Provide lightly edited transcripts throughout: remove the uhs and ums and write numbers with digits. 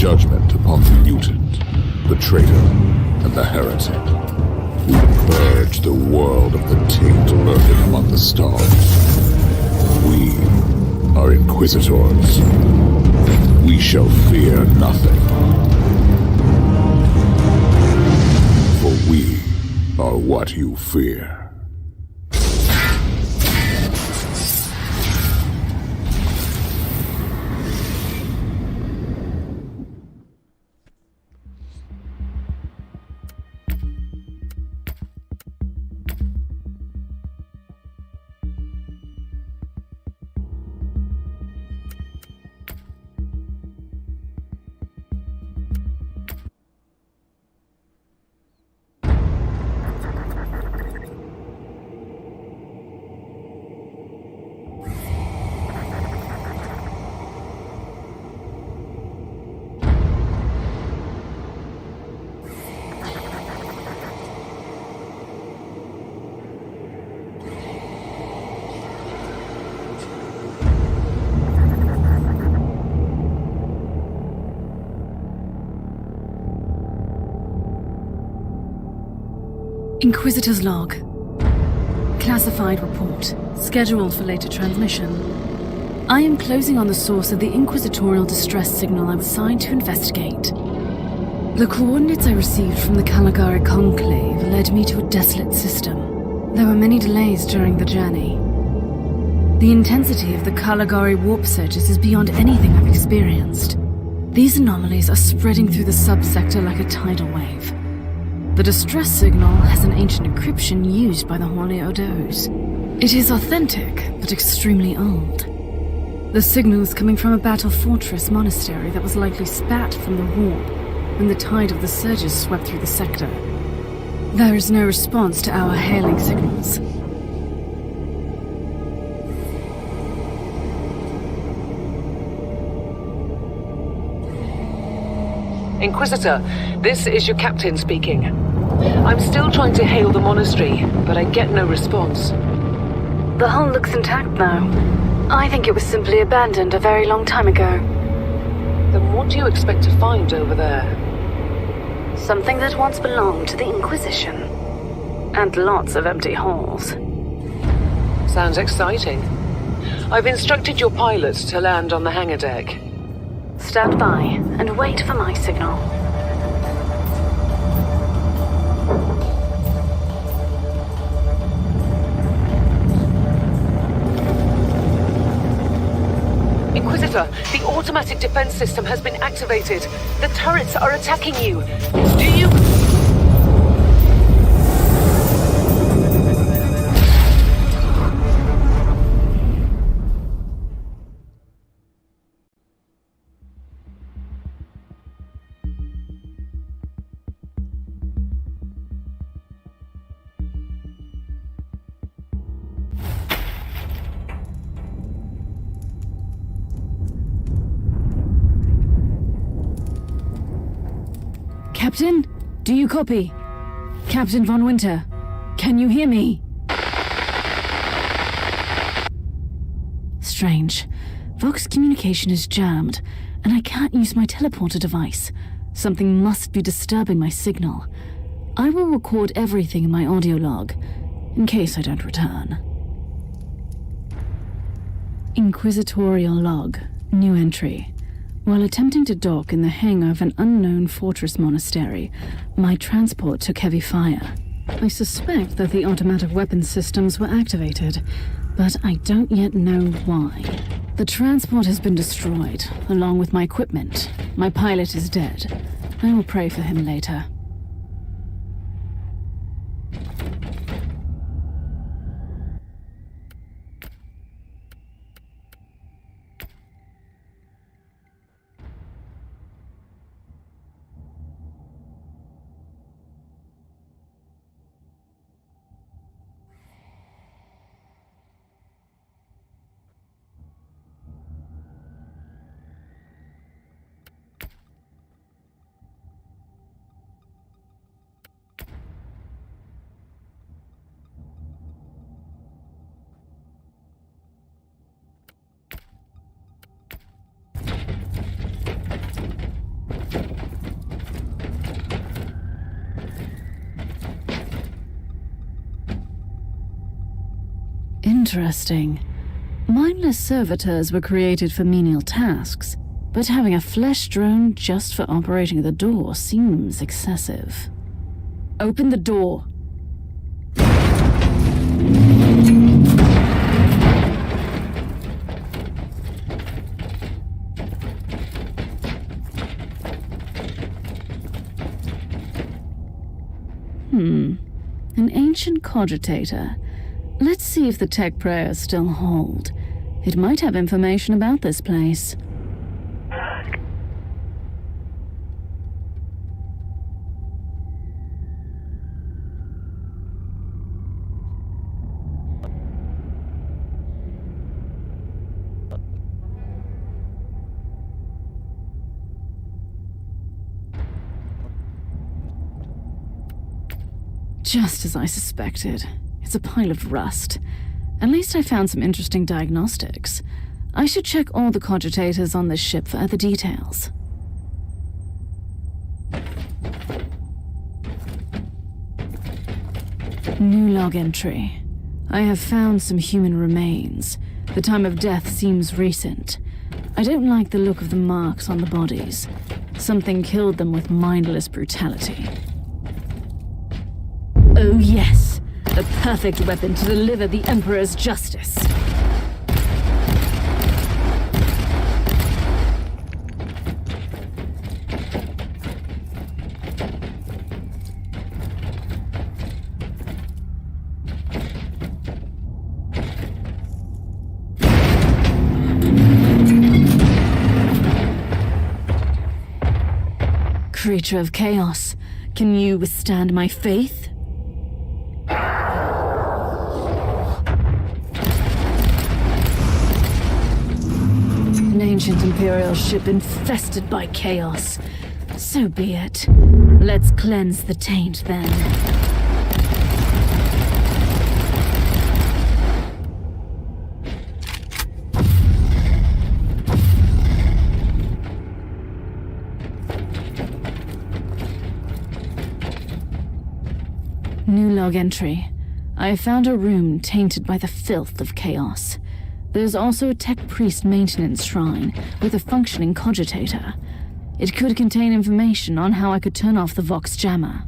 judgment upon the mutant, the traitor, and the heretic. We purge the world of the taint lurking among the stars. We are Inquisitors. We shall fear nothing. For we are what you fear. Inquisitor's log. Classified report, scheduled for later transmission. I am closing on the source of the inquisitorial distress signal I was assigned to investigate. The coordinates I received from the Caligari Conclave led me to a desolate system. There were many delays during the journey. The intensity of the Caligari warp surges is beyond anything I've experienced. These anomalies are spreading through the subsector like a tidal wave. The distress signal has an ancient encryption used by the Holy Odos. It is authentic, but extremely old. The signal is coming from a battle fortress monastery that was likely spat from the warp when the tide of the surges swept through the sector. There is no response to our hailing signals. Inquisitor, this is your captain speaking. I'm still trying to hail the monastery, but I get no response. The hull looks intact now. I think it was simply abandoned a very long time ago. Then what do you expect to find over there? Something that once belonged to the Inquisition. And lots of empty halls. Sounds exciting. I've instructed your pilots to land on the hangar deck. Stand by and wait for my signal. Inquisitor, the automatic defense system has been activated. The turrets are attacking you. Do you... Captain, do you copy? Captain Von Winter, can you hear me? Strange. Vox communication is jammed, and I can't use my teleporter device. Something must be disturbing my signal. I will record everything in my audio log, in case I don't return. Inquisitorial log. New entry. While attempting to dock in the hangar of an unknown fortress monastery, my transport took heavy fire. I suspect that the automatic weapon systems were activated, but I don't yet know why. The transport has been destroyed, along with my equipment. My pilot is dead. I will pray for him later. Interesting. Mindless servitors were created for menial tasks, but having a flesh drone just for operating the door seems excessive. Open the door. An ancient cogitator. Let's see if the tech prayers still hold. It might have information about this place. Just as I suspected. It's a pile of rust. At least I found some interesting diagnostics. I should check all the cogitators on this ship for other details. New log entry. I have found some human remains. The time of death seems recent. I don't like the look of the marks on the bodies. Something killed them with mindless brutality. Oh yes, the perfect weapon to deliver the Emperor's justice. Creature of chaos, can you withstand my faith? An ancient Imperial ship infested by chaos. So be it. Let's cleanse the taint then. New log entry. I found a room tainted by the filth of chaos. There's also a tech priest maintenance shrine with a functioning cogitator. It could contain information on how I could turn off the Vox jammer.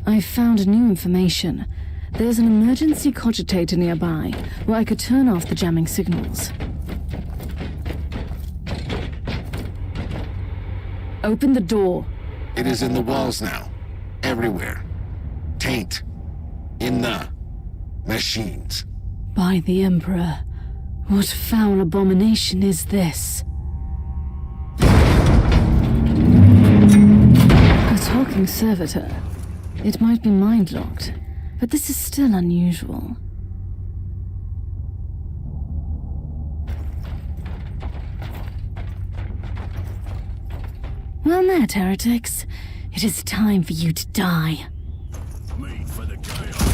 I found new information. There's an emergency cogitator nearby, where I could turn off the jamming signals. Open the door. It is in the walls now. Everywhere. Taint. In the machines. By the Emperor, what foul abomination is this? A talking servitor. It might be mind-locked, but this is still unusual. Well met, heretics. It is time for you to die. Made for the chaos.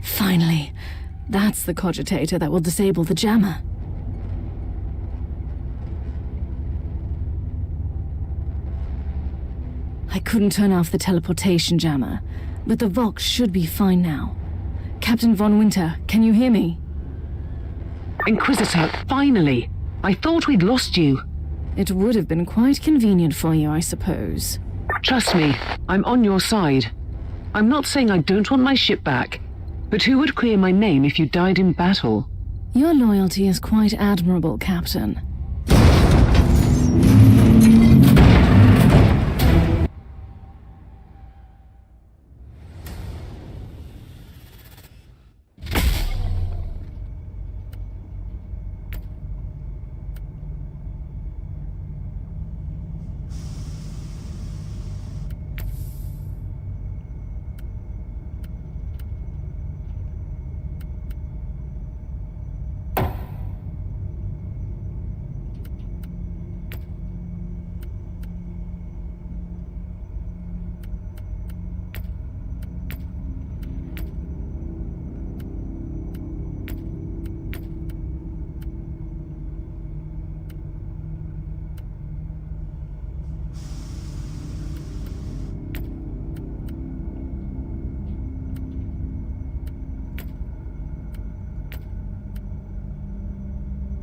Finally, that's the cogitator that will disable the jammer. I couldn't turn off the teleportation jammer, but the Vox should be fine now. Captain Von Winter, can you hear me? Inquisitor, finally! I thought we'd lost you. It would have been quite convenient for you, I suppose. Trust me, I'm on your side. I'm not saying I don't want my ship back, but who would clear my name if you died in battle? Your loyalty is quite admirable, Captain.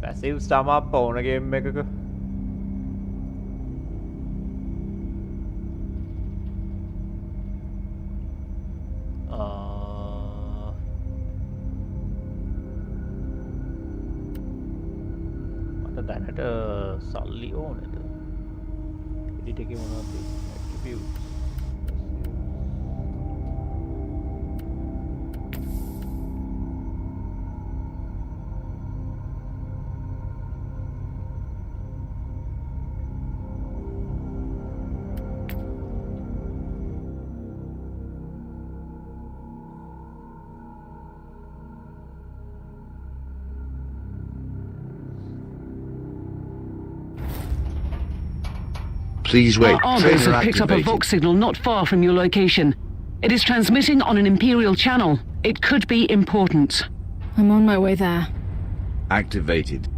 Passive stamp ඕන game එකක මට දැනට සල්ලි ඕනෙද එඩිට එක මොනවද attributes Please wait. Our armors have picked up a Vox signal not far from your location. It is transmitting on an Imperial channel. It could be important. I'm on my way there. Activated.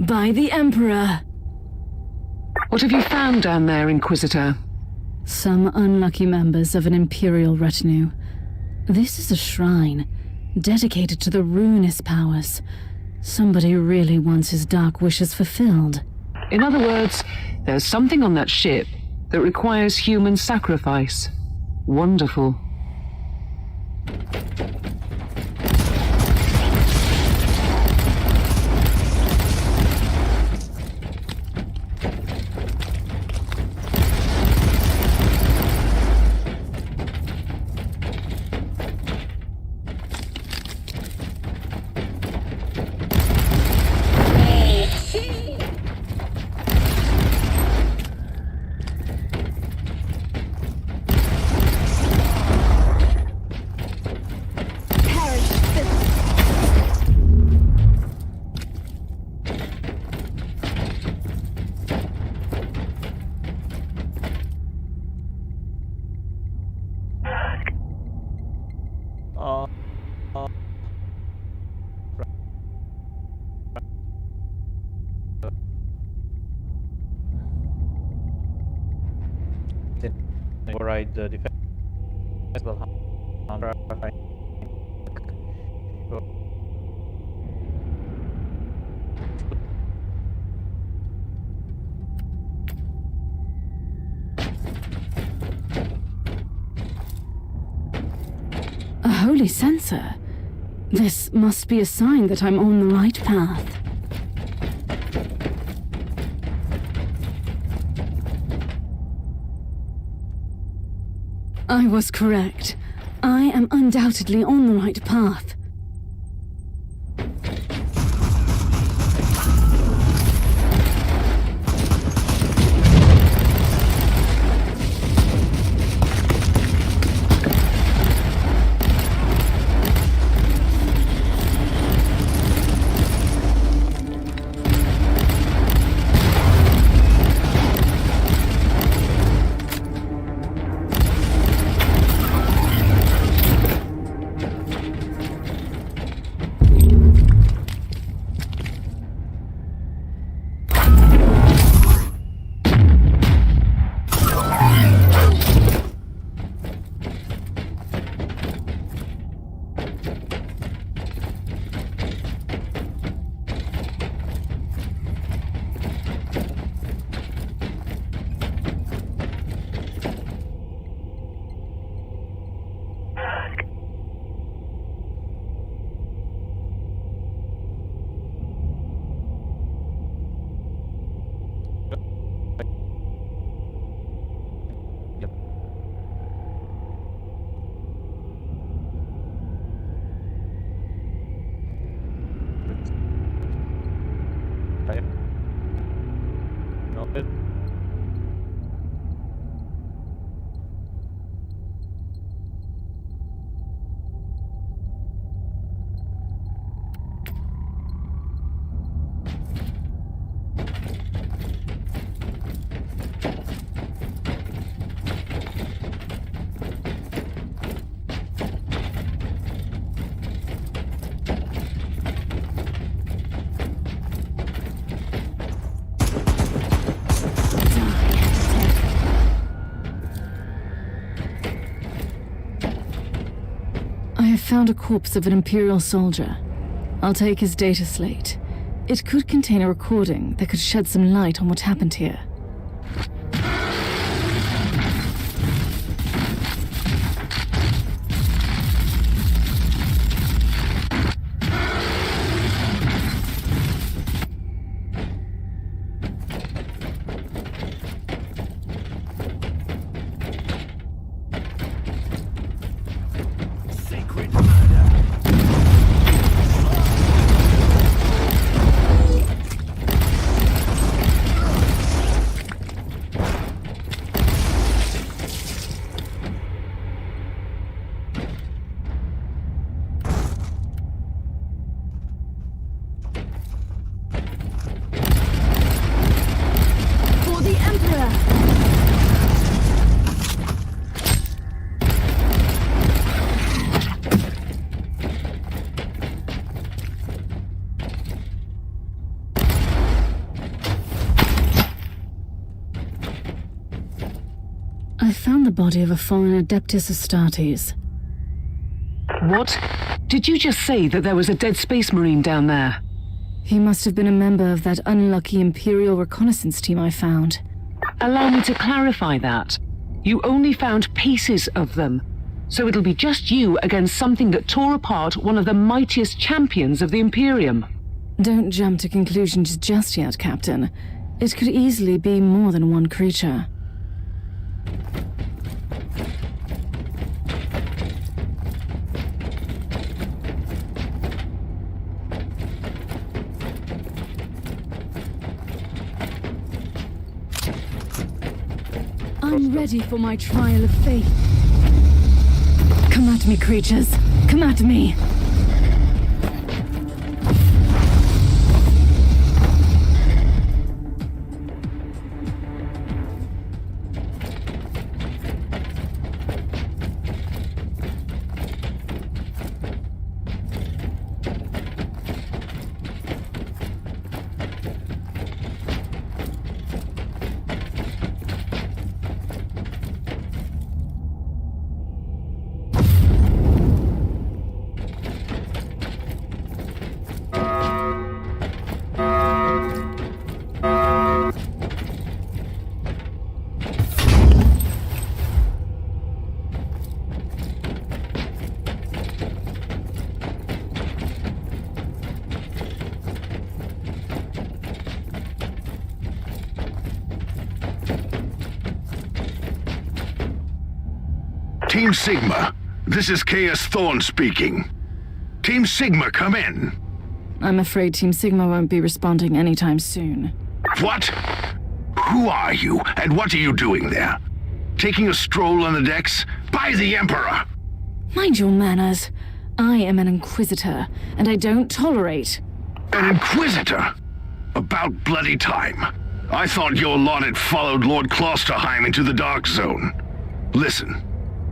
By the Emperor! What have you found down there, Inquisitor? Some unlucky members of an Imperial retinue. This is a shrine, dedicated to the ruinous powers. Somebody really wants his dark wishes fulfilled. In other words, there's something on that ship that requires human sacrifice. Wonderful. Override the defense. A holy sensor. This must be a sign that I'm on the right path. I was correct. I am undoubtedly on the right path. I have found a corpse of an Imperial soldier. I'll take his data slate. It could contain a recording that could shed some light on what happened here. I found the body of a fallen Adeptus Astartes. What? Did you just say that there was a dead Space Marine down there? He must have been a member of that unlucky Imperial reconnaissance team I found. Allow me to clarify that. You only found pieces of them, so it'll be just you against something that tore apart one of the mightiest champions of the Imperium. Don't jump to conclusions just yet, Captain. It could easily be more than one creature. I'm ready for my trial of faith. Come at me, creatures. Come at me. Team Sigma, this is Chaos Thorn speaking. Team Sigma, come in. I'm afraid Team Sigma won't be responding anytime soon. What? Who are you, and what are you doing there? Taking a stroll on the decks? By the Emperor! Mind your manners. I am an Inquisitor, and I don't tolerate... An Inquisitor? About bloody time. I thought your lot had followed Lord Klosterheim into the Dark Zone. Listen,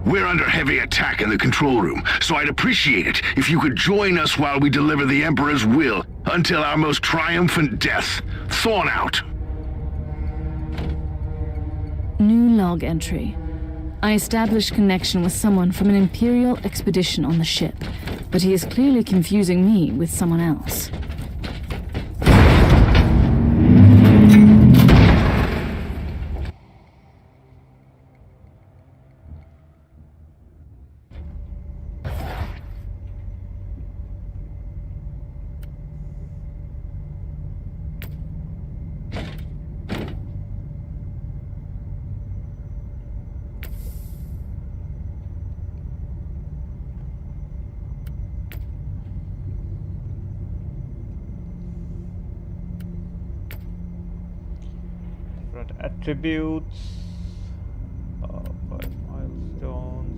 we're under heavy attack in the control room, so I'd appreciate it if you could join us while we deliver the Emperor's will until our most triumphant death. Thorn out. New log entry. I established connection with someone from an Imperial expedition on the ship, but he is clearly confusing me with someone else. Right, attributes. 5 milestones.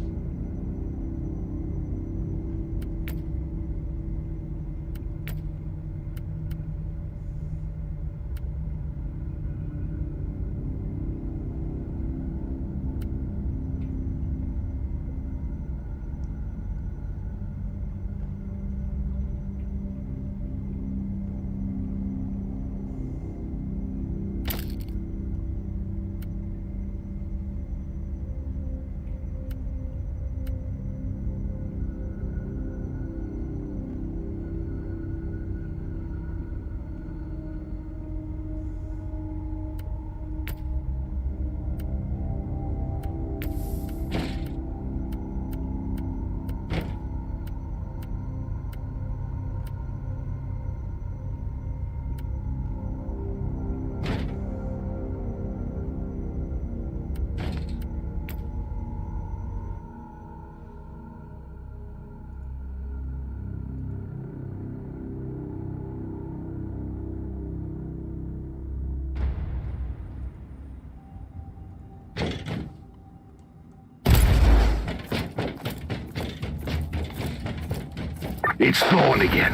It's Thorn again.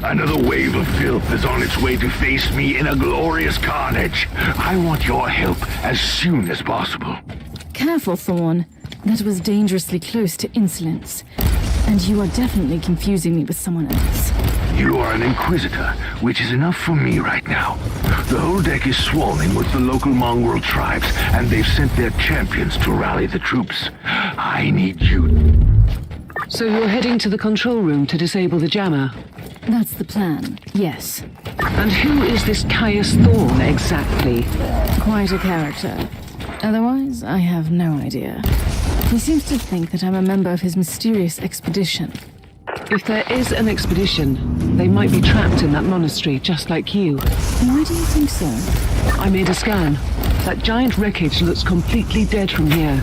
Another wave of filth is on its way to face me in a glorious carnage. I want your help as soon as possible. Careful, Thorn. That was dangerously close to insolence. And you are definitely confusing me with someone else. You are an Inquisitor, which is enough for me right now. The whole deck is swarming with the local mongrel tribes, and they've sent their champions to rally the troops. I need you. So you're heading to the control room to disable the jammer? That's the plan, yes. And who is this Caius Thorn exactly? Quite a character. Otherwise, I have no idea. He seems to think that I'm a member of his mysterious expedition. If there is an expedition, they might be trapped in that monastery, just like you. Why do you think so? I made a scan. That giant wreckage looks completely dead from here.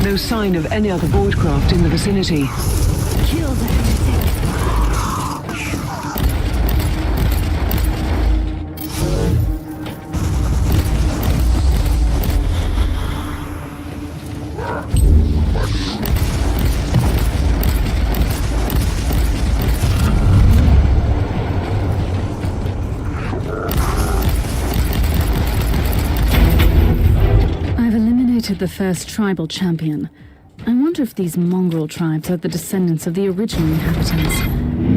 No sign of any other voidcraft in the vicinity. Kill that. The first tribal champion. I wonder if these mongrel tribes are the descendants of the original inhabitants.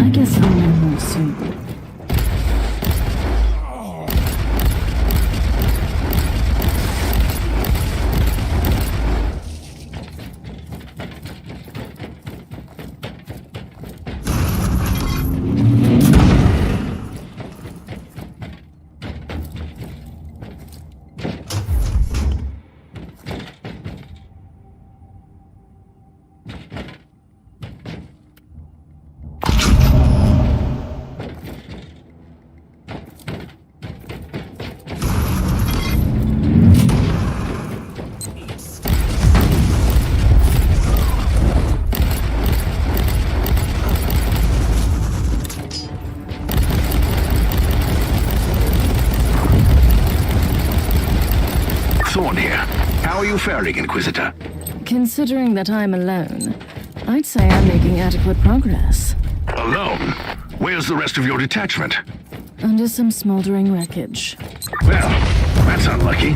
I guess I'll know more soon. Thorn here. How are you faring, Inquisitor? Considering that I'm alone, I'd say I'm making adequate progress. Alone? Where's the rest of your detachment? Under some smoldering wreckage. Well, that's unlucky.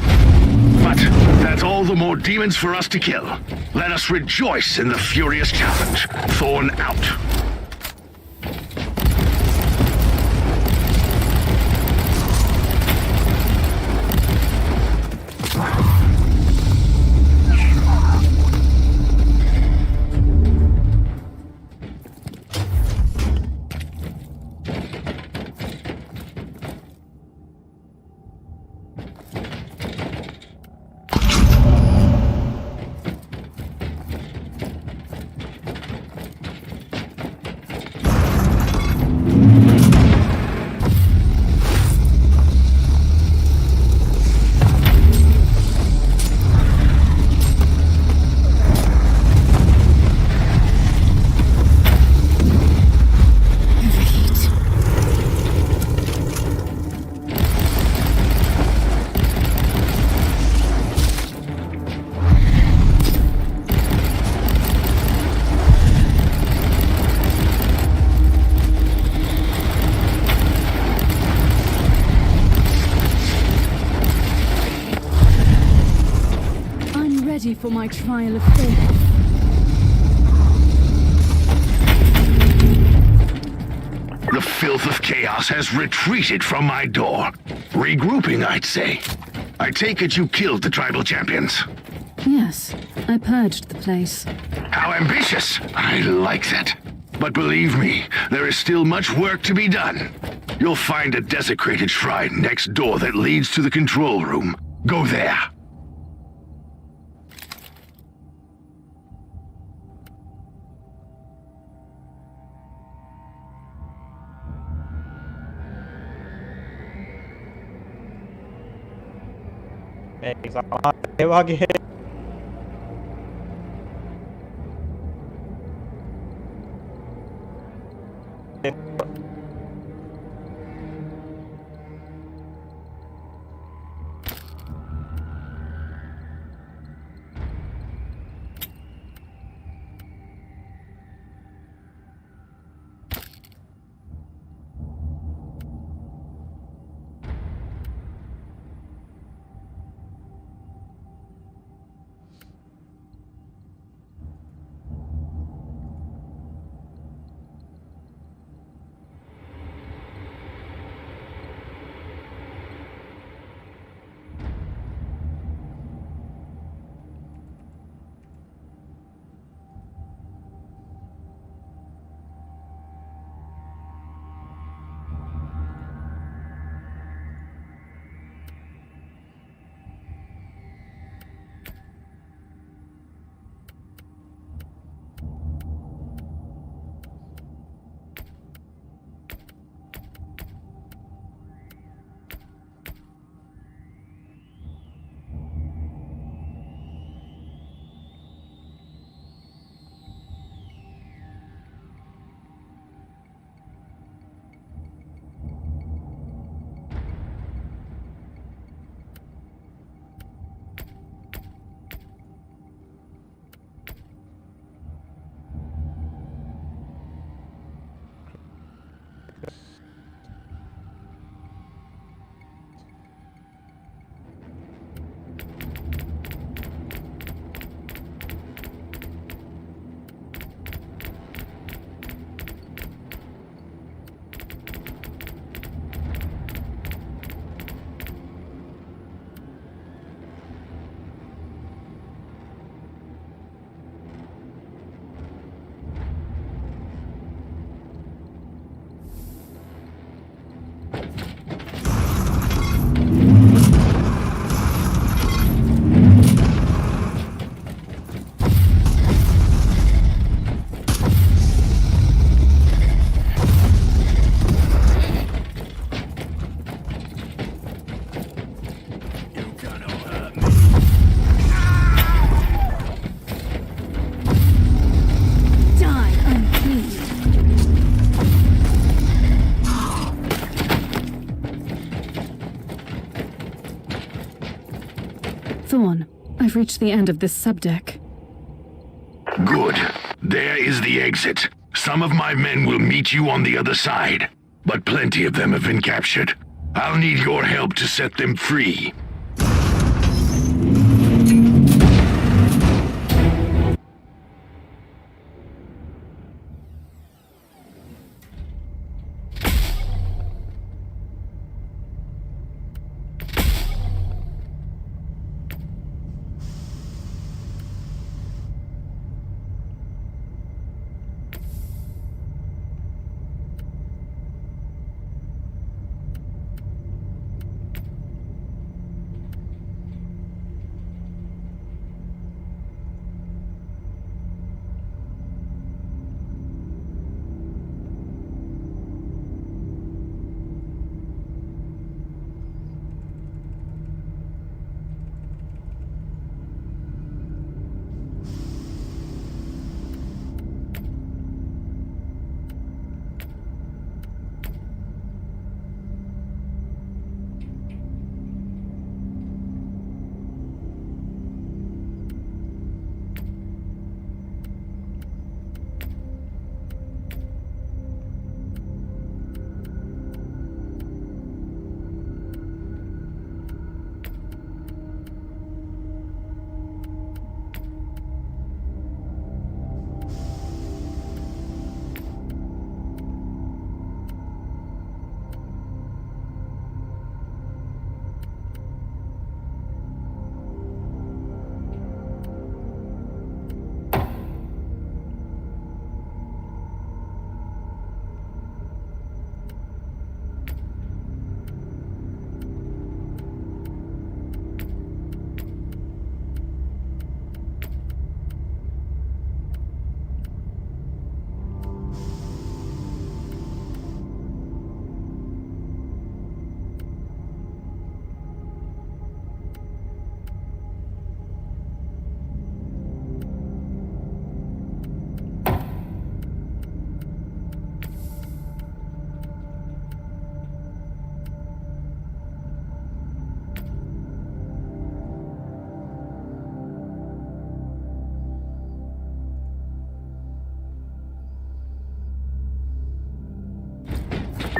But that's all the more demons for us to kill. Let us rejoice in the furious challenge. Thorn out. my trial of faith. The filth of chaos has retreated from my door. Regrouping, I'd say. I take it you killed the tribal champions. Yes, I purged the place. How ambitious! I like that. But believe me, there is still much work to be done. You'll find a desecrated shrine next door that leads to the control room. Go there. 대박이에요. Thorn, I've reached the end of this subdeck. Good. There is the exit. Some of my men will meet you on the other side, but plenty of them have been captured. I'll need your help to set them free.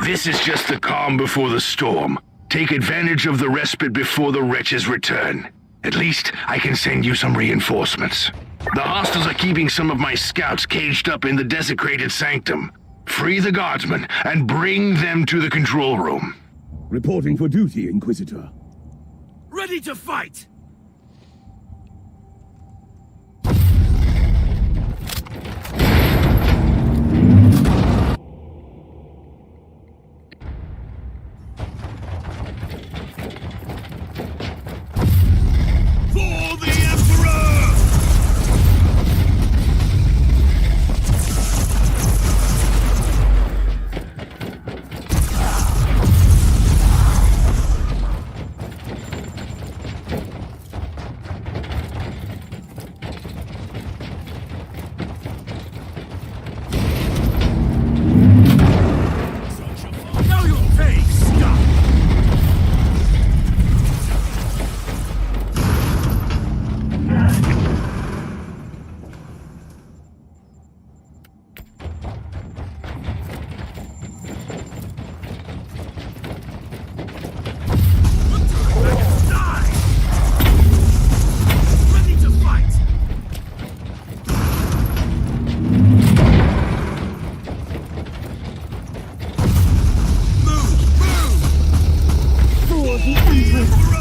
This is just the calm before the storm. Take advantage of the respite before the wretches return. At least, I can send you some reinforcements. The hostiles are keeping some of my scouts caged up in the desecrated sanctum. Free the guardsmen and bring them to the control room. Reporting for duty, Inquisitor. Ready to fight! For the Emperor! Now you'll take stuff! Die! Ready to fight! Move! Move! For the Emperor.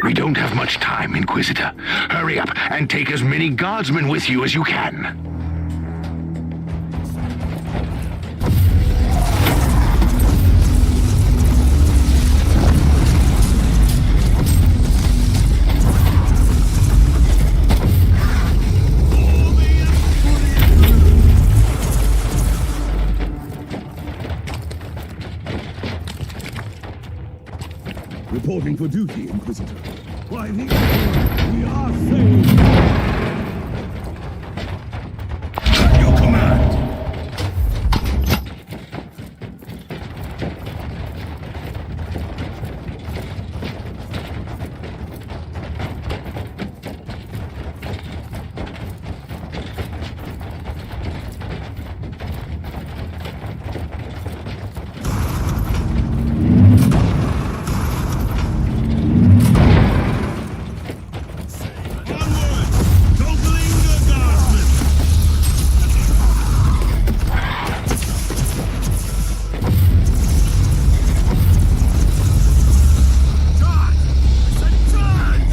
We don't have much time, Inquisitor. Hurry up and take as many guardsmen with you as you can. Reporting for duty, Inquisitor. By the Emperor, we are saved! At your command. Onward! Don't linger, guardsmen! Charge! I said charge!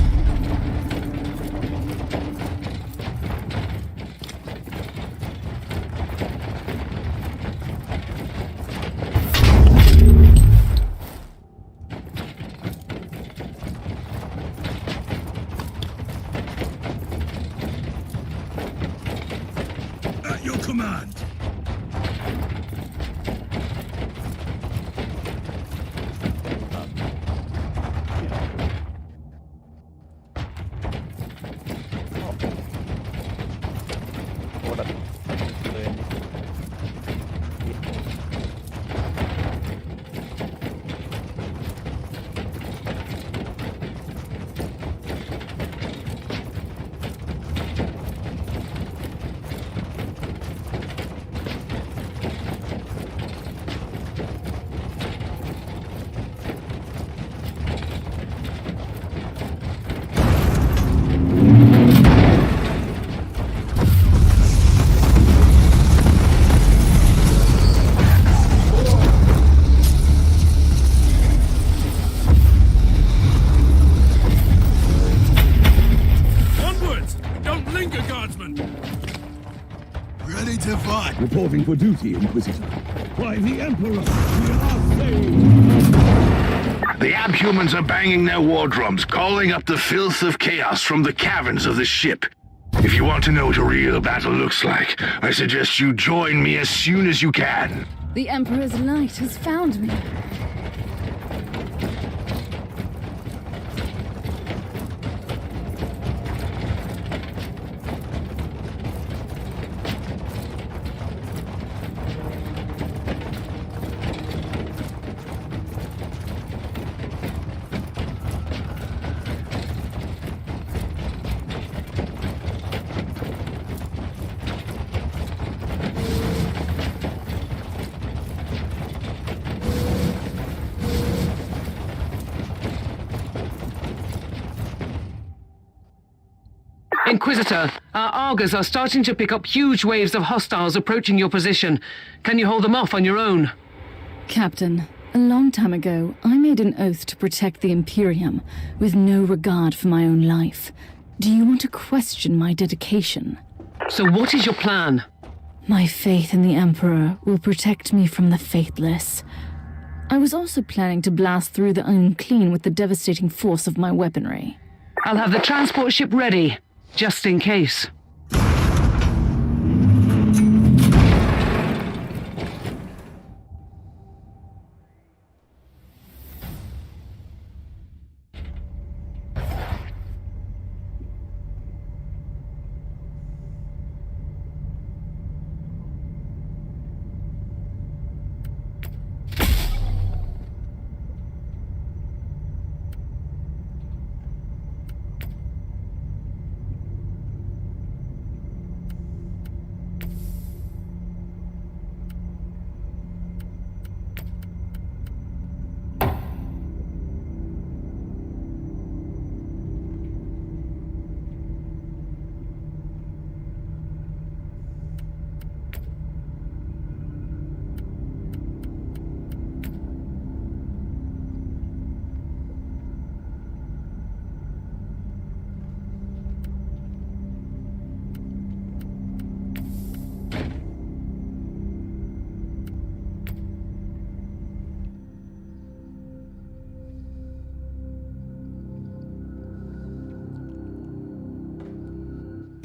At your command! Onwards! Don't linger, guardsmen! Ready to fight! Reporting for duty, Inquisitor. By the Emperor, we are saved! The abhumans are banging their war drums, calling up the filth of chaos from the caverns of the ship. If you want to know what a real battle looks like, I suggest you join me as soon as you can. The Emperor's light has found me. Inquisitor, our Argos are starting to pick up huge waves of hostiles approaching your position. Can you hold them off on your own? Captain, a long time ago, I made an oath to protect the Imperium, with no regard for my own life. Do you want to question my dedication? So what is your plan? My faith in the Emperor will protect me from the faithless. I was also planning to blast through the unclean with the devastating force of my weaponry. I'll have the transport ship ready, just in case.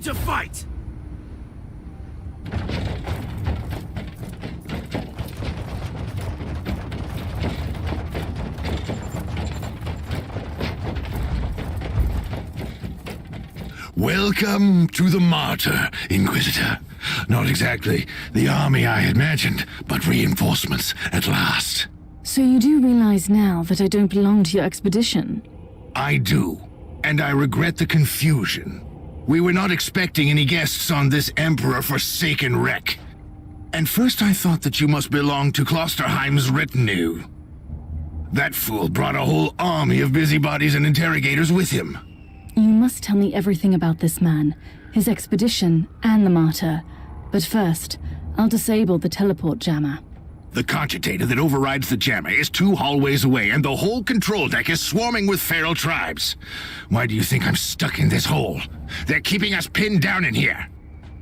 To fight! Welcome to the Martyr, Inquisitor. Not exactly the army I had imagined, but reinforcements at last. So you do realize now that I don't belong to your expedition? I do, and I regret the confusion. We were not expecting any guests on this Emperor-forsaken wreck. And first I thought that you must belong to Klosterheim's retinue. That fool brought a whole army of busybodies and interrogators with him. You must tell me everything about this man, his expedition, and the Martyr. But first, I'll disable the teleport jammer. The cogitator that overrides the jammer is 2 hallways away, and the whole control deck is swarming with feral tribes. Why do you think I'm stuck in this hole? They're keeping us pinned down in here.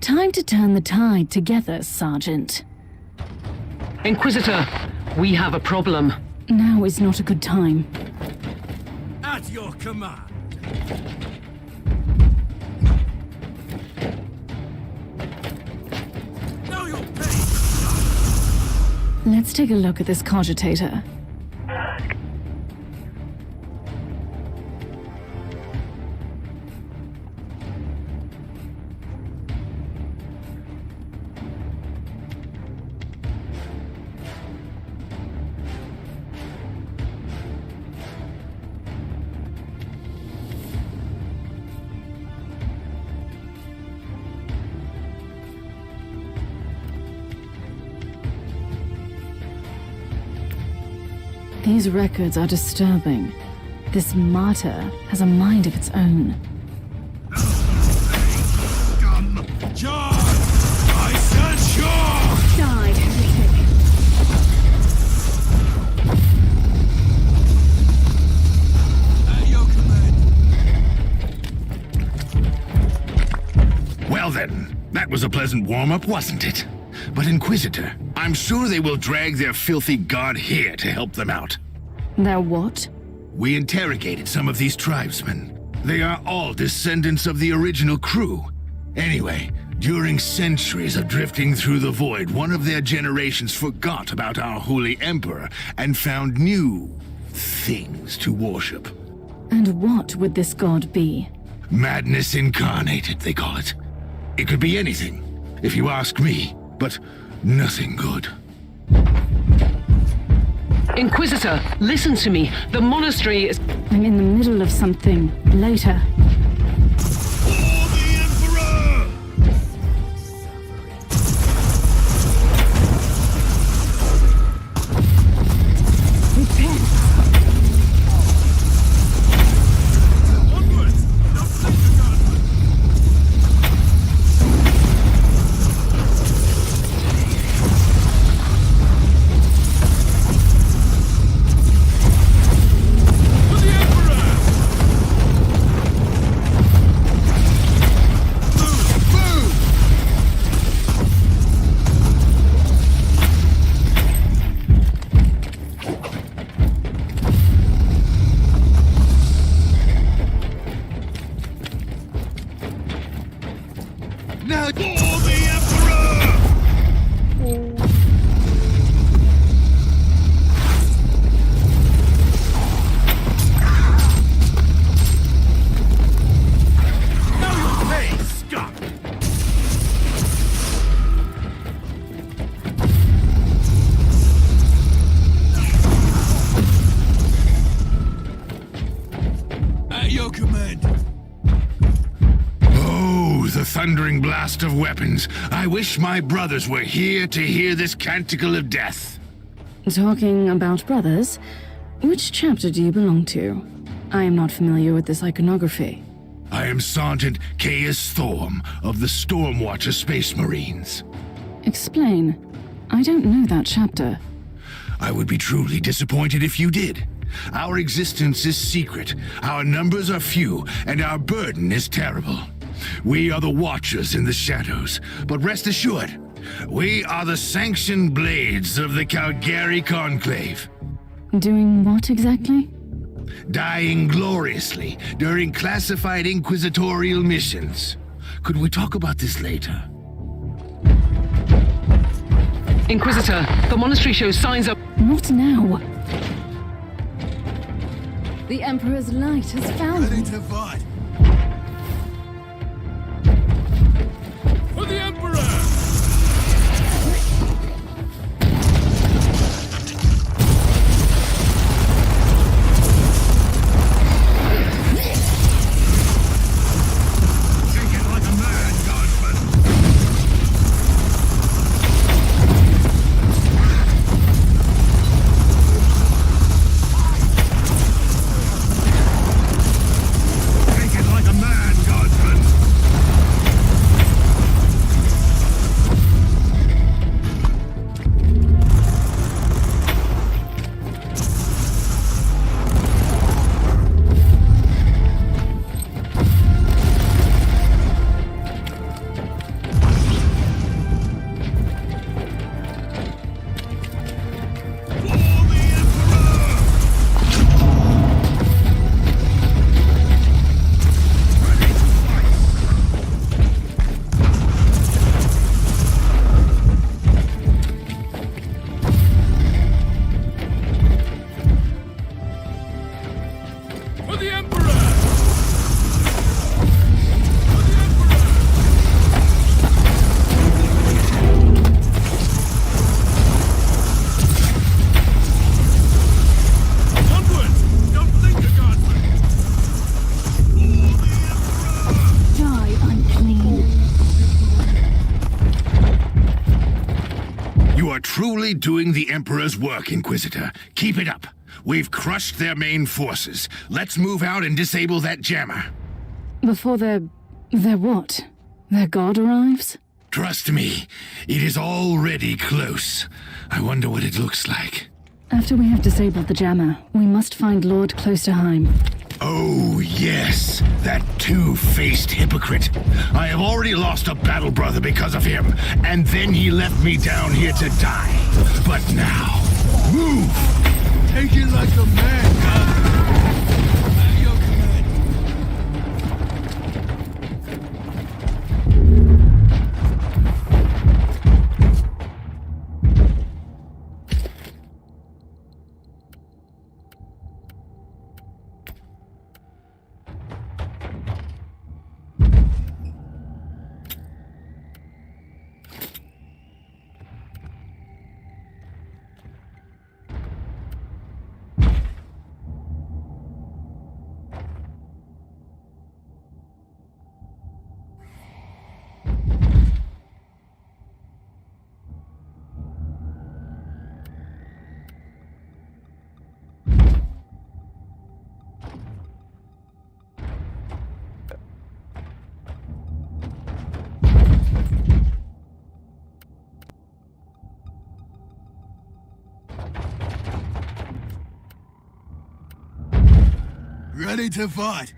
Time to turn the tide together, Sergeant. Inquisitor, we have a problem. Now is not a good time. At your command. Know your pace. Let's take a look at this cogitator. These records are disturbing. This martyr has a mind of its own. Gun! Charge! I said charge! Died, heretic. At your command. Well then, that was a pleasant warm-up, wasn't it? But Inquisitor, I'm sure they will drag their filthy god here to help them out. They're what? We interrogated some of these tribesmen. They are all descendants of the original crew. Anyway, during centuries of drifting through the void, one of their generations forgot about our holy emperor and found new things to worship. And what would this god be? Madness incarnated, they call it. It could be anything, if you ask me, but nothing good. Inquisitor, listen to me. The monastery is... I'm in the middle of something. Later. For the Emperor! Repent! Onwards! Don't let the guard. At your command. Oh, the thundering blast of weapons. I wish my brothers were here to hear this canticle of death. Talking about brothers, which chapter do you belong to? I am not familiar with this iconography. I am Sergeant Caius Thorm of the Stormwatcher Space Marines. Explain. I don't know that chapter. I would be truly disappointed if you did. Our existence is secret, our numbers are few, and our burden is terrible. We are the Watchers in the shadows, but rest assured, we are the sanctioned blades of the Calgary Conclave. Doing what exactly? Dying gloriously during classified inquisitorial missions. Could we talk about this later? Inquisitor, the monastery shows signs of... Not now. The Emperor's light has found Ready me. to fight. For the Emperor! Take it like a man, Guardsman. Take it like a man, Guardsman. For the Emperor! For the Emperor! For the Emperor! Onwards! Don't linger, Guardsman! For the Emperor! Die unclean. You are truly doing the Emperor's work, Inquisitor. Keep it up. We've crushed their main forces. Let's move out and disable that jammer. Before their what? Their god arrives? Trust me, it is already close. I wonder what it looks like. After we have disabled the jammer, we must find Lord Klosterheim. Oh, yes, that two-faced hypocrite. I have already lost a battle brother because of him, and then he left me down here to die. But now, move! Take it like a man, Guardsman! At your command. Ready to fight.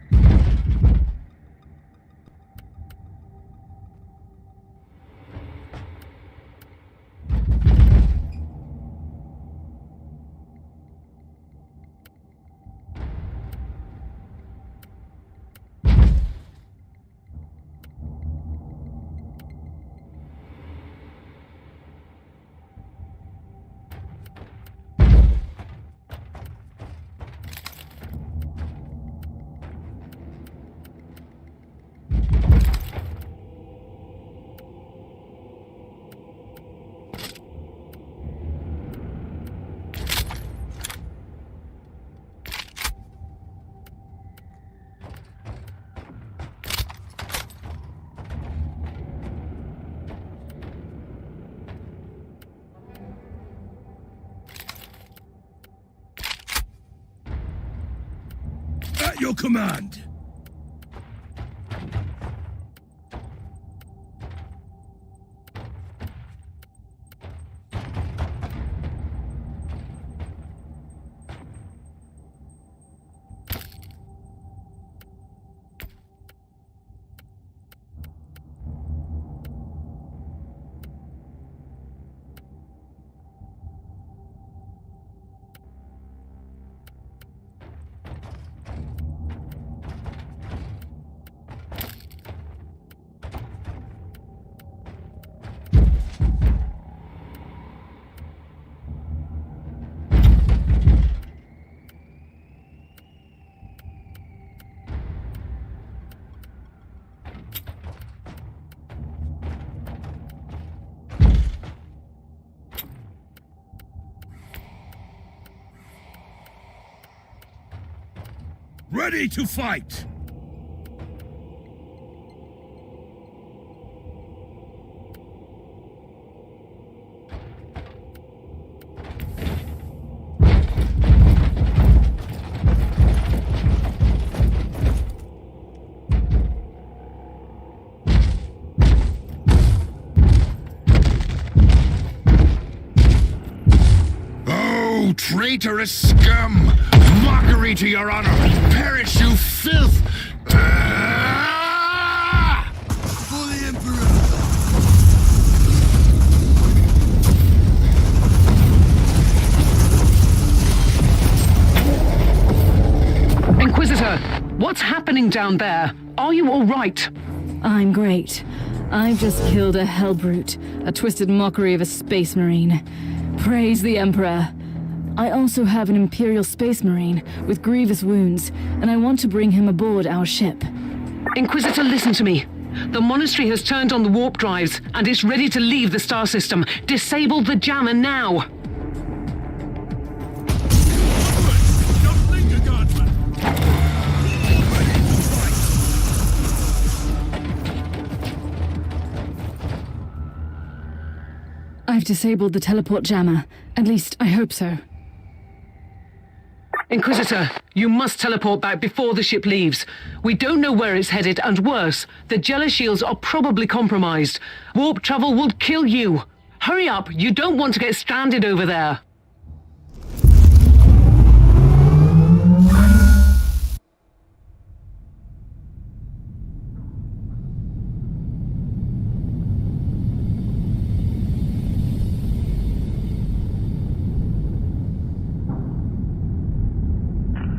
your command. Ready to fight! Oh, traitorous scum! Mockery to your honor! Perish, you filth! Ah! For the Emperor! Inquisitor, what's happening down there? Are you all right? I'm great. I've just killed a hellbrute, a twisted mockery of a space marine. Praise the Emperor. I also have an Imperial Space Marine with grievous wounds, and I want to bring him aboard our ship. Inquisitor, listen to me. The monastery has turned on the warp drives, and it's ready to leave the star system. Disable the jammer now! Don't linger, Guardsman! Ready to fight! I've disabled the teleport jammer. At least, I hope so. Inquisitor, you must teleport back before the ship leaves. We don't know where it's headed, and worse, the Jella shields are probably compromised. Warp travel will kill you. Hurry up, you don't want to get stranded over there.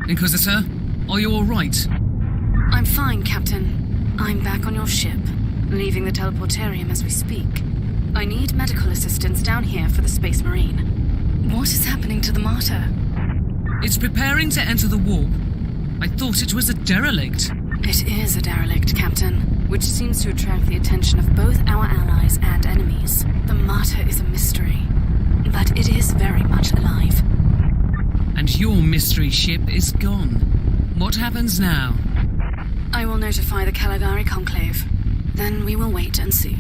Inquisitor, are you all right? I'm fine, Captain. I'm back on your ship, leaving the teleportarium as we speak. I need medical assistance down here for the Space Marine. What is happening to the Martyr? It's preparing to enter the warp. I thought it was a derelict. It is a derelict, Captain, which seems to attract the attention of both our allies and enemies. The Martyr is a mystery, but it is very much alive. And your mystery ship is gone. What happens now? I will notify the Caligari Conclave. Then we will wait and see.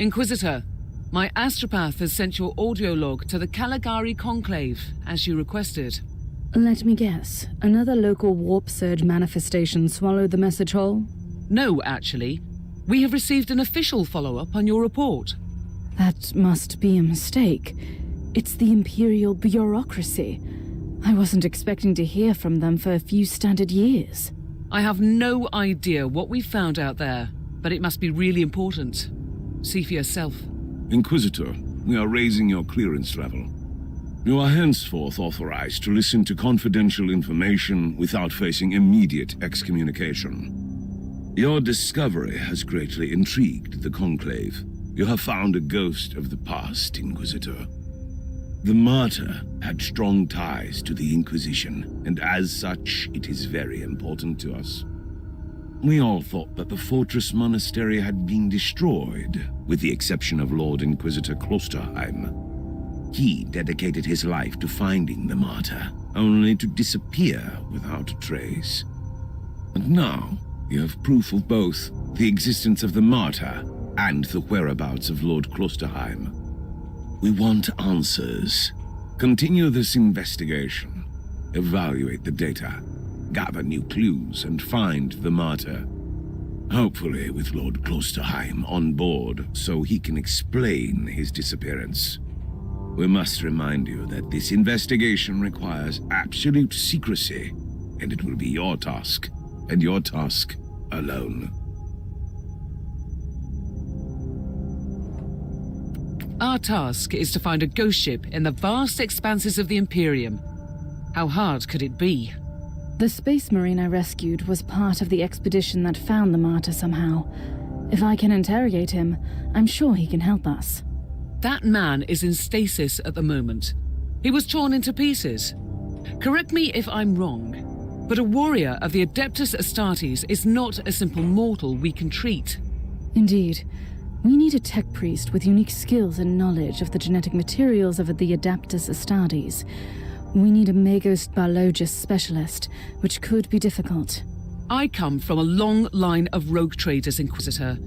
Inquisitor, my astropath has sent your audio log to the Caligari Conclave, as you requested. Let me guess. Another local warp surge manifestation swallowed the message whole? No, actually. We have received an official follow-up on your report. That must be a mistake. It's the Imperial bureaucracy. I wasn't expecting to hear from them for a few standard years. I have no idea what we found out there, but it must be really important. See for yourself. Inquisitor, we are raising your clearance level. You are henceforth authorized to listen to confidential information without facing immediate excommunication. Your discovery has greatly intrigued the Conclave. You have found a ghost of the past, Inquisitor. The martyr had strong ties to the Inquisition, and as such, it is very important to us. We all thought that the fortress monastery had been destroyed, with the exception of Lord Inquisitor Klosterheim. He dedicated his life to finding the martyr, only to disappear without a trace. And now, we have proof of both the existence of the martyr and the whereabouts of Lord Klosterheim. We want answers. Continue this investigation. Evaluate the data. Gather new clues and find the martyr. Hopefully with Lord Klosterheim on board so he can explain his disappearance. We must remind you that this investigation requires absolute secrecy, and it will be your task, and your task alone. Our task is to find a ghost ship in the vast expanses of the Imperium. How hard could it be? The Space Marine I rescued was part of the expedition that found the martyr somehow. If I can interrogate him, I'm sure he can help us. That man is in stasis at the moment. He was torn into pieces. Correct me if I'm wrong, but a warrior of the Adeptus Astartes is not a simple mortal we can treat. Indeed. We need a tech priest with unique skills and knowledge of the genetic materials of the Adeptus Astartes. We need a Magos biologist specialist, which could be difficult. I come from a long line of rogue traders, Inquisitor.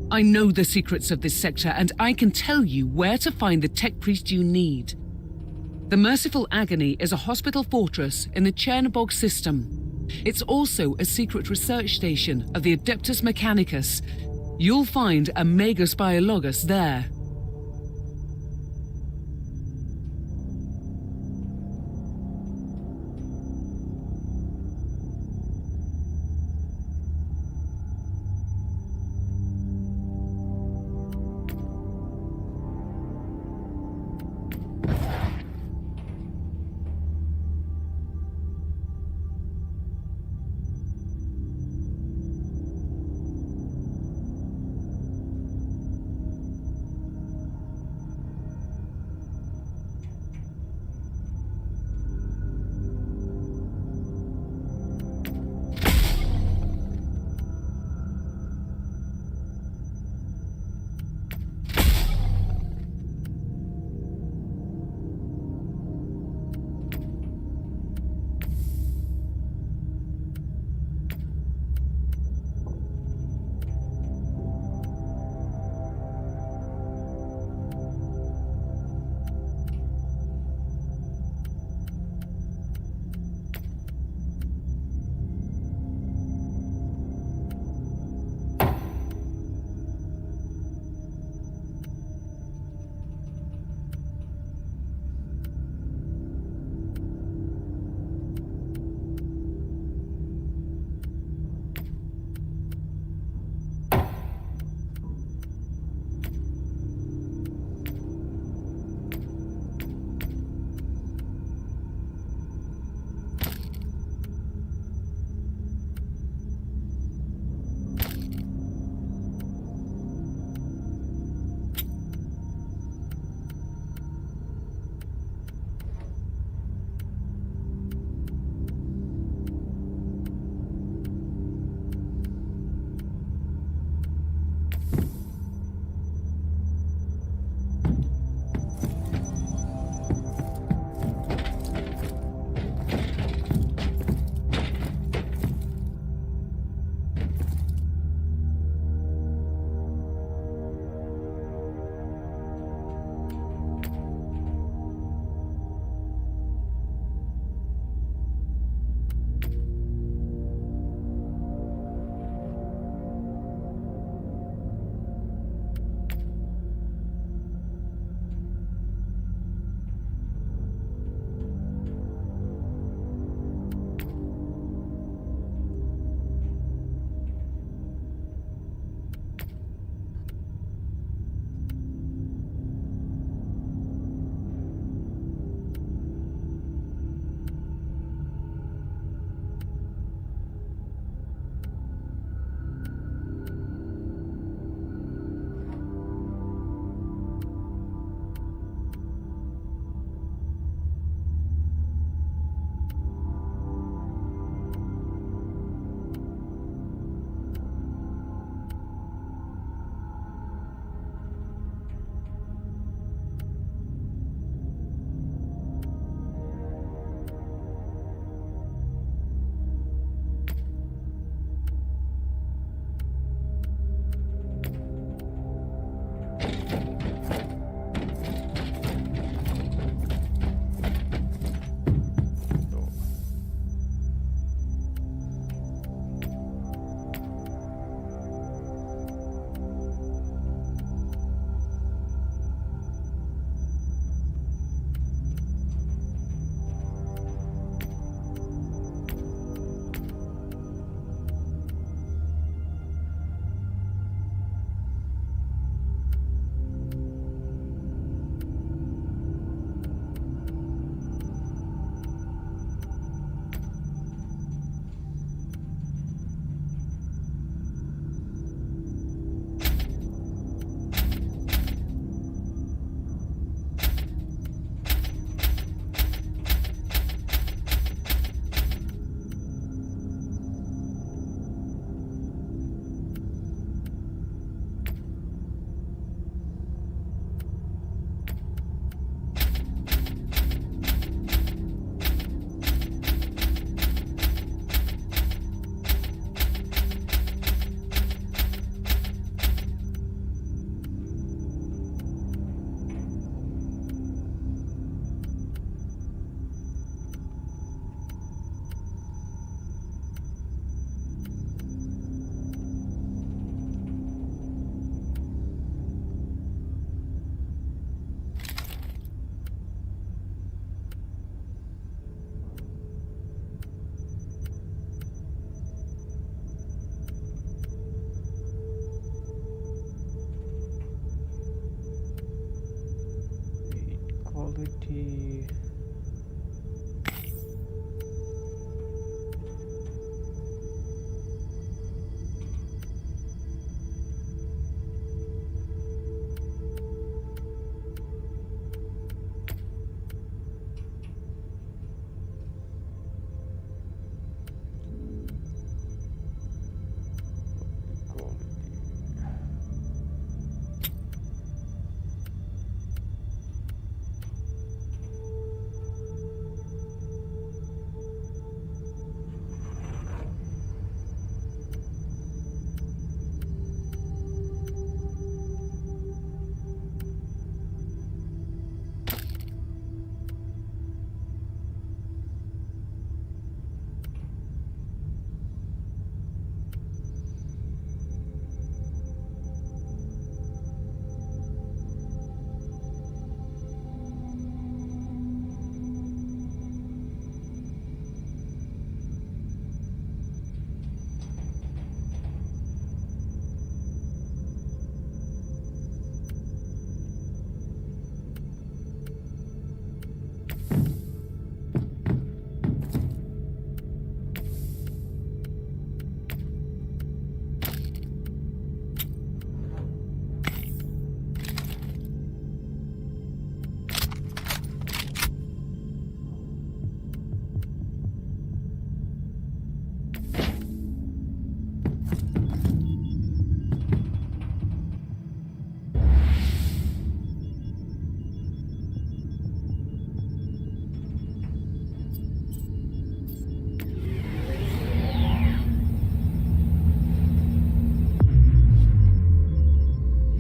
I know the secrets of this sector, and I can tell you where to find the tech priest you need. The Merciful Agony is a hospital fortress in the Chernobog system. It's also a secret research station of the Adeptus Mechanicus. You'll find a Magos Biologus there.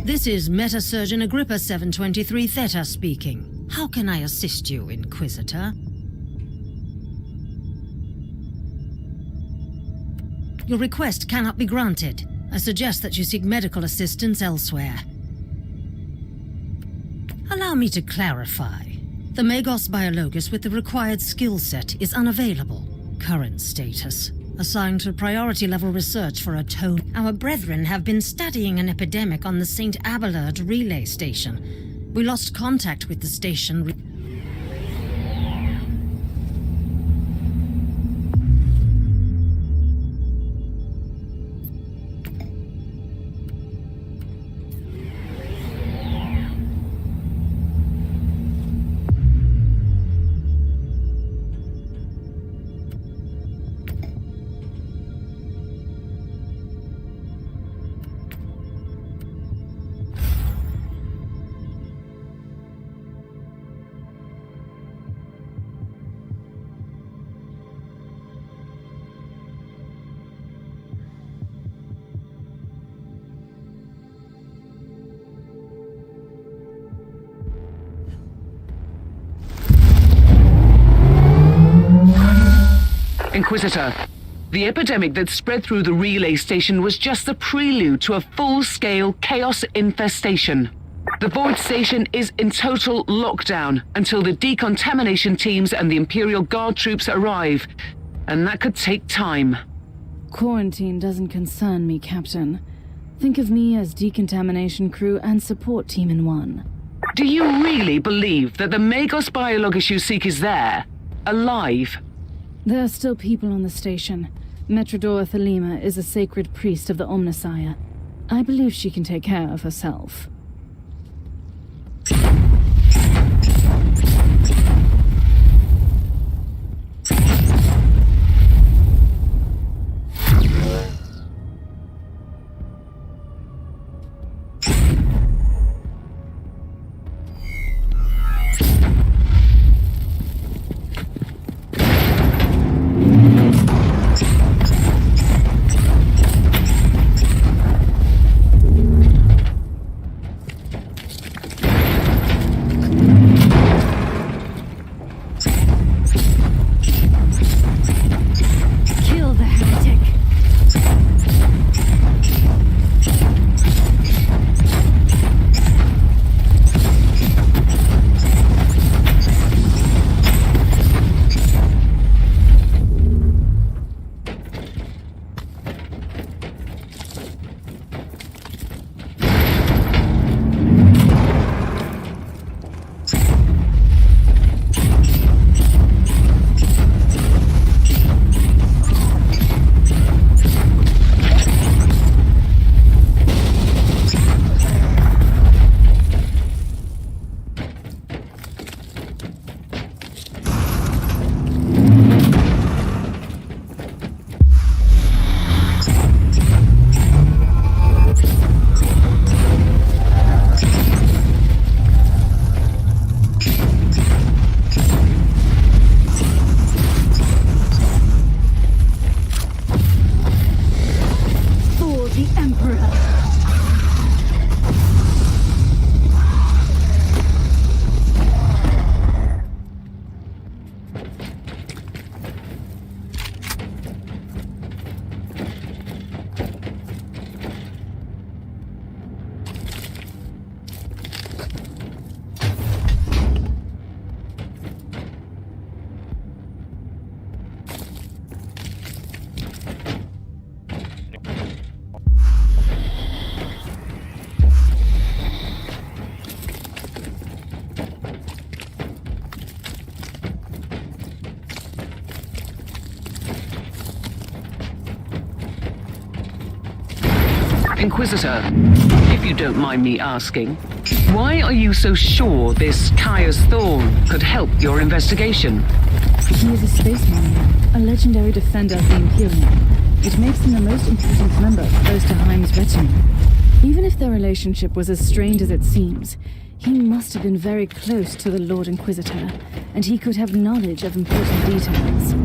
This is Meta-Surgeon Agrippa 723 Theta speaking. How can I assist you, Inquisitor? Your request cannot be granted. I suggest that you seek medical assistance elsewhere. Allow me to clarify. The Magos Biologus with the required skill set is unavailable. Current status: assigned to priority level research for a tone. Our brethren have been studying an epidemic on the St. Abelard relay station. We lost contact with the station. Inquisitor, the epidemic that spread through the relay station was just the prelude to a full-scale chaos infestation. The Void Station is in total lockdown until the decontamination teams and the Imperial Guard troops arrive, and that could take time. Quarantine doesn't concern me, Captain. Think of me as decontamination crew and support team in one. Do you really believe that the Magos Biologus you seek is there, alive? There are still people on the station. Metrodora Thelema is a sacred priest of the Omnissiah. I believe she can take care of herself. Inquisitor, if you don't mind me asking, why are you so sure this Caius Thorn could help your investigation? He is a space marine, a legendary defender of the Imperium. It makes him the most important member of Osterheim's retinue. Even if their relationship was as strained as it seems, he must have been very close to the Lord Inquisitor, and he could have knowledge of important details.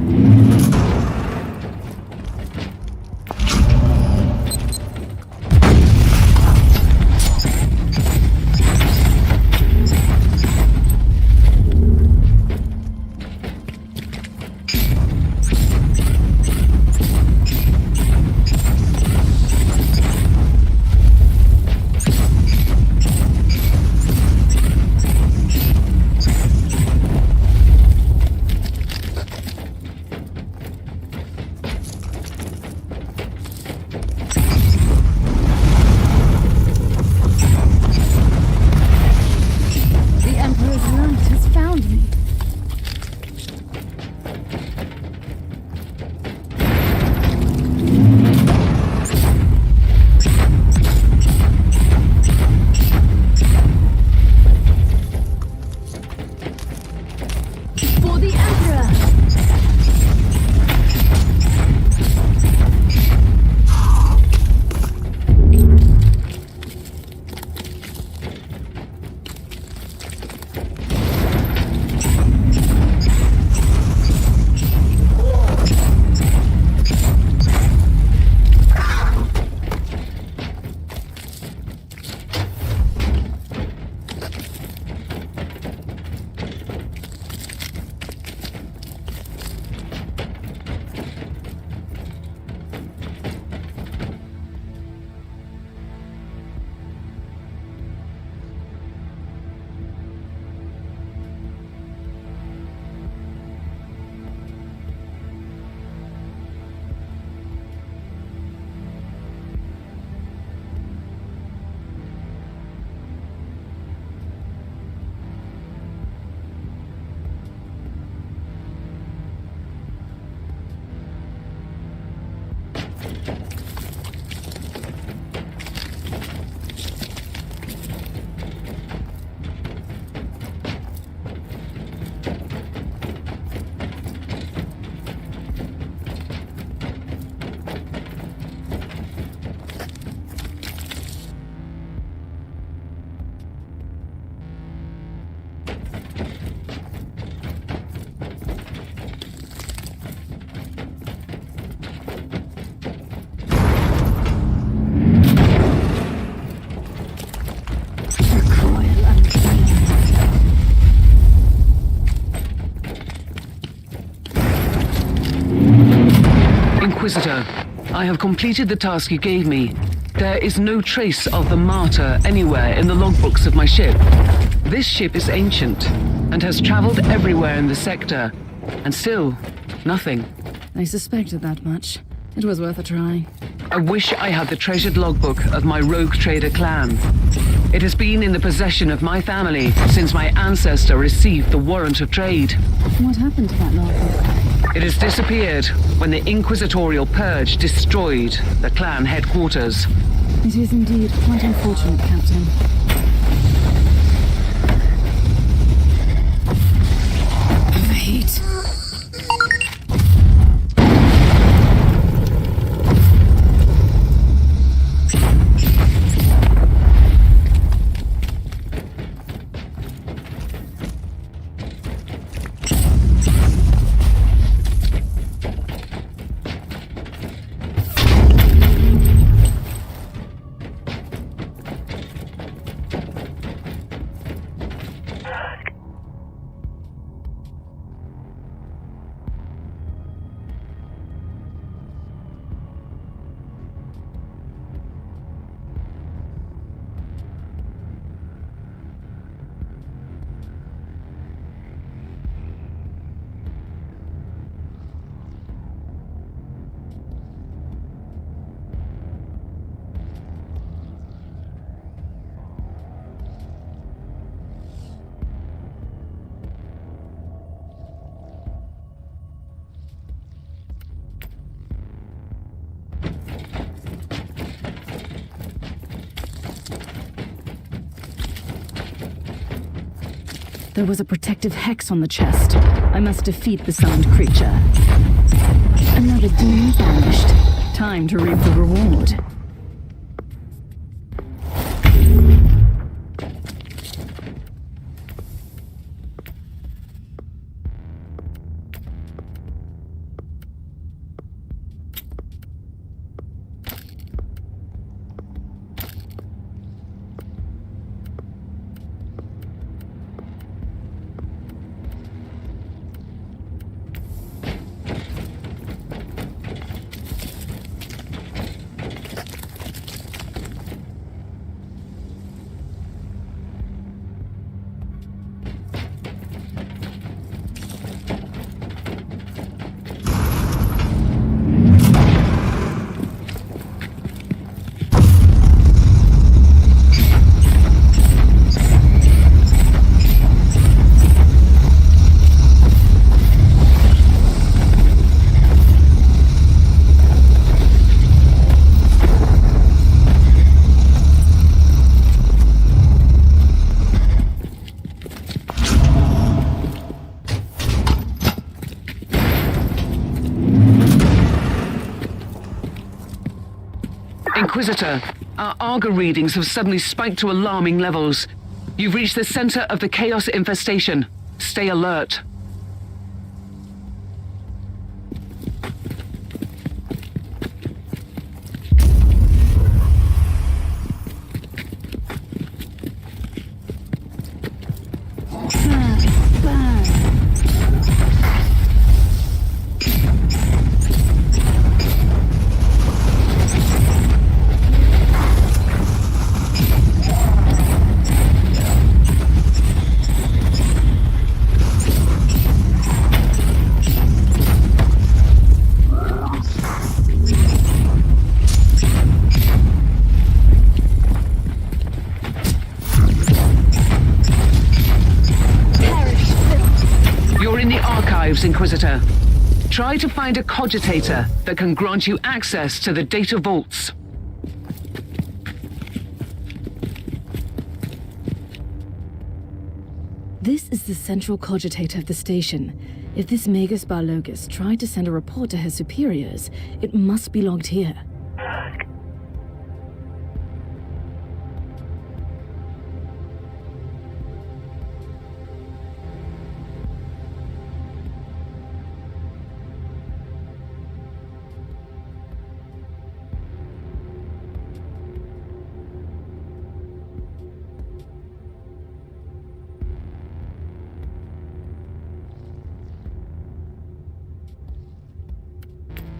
Inquisitor. I have completed the task you gave me. There is no trace of the martyr anywhere in the logbooks of my ship. This ship is ancient and has traveled everywhere in the sector. And still, nothing. I suspected that much. It was worth a try. I wish I had the treasured logbook of my rogue trader clan. It has been in the possession of my family since my ancestor received the warrant of trade. What happened to that logbook? It has disappeared when the Inquisitorial Purge destroyed the clan headquarters. It is indeed quite unfortunate, Captain. The heat. There was a protective hex on the chest. I must defeat the summoned creature. Another demon vanished. Time to reap the reward. Inquisitor, our Arga readings have suddenly spiked to alarming levels. You've reached the center of the Chaos infestation. Stay alert. Inquisitor. Try to find a cogitator that can grant you access to the data vaults. This is the central cogitator of the station. If this Magus Barlogus tried to send a report to his superiors, it must be logged here.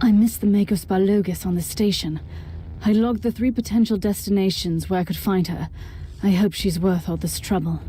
I missed the Magos Balogis on the station. I logged the 3 potential destinations where I could find her. I hope she's worth all this trouble.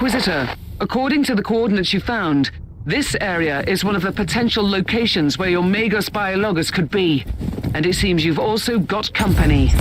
Inquisitor, according to the coordinates you found, this area is one of the potential locations where your Magos Biologus could be. And it seems you've also got company.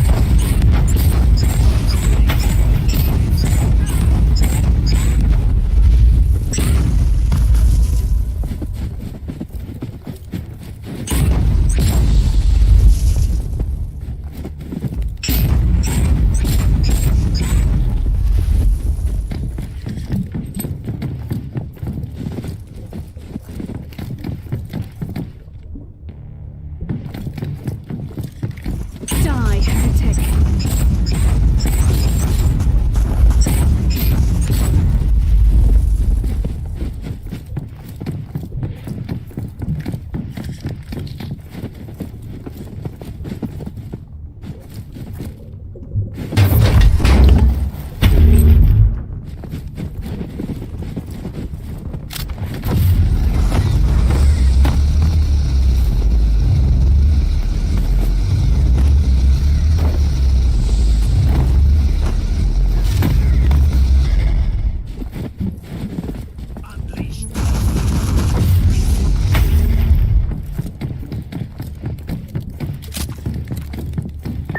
Die, heretic.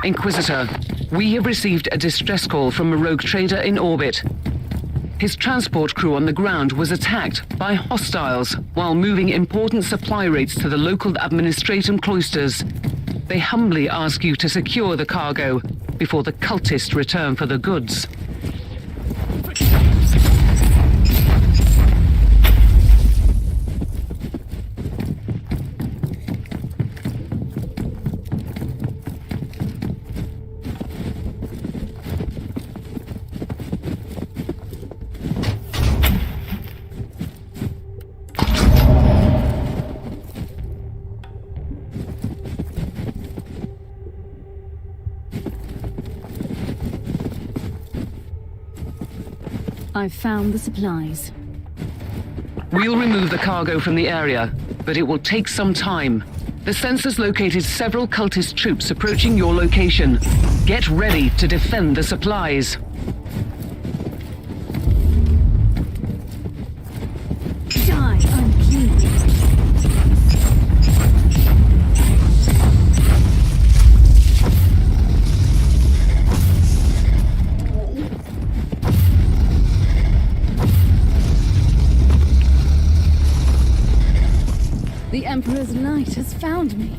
Inquisitor, we have received a distress call from a rogue trader in orbit. His transport crew on the ground was attacked by hostiles while moving important supply rates to the local administratum cloisters. They humbly ask you to secure the cargo before the cultists return for the goods. I've found the supplies. We'll remove the cargo from the area, but it will take some time. The sensors located several cultist troops approaching your location. Get ready to defend the supplies. Die, unclean. The Emperor's light has found me.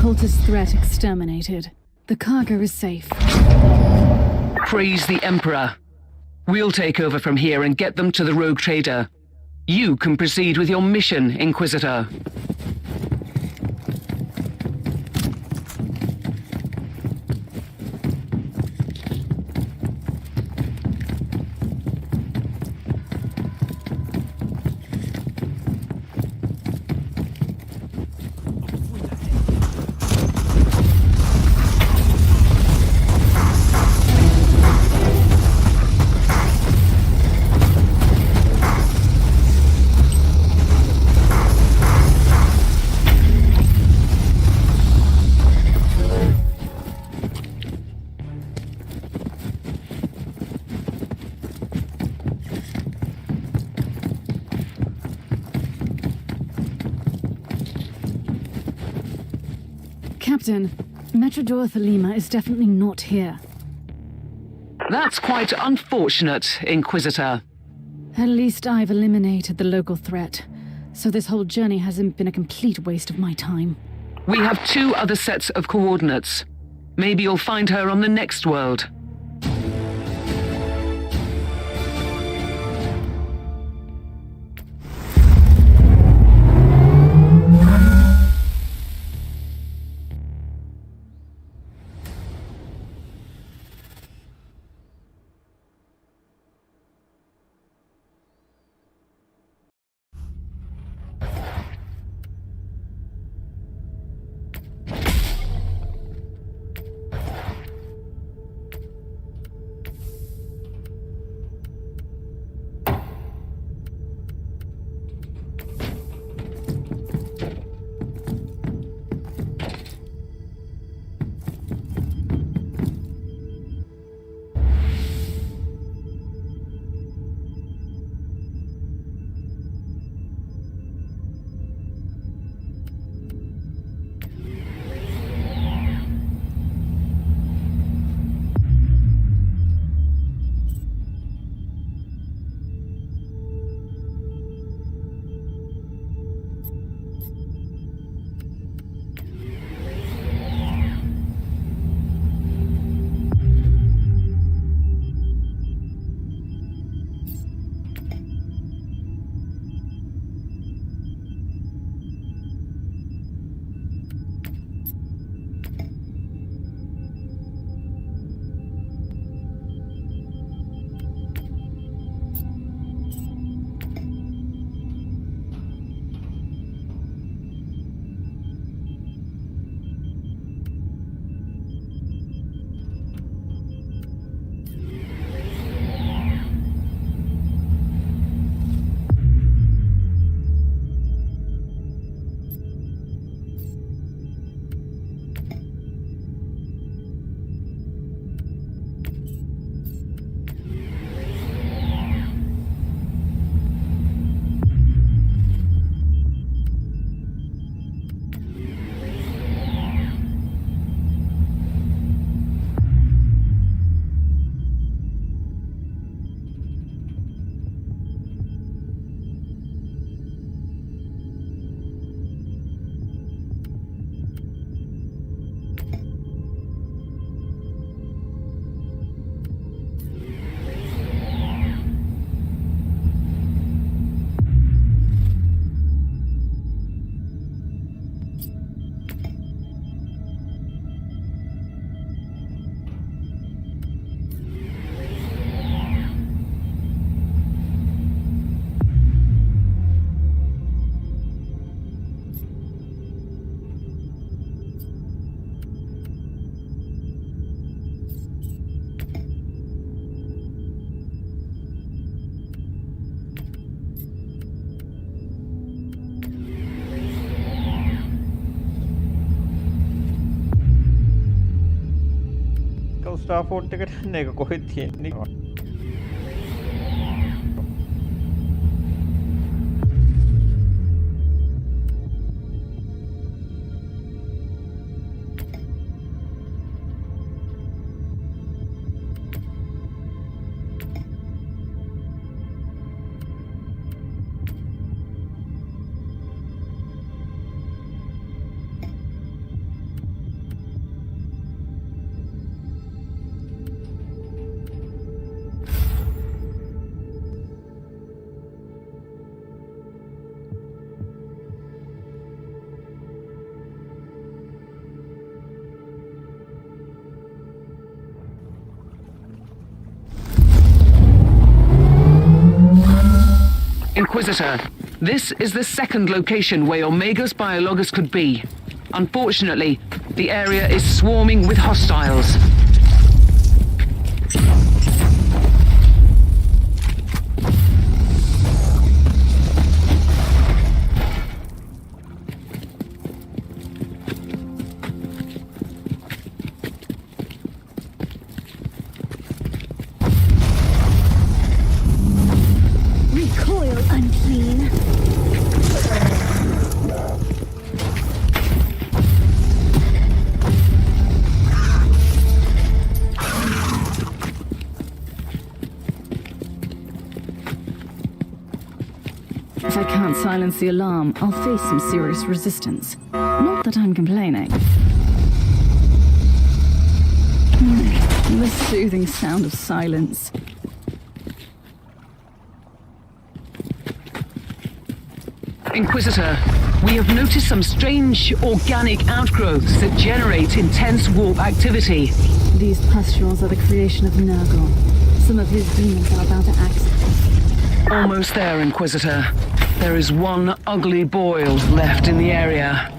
Cultist threat exterminated. The cargo is safe. Praise the Emperor. We'll take over from here and get them to the rogue trader. You can proceed with your mission, Inquisitor. Captain, Metrodor Thelema is definitely not here. That's quite unfortunate, Inquisitor. At least I've eliminated the local threat, so this whole journey hasn't been a complete waste of my time. We have 2 other sets of coordinates. Maybe you'll find her on the next world. ස්ටාෆෝඩ් එකට යන්න එක කොහෙද තියෙන්නේ? Inquisitor, this is the second location where your Magos Biologus could be. Unfortunately, the area is swarming with hostiles. Recoil, unclean. If I can't silence the alarm, I'll face some serious resistance. Not that I'm complaining. The soothing sound of silence. Inquisitor, we have noticed some strange organic outgrowths that generate intense warp activity. These pustules are the creation of Nurgle. Some of his demons are about to act. Almost there, Inquisitor. There is one ugly boil left in the area.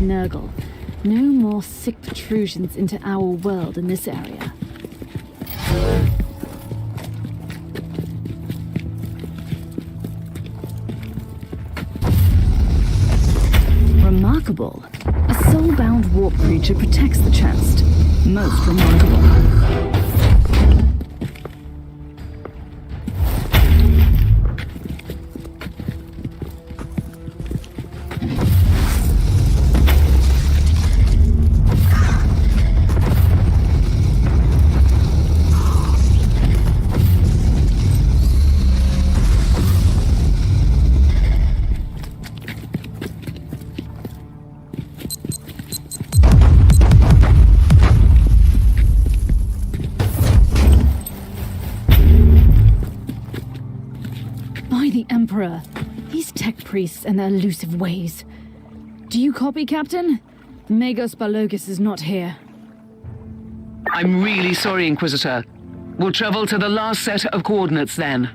Nurgle. No more sick protrusions into our world in this area. Remarkable. A soul-bound warp creature protects the chest. Most remarkable. Emperor, these tech priests and their elusive ways. Do you copy, Captain? Magos Biologus is not here. I'm really sorry, Inquisitor. We'll travel to the last set of coordinates then.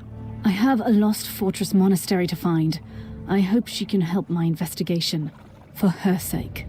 I have a lost fortress monastery to find. I hope she can help my investigation, for her sake.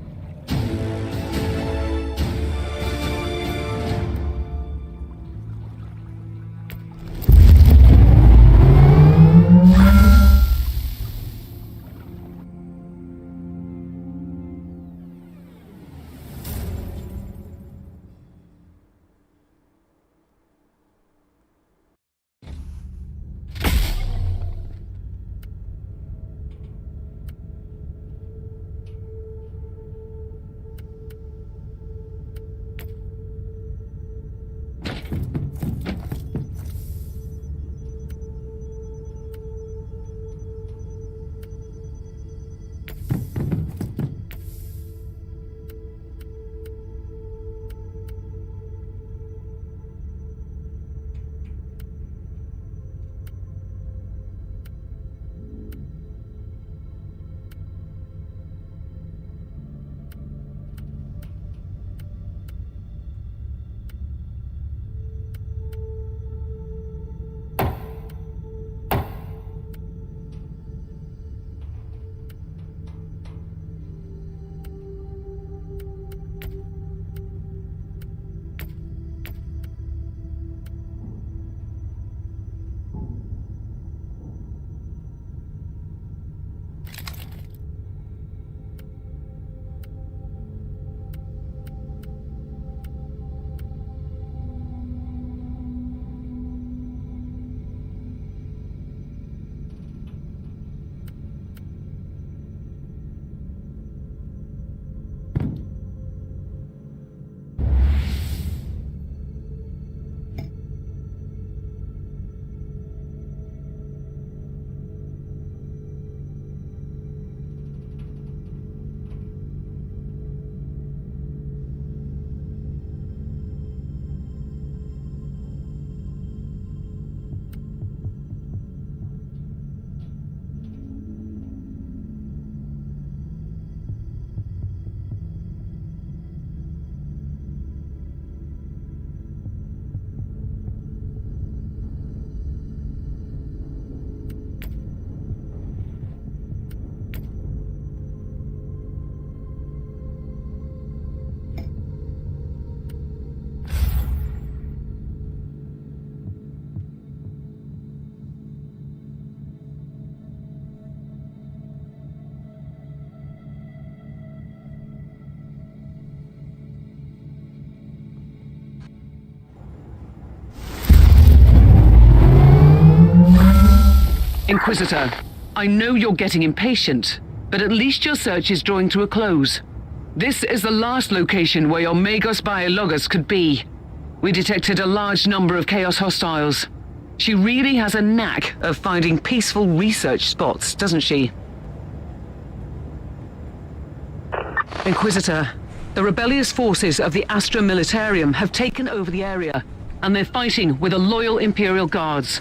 Inquisitor, I know you're getting impatient, but at least your search is drawing to a close. This is the last location where your Magos Biologus could be. We detected a large number of Chaos hostiles. She really has a knack of finding peaceful research spots, doesn't she? Inquisitor, the rebellious forces of the Astra Militarium have taken over the area, and they're fighting with the loyal Imperial Guards.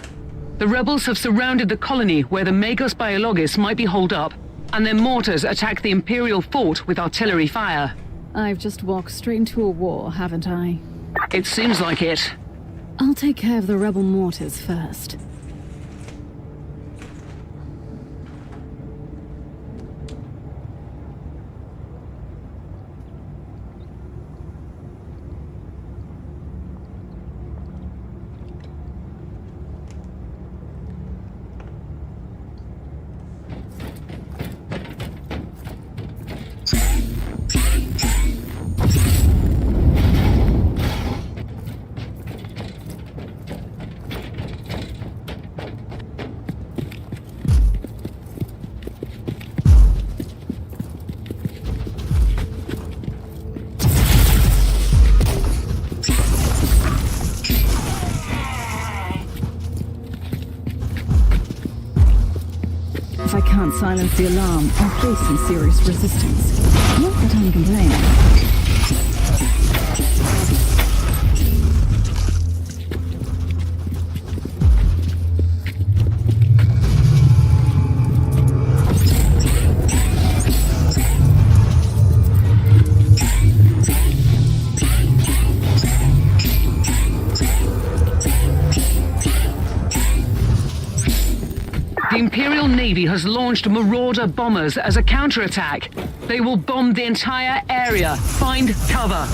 The rebels have surrounded the colony where the Magos Biologis might be holed up, and their mortars attack the Imperial fort with artillery fire. I've just walked straight into a war, haven't I? It seems like it. I'll take care of the rebel mortars first. If I can't silence the alarm, I'll face some serious resistance. Not that I'm complaining. The Imperial Navy has launched Marauder bombers as a counterattack. They will bomb the entire area. Find cover.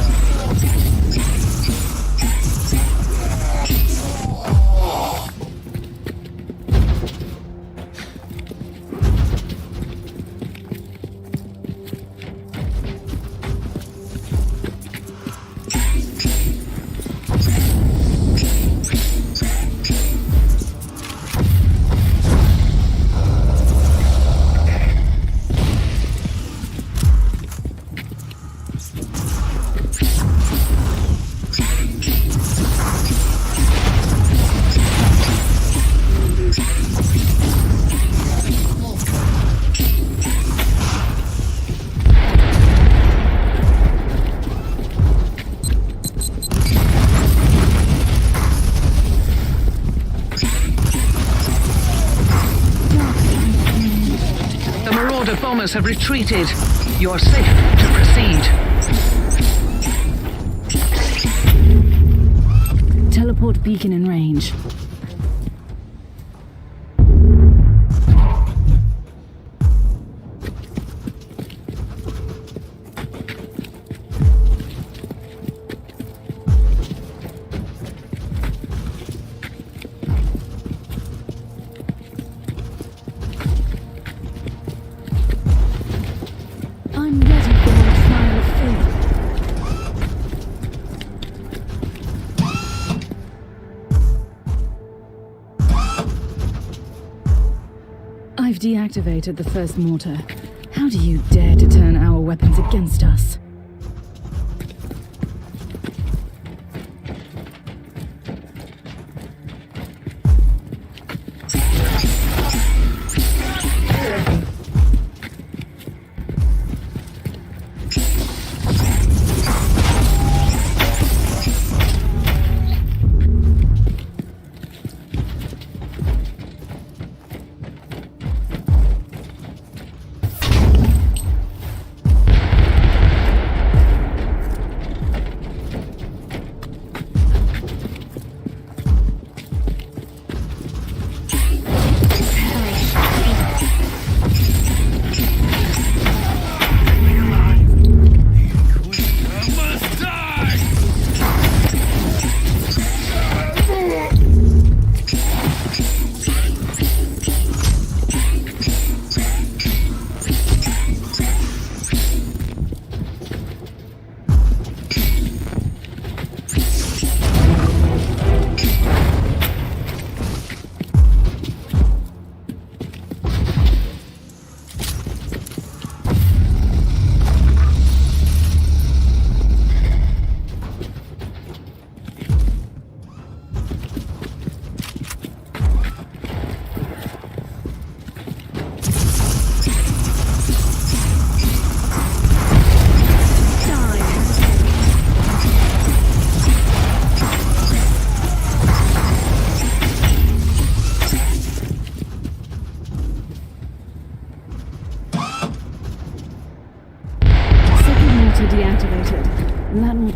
The bombers have retreated. You are safe to proceed. Teleport beacon in range. I'm ready for my trial of faith. I've deactivated the first mortar. How do you dare to turn our weapons against us?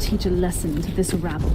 teach a lesson to this rabble.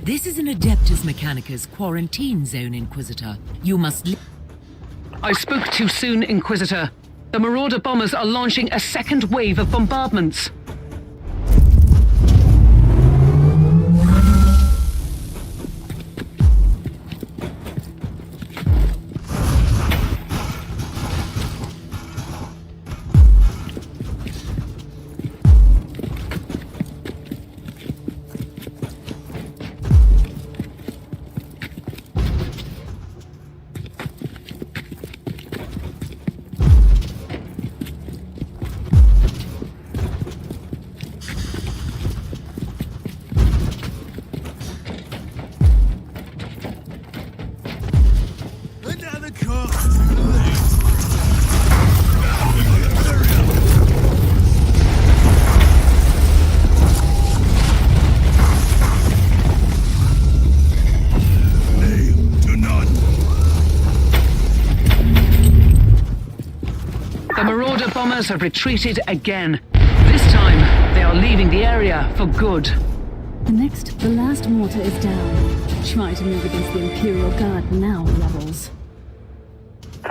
This is an Adeptus Mechanicus quarantine zone, Inquisitor. You must... I spoke too soon, Inquisitor. The Marauder bombers are launching a second wave of bombardments. Bombers have retreated again. This time, they are leaving the area for good. The last mortar is down. Try to move against the Imperial Guard now, rebels.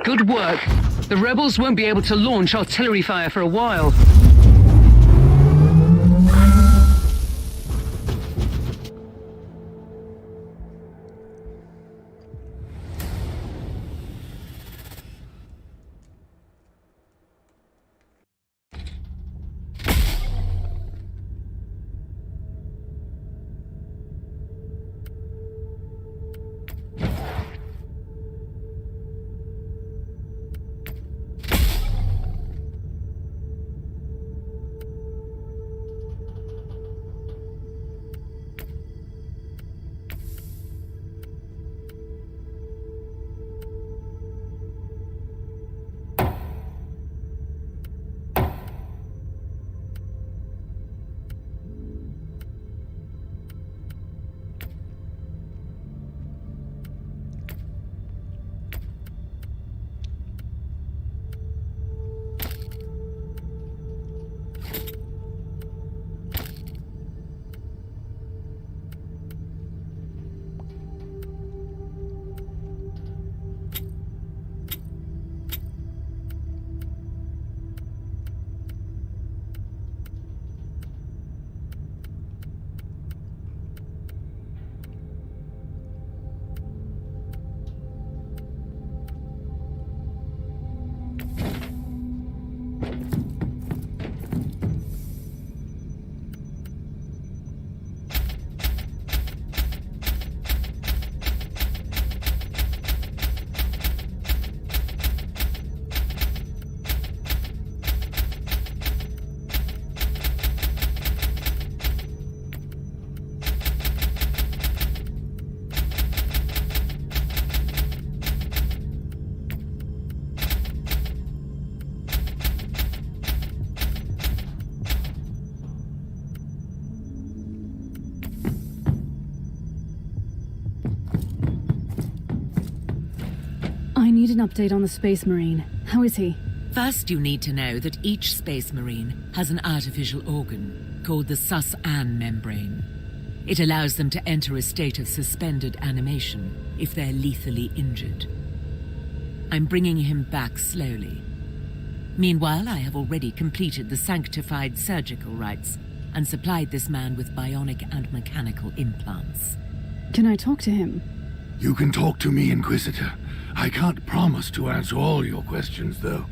Good work. The rebels won't be able to launch artillery fire for a while. I need an update on the Space Marine. How is he? First, you need to know that each Space Marine has an artificial organ. called the Sus-An membrane. It allows them to enter a state of suspended animation if they're lethally injured. I'm bringing him back slowly. Meanwhile, I have already completed the sanctified surgical rites and supplied this man with bionic and mechanical implants. Can I talk to him? You can talk to me, Inquisitor. I can't promise to answer all your questions, though.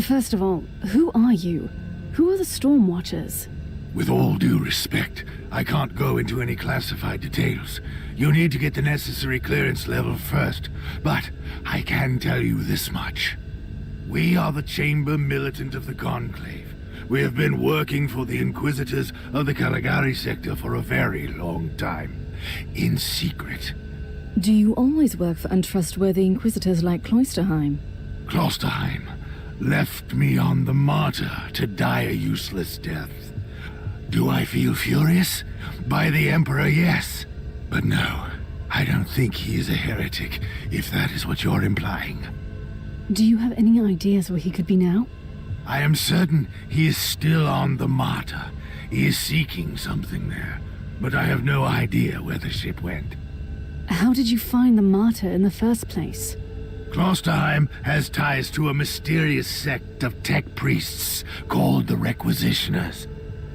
First of all, who are you? Who are the Storm Watchers? With all due respect, I can't go into any classified details. You need to get the necessary clearance level first, but I can tell you this much. We are the Chamber Militant of the Conclave. We have been working for the Inquisitors of the Caligari sector for a very long time, in secret. Do you always work for untrustworthy Inquisitors like Cloisterheim? Klosterheim left me on the Martyr to die a useless death. Do I feel furious? By the Emperor, yes. But no, I don't think he is a heretic, if that is what you're implying. Do you have any ideas where he could be now? I am certain he is still on the Martyr. He is seeking something there, but I have no idea where the ship went. How did you find the Martyr in the first place? Klosterheim has ties to a mysterious sect of tech priests called the Requisitioners.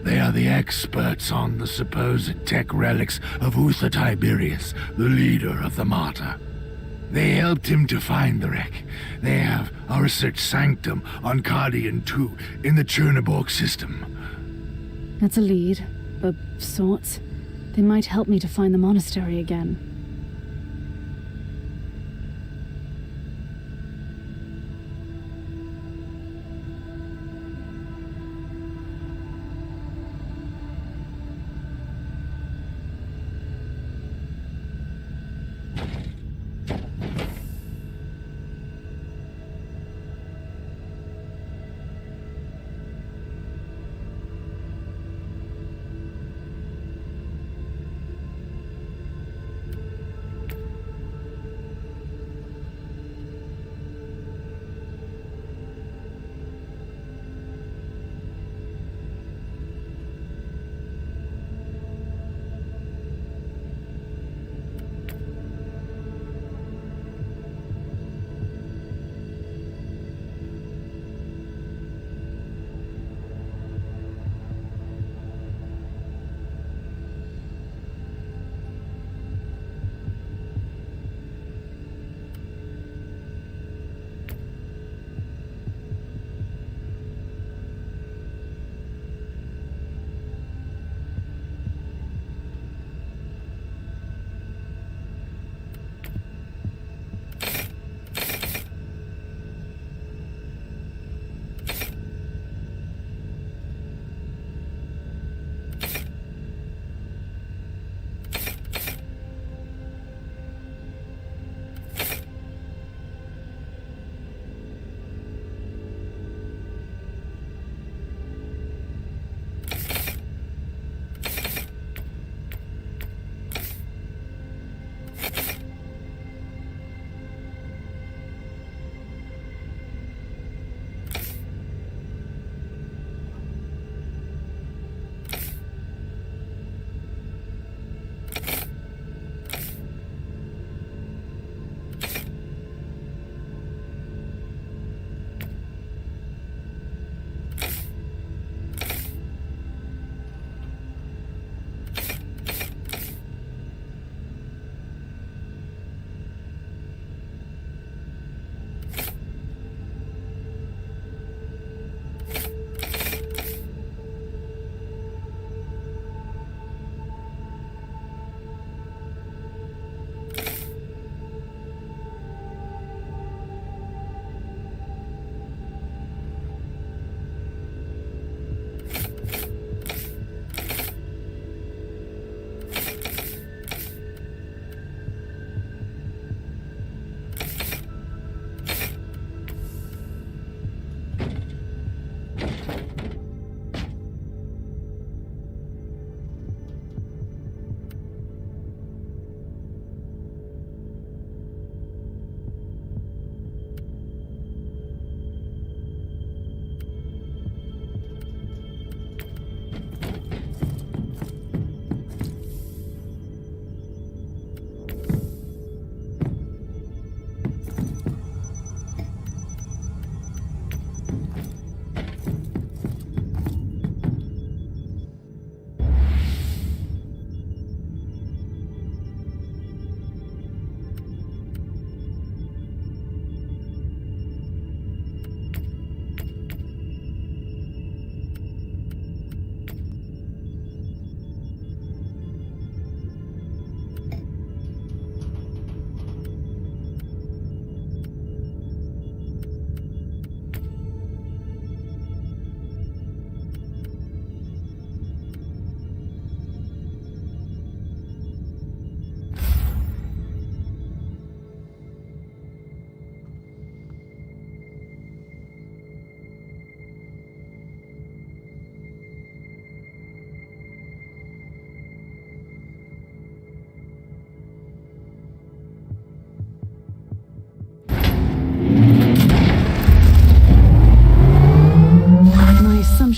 They are the experts on the supposed tech relics of Uther Tiberius, the leader of the Martyr. They helped him to find the wreck. They have a research sanctum on Cardian 2 in the Cherniborg system. That's a lead, of sorts. They might help me to find the monastery again.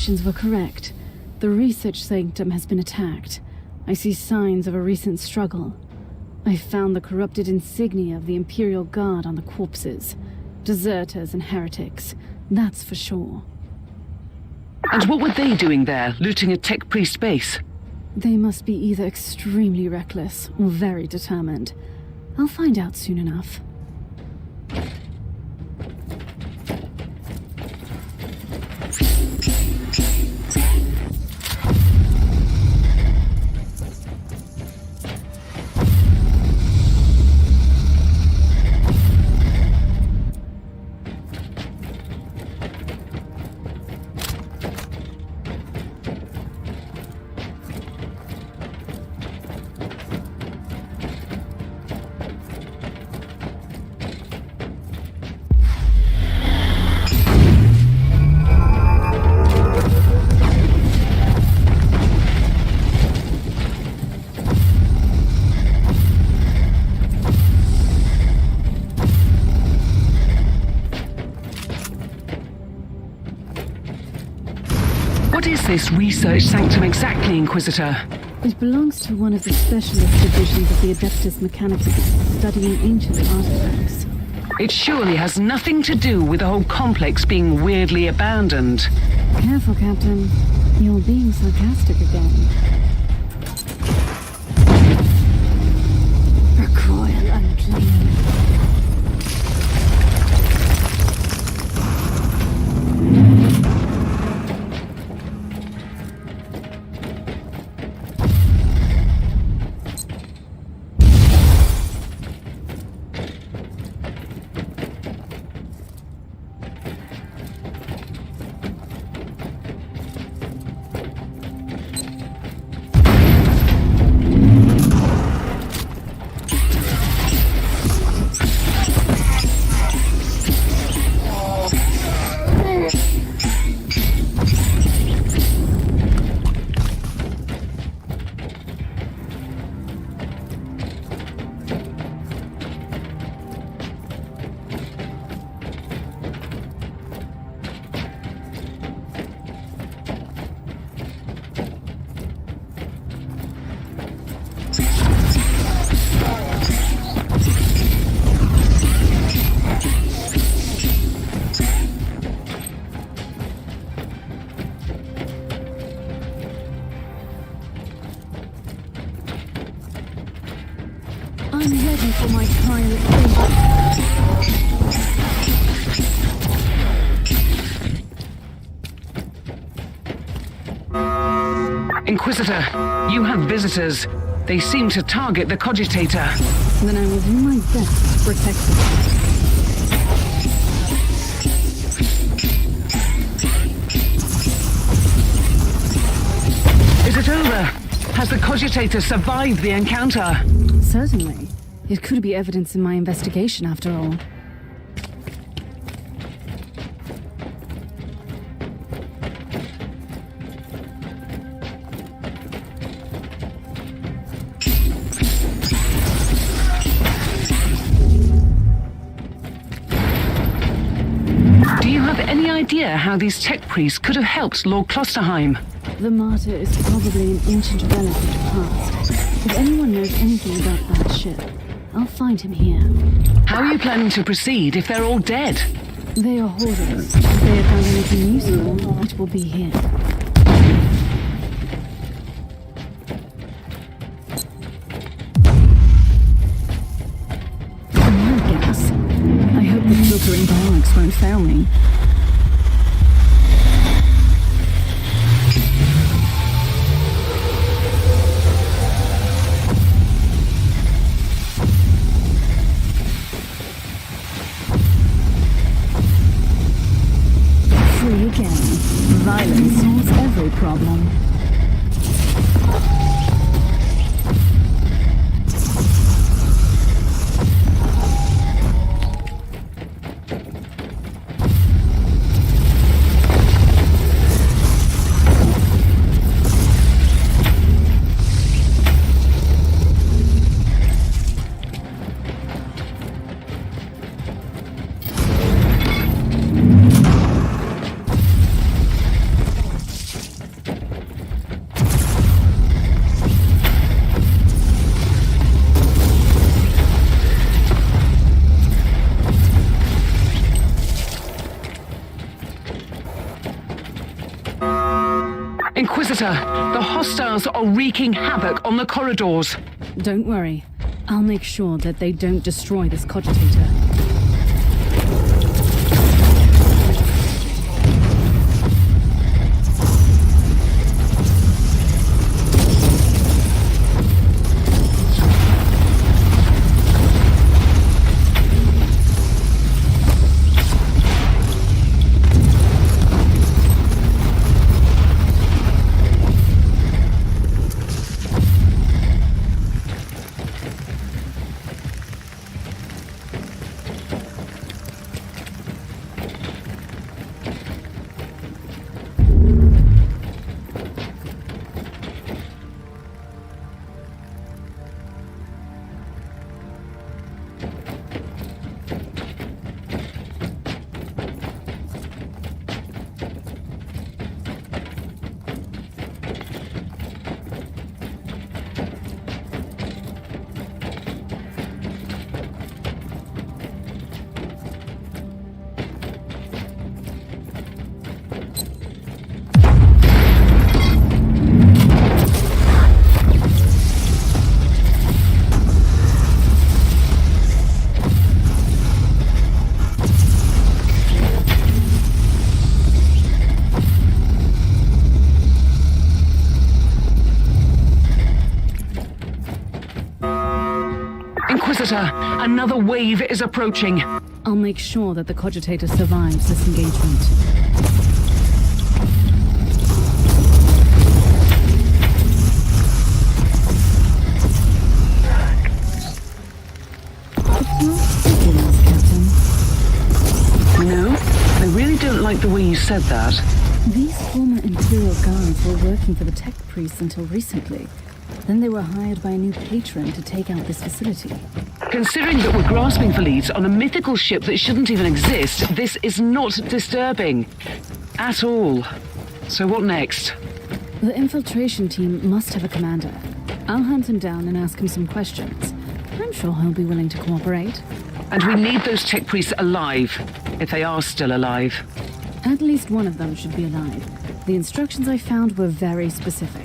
suspicions were correct. The research sanctum has been attacked. I see signs of a recent struggle. I found the corrupted insignia of the Imperial Guard on the corpses. Deserters and heretics, that's for sure. And what were they doing there, looting a tech priest base? They must be either extremely reckless or very determined. I'll find out soon enough. What is this research sanctum exactly, Inquisitor? It belongs to one of the specialist divisions of the Adeptus Mechanicus, studying ancient artifacts. It surely has nothing to do with the whole complex being weirdly abandoned. Careful, Captain. You're being sarcastic again. Recoil unclean. I'm ready for my trial of fate. Inquisitor, you have visitors. They seem to target the Cogitator. Then I will do my best to protect them. Is it over? Has the Cogitator survived the encounter? Certainly. It could be evidence in my investigation, after all. Do you have any idea how these tech priests could have helped Lord Klosterheim? The martyr is probably an ancient relic of the past. If anyone knows anything about that ship, I'll find him here. How are you planning to proceed if they're all dead? They are hoarders. If they have found anything useful, it will be here. More gas. I hope the filtering barracks won't fail me. Violence solves every problem. Inquisitor, the hostiles are wreaking havoc on the corridors. Don't worry. I'll make sure that they don't destroy this cogitator. Inquisitor, another wave is approaching. I'll make sure that the cogitator survives this engagement. No, I really don't like the way you said that. These former Imperial guards were working for the tech priests until recently. Then they were hired by a new patron to take out this facility. Considering that we're grasping for leads on a mythical ship that shouldn't even exist, this is not disturbing. At all. So what next? The infiltration team must have a commander. I'll hunt him down and ask him some questions. I'm sure he'll be willing to cooperate. And we need those tech priests alive, if they are still alive. At least one of them should be alive. The instructions I found were very specific.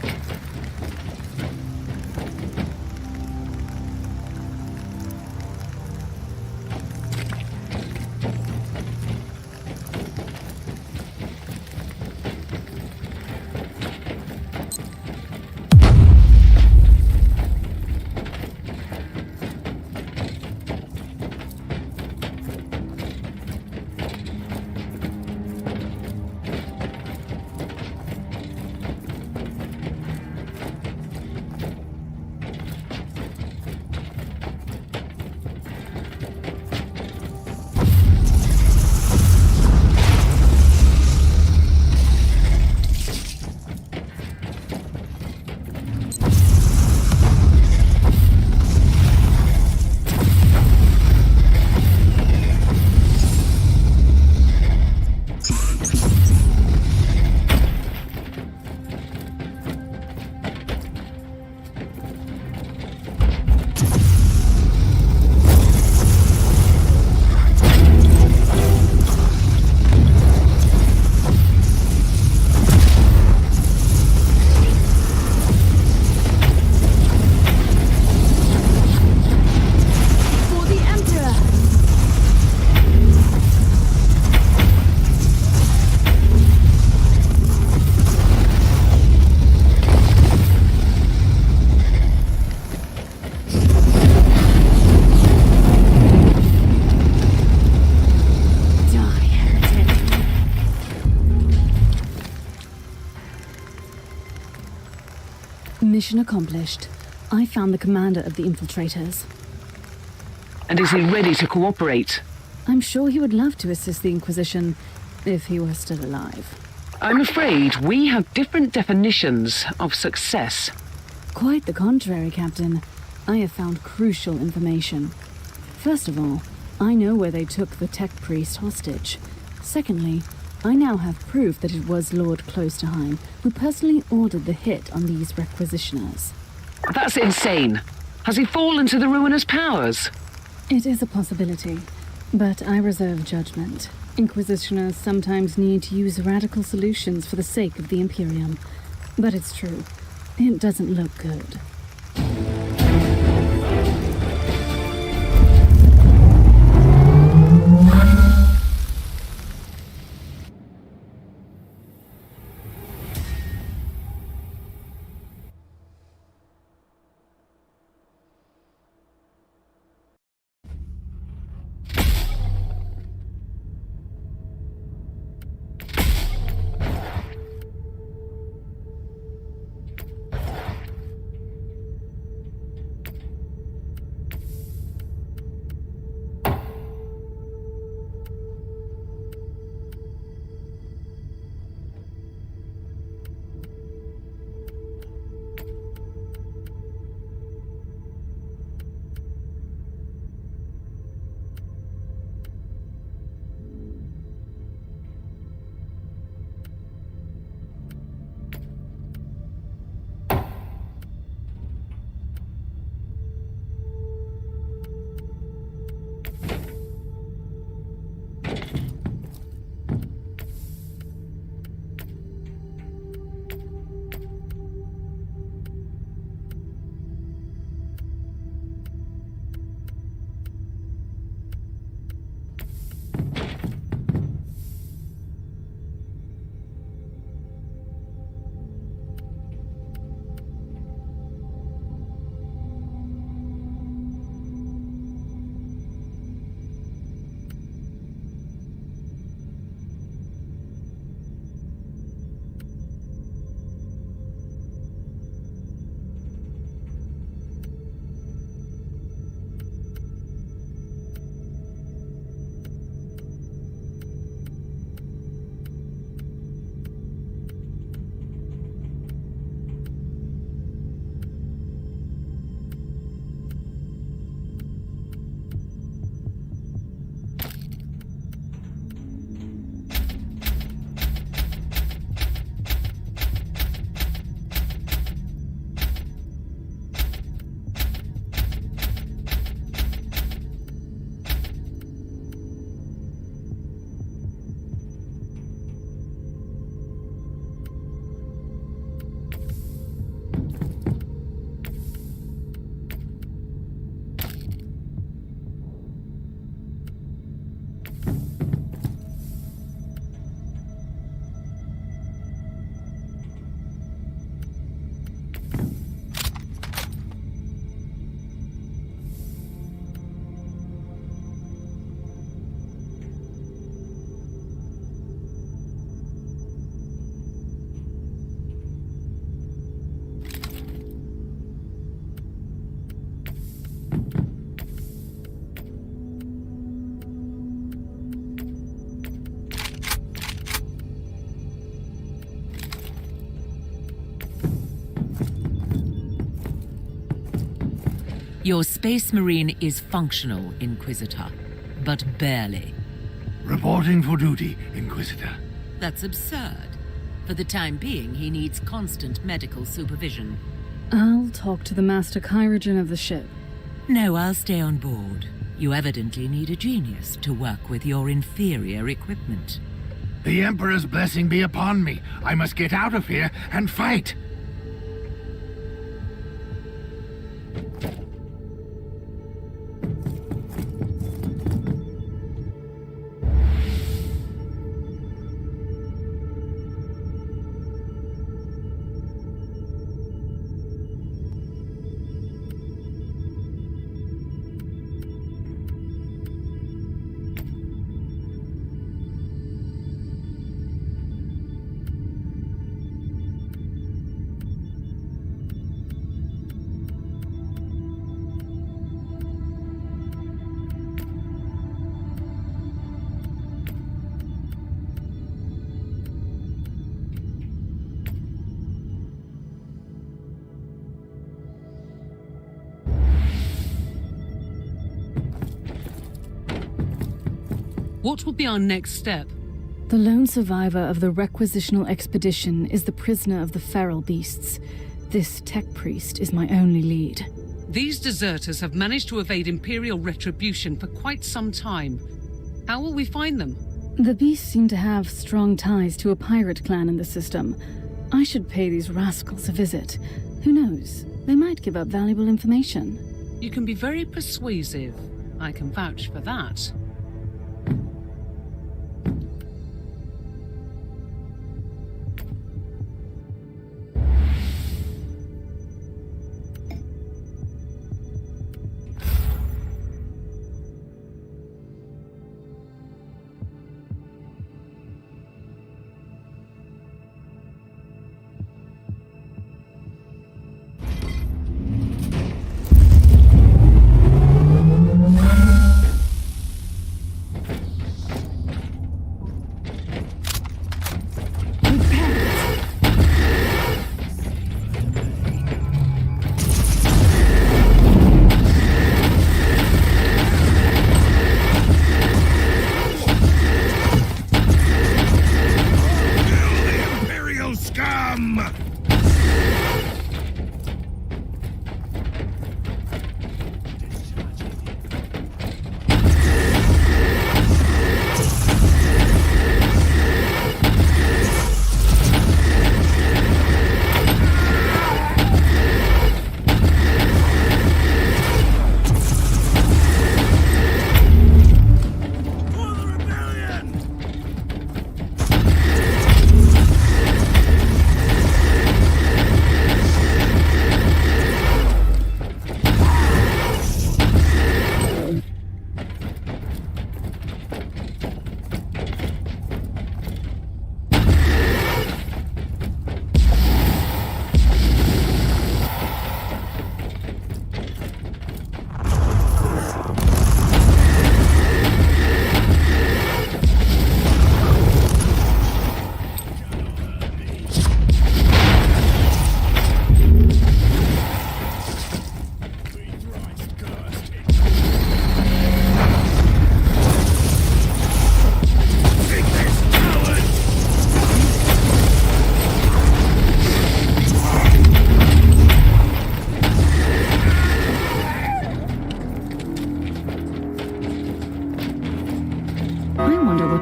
Mission accomplished. I found the commander of the infiltrators. And is he ready to cooperate? I'm sure he would love to assist the Inquisition, if he were still alive. I'm afraid we have different definitions of success. Quite the contrary, Captain. I have found crucial information. First of all, I know where they took the tech priest hostage. Secondly, I now have proof that it was Lord Klosterheim who personally ordered the hit on these requisitioners. That's insane. Has he fallen to the ruinous powers? It is a possibility, but I reserve judgment. Inquisitioners sometimes need to use radical solutions for the sake of the Imperium. But it's true. It doesn't look good. Your Space Marine is functional, Inquisitor, but barely. Reporting for duty, Inquisitor. That's absurd. For the time being, he needs constant medical supervision. I'll talk to the Master Chirurgeon of the ship. No, I'll stay on board. You evidently need a genius to work with your inferior equipment. The Emperor's blessing be upon me. I must get out of here and fight. What will be our next step? The lone survivor of the requisitional expedition is the prisoner of the feral beasts. This tech priest is my only lead. These deserters have managed to evade Imperial retribution for quite some time. How will we find them? The beasts seem to have strong ties to a pirate clan in the system. I should pay these rascals a visit. Who knows? They might give up valuable information. You can be very persuasive. I can vouch for that.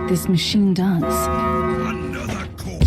This machine does. Another corpse.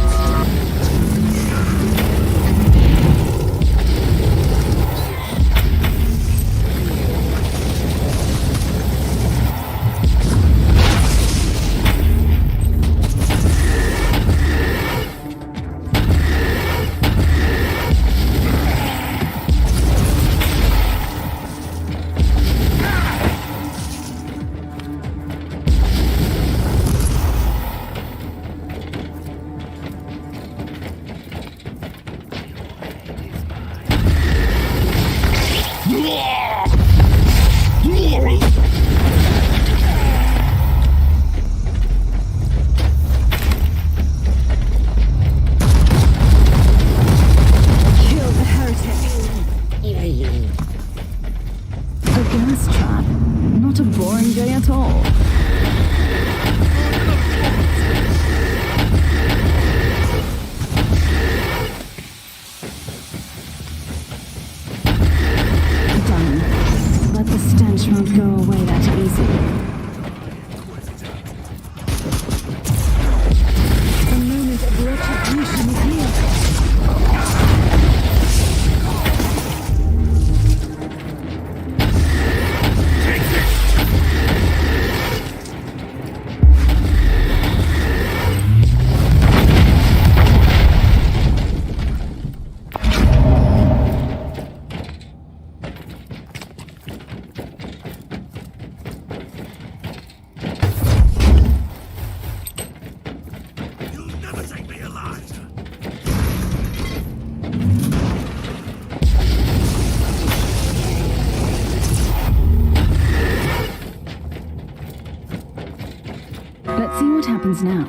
Let's see what happens now.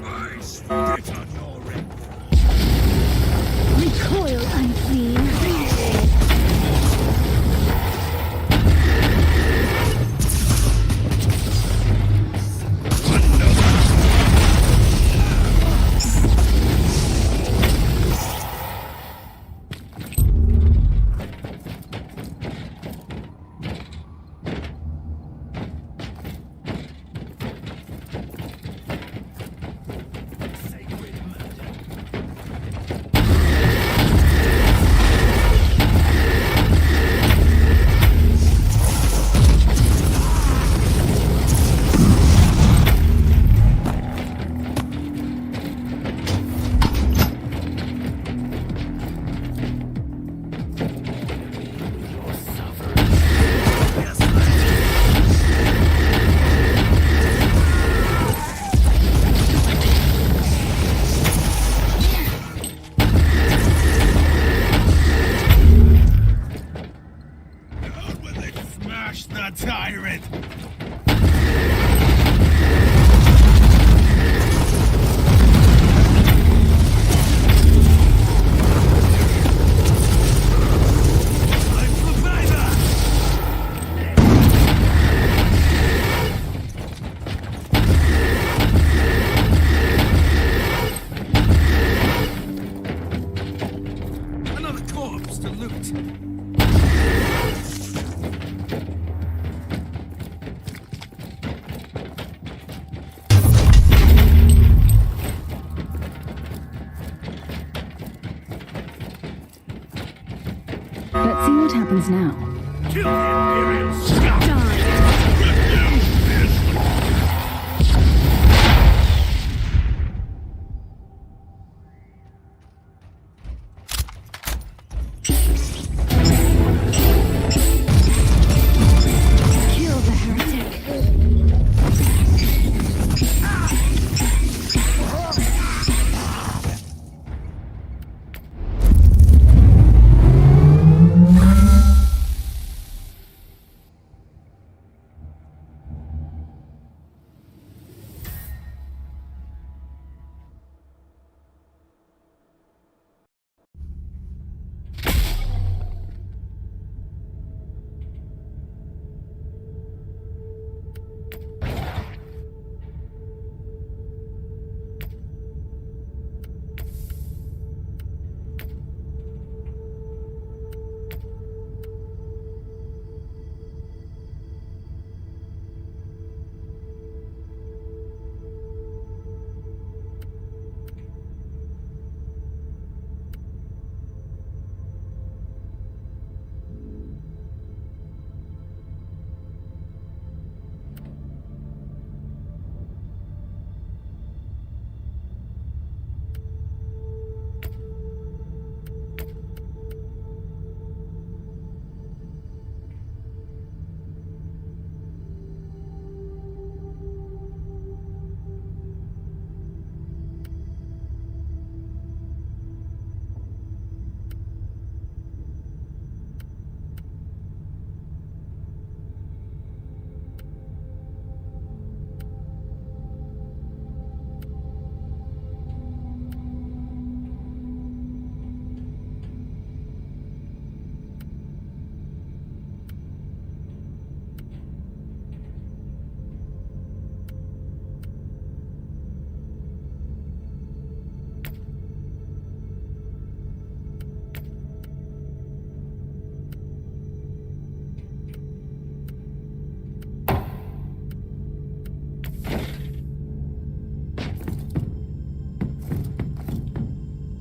I spit on your ring. Recoil, unclean. the tyrant! Another corpse to loot. Let's see what happens now. Kill the Imperial scum! Kill the heretic.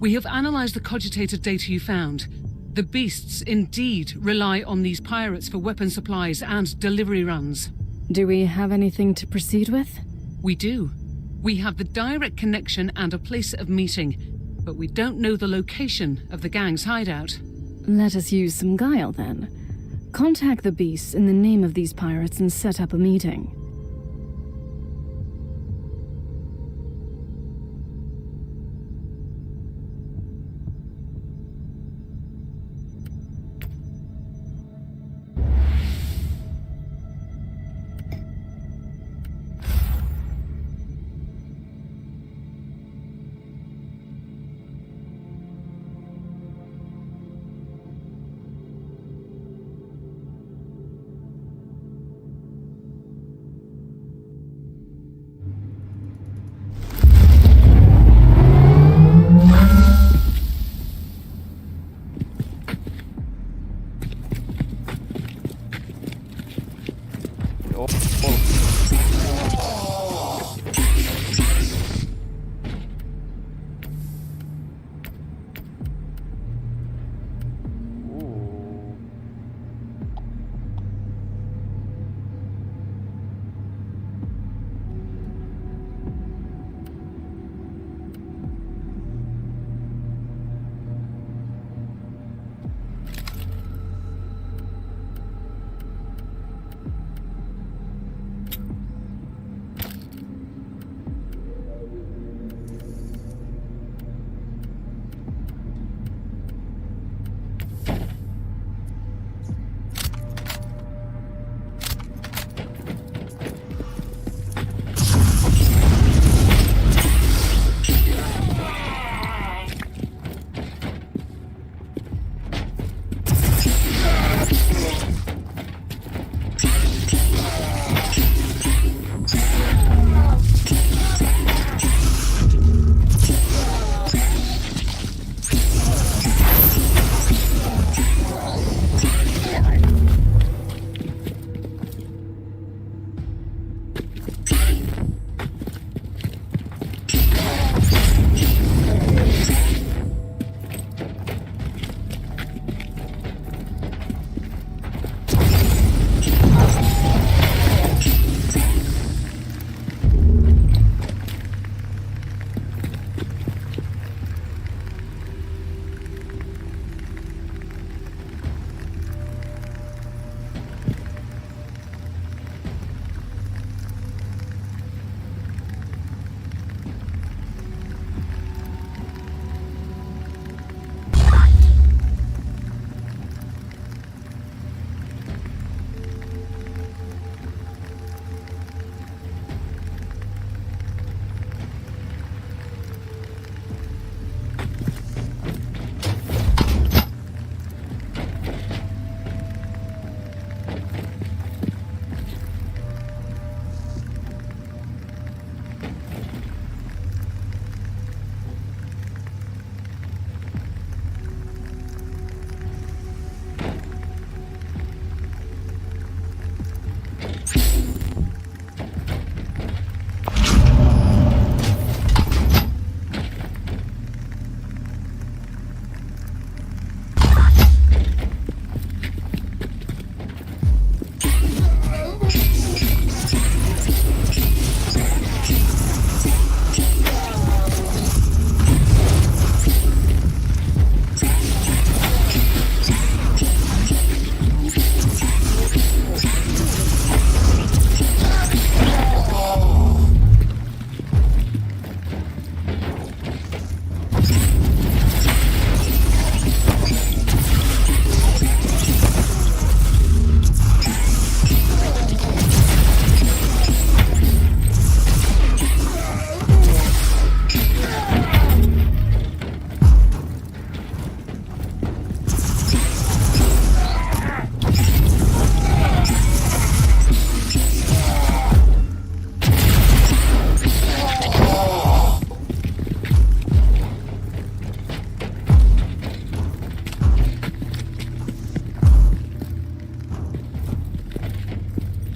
We have analyzed the cogitated data you found. The beasts indeed rely on these pirates for weapon supplies and delivery runs. Do we have anything to proceed with? We do. We have the direct connection and a place of meeting, but we don't know the location of the gang's hideout. Let us use some guile then. Contact the beasts in the name of these pirates and set up a meeting.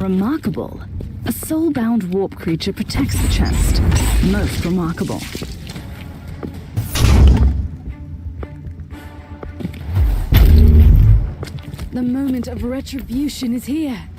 Remarkable. A soul-bound warp creature protects the chest. Most remarkable. The moment of retribution is here.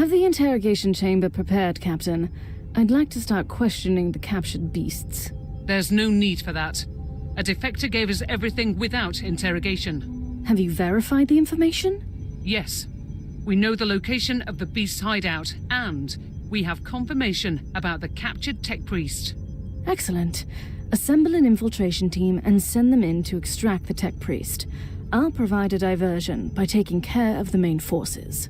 Have the interrogation chamber prepared, Captain. I'd like to start questioning the captured beasts. There's no need for that. A defector gave us everything without interrogation. Have you verified the information? Yes. We know the location of the beast's hideout, and we have confirmation about the captured tech priest. Excellent. Assemble an infiltration team and send them in to extract the tech priest. I'll provide a diversion by taking care of the main forces.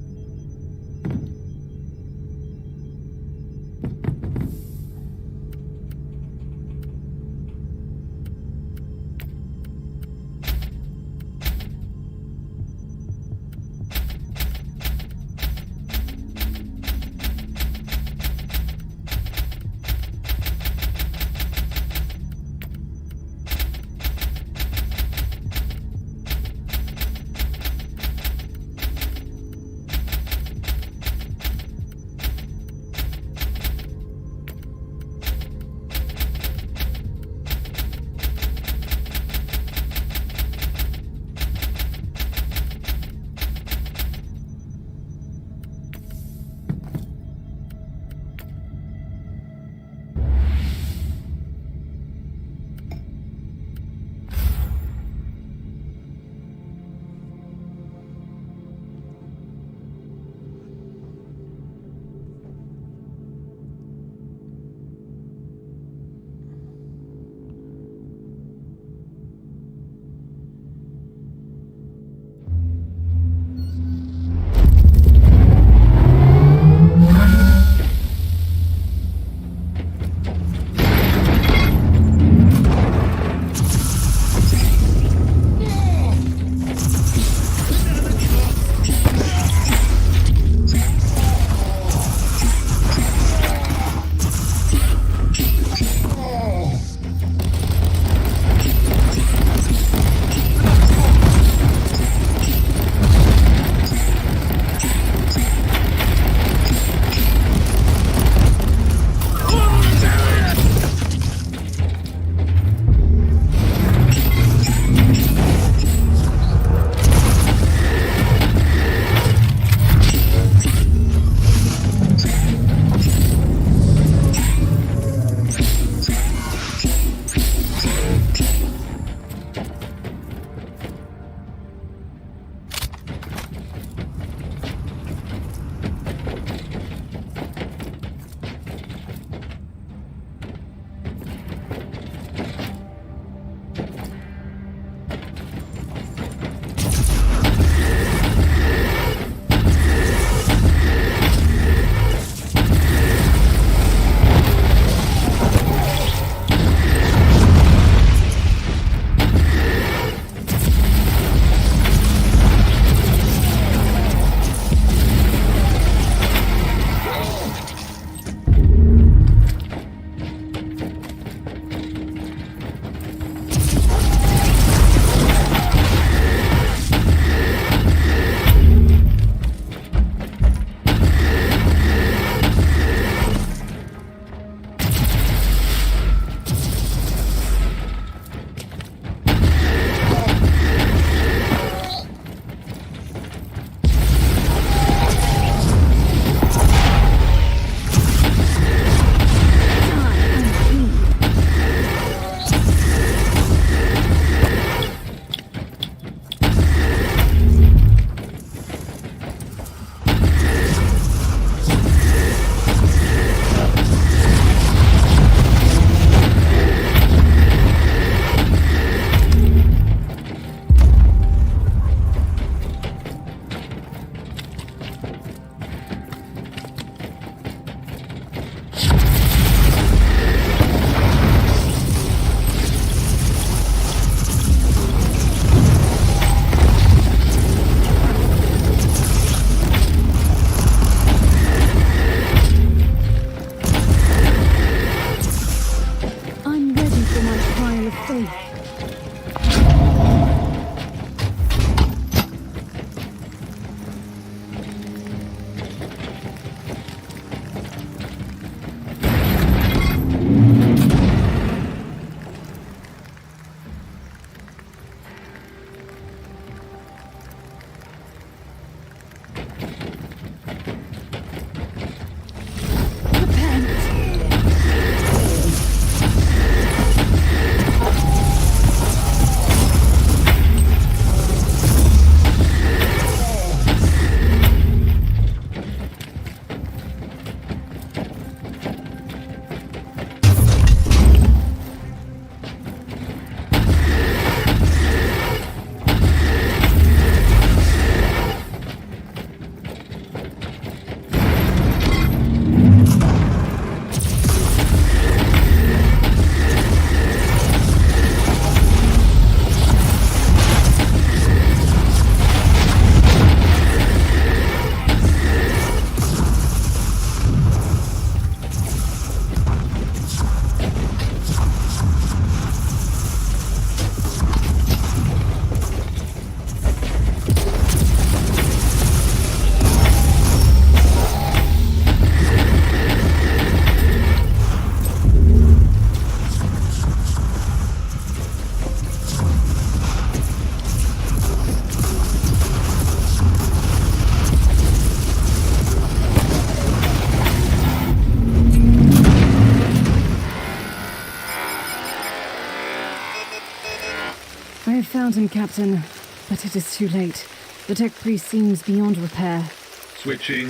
I've found him, Captain, but it is too late. The tech priest seems beyond repair. Switching.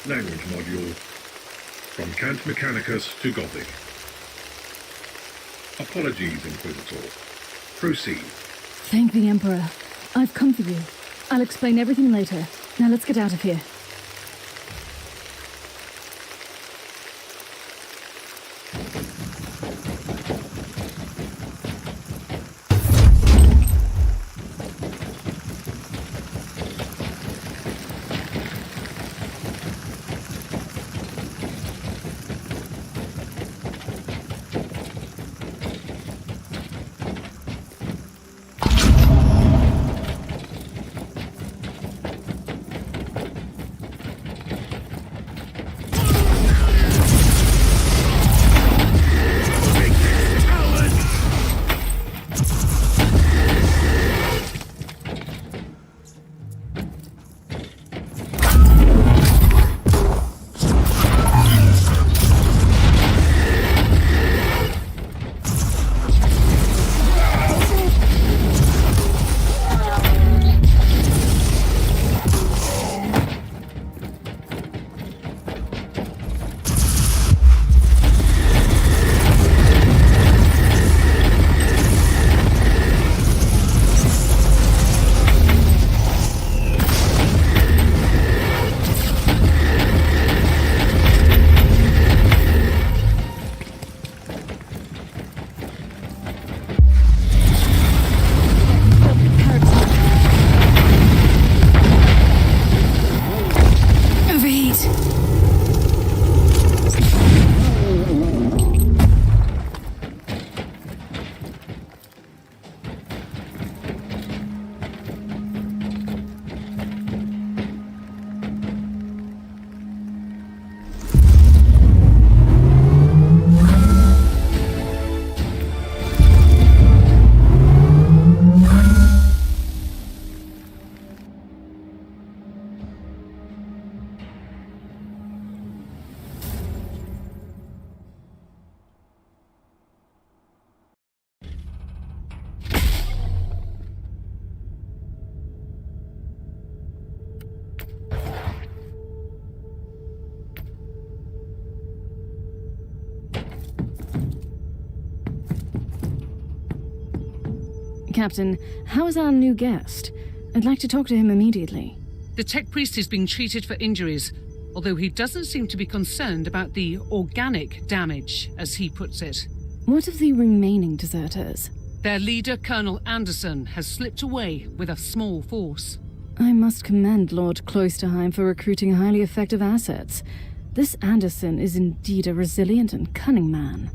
Language module. From Cant Mechanicus to Gothic. Apologies, Inquisitor. Proceed. Thank the Emperor. I've come for you. I'll explain everything later. Now let's get out of here. Captain, how is our new guest? I'd like to talk to him immediately. The tech priest is being treated for injuries, although he doesn't seem to be concerned about the organic damage, as he puts it. What of the remaining deserters? Their leader, Colonel Anderson, has slipped away with a small force. I must commend Lord Cloisterheim for recruiting highly effective assets. This Anderson is indeed a resilient and cunning man.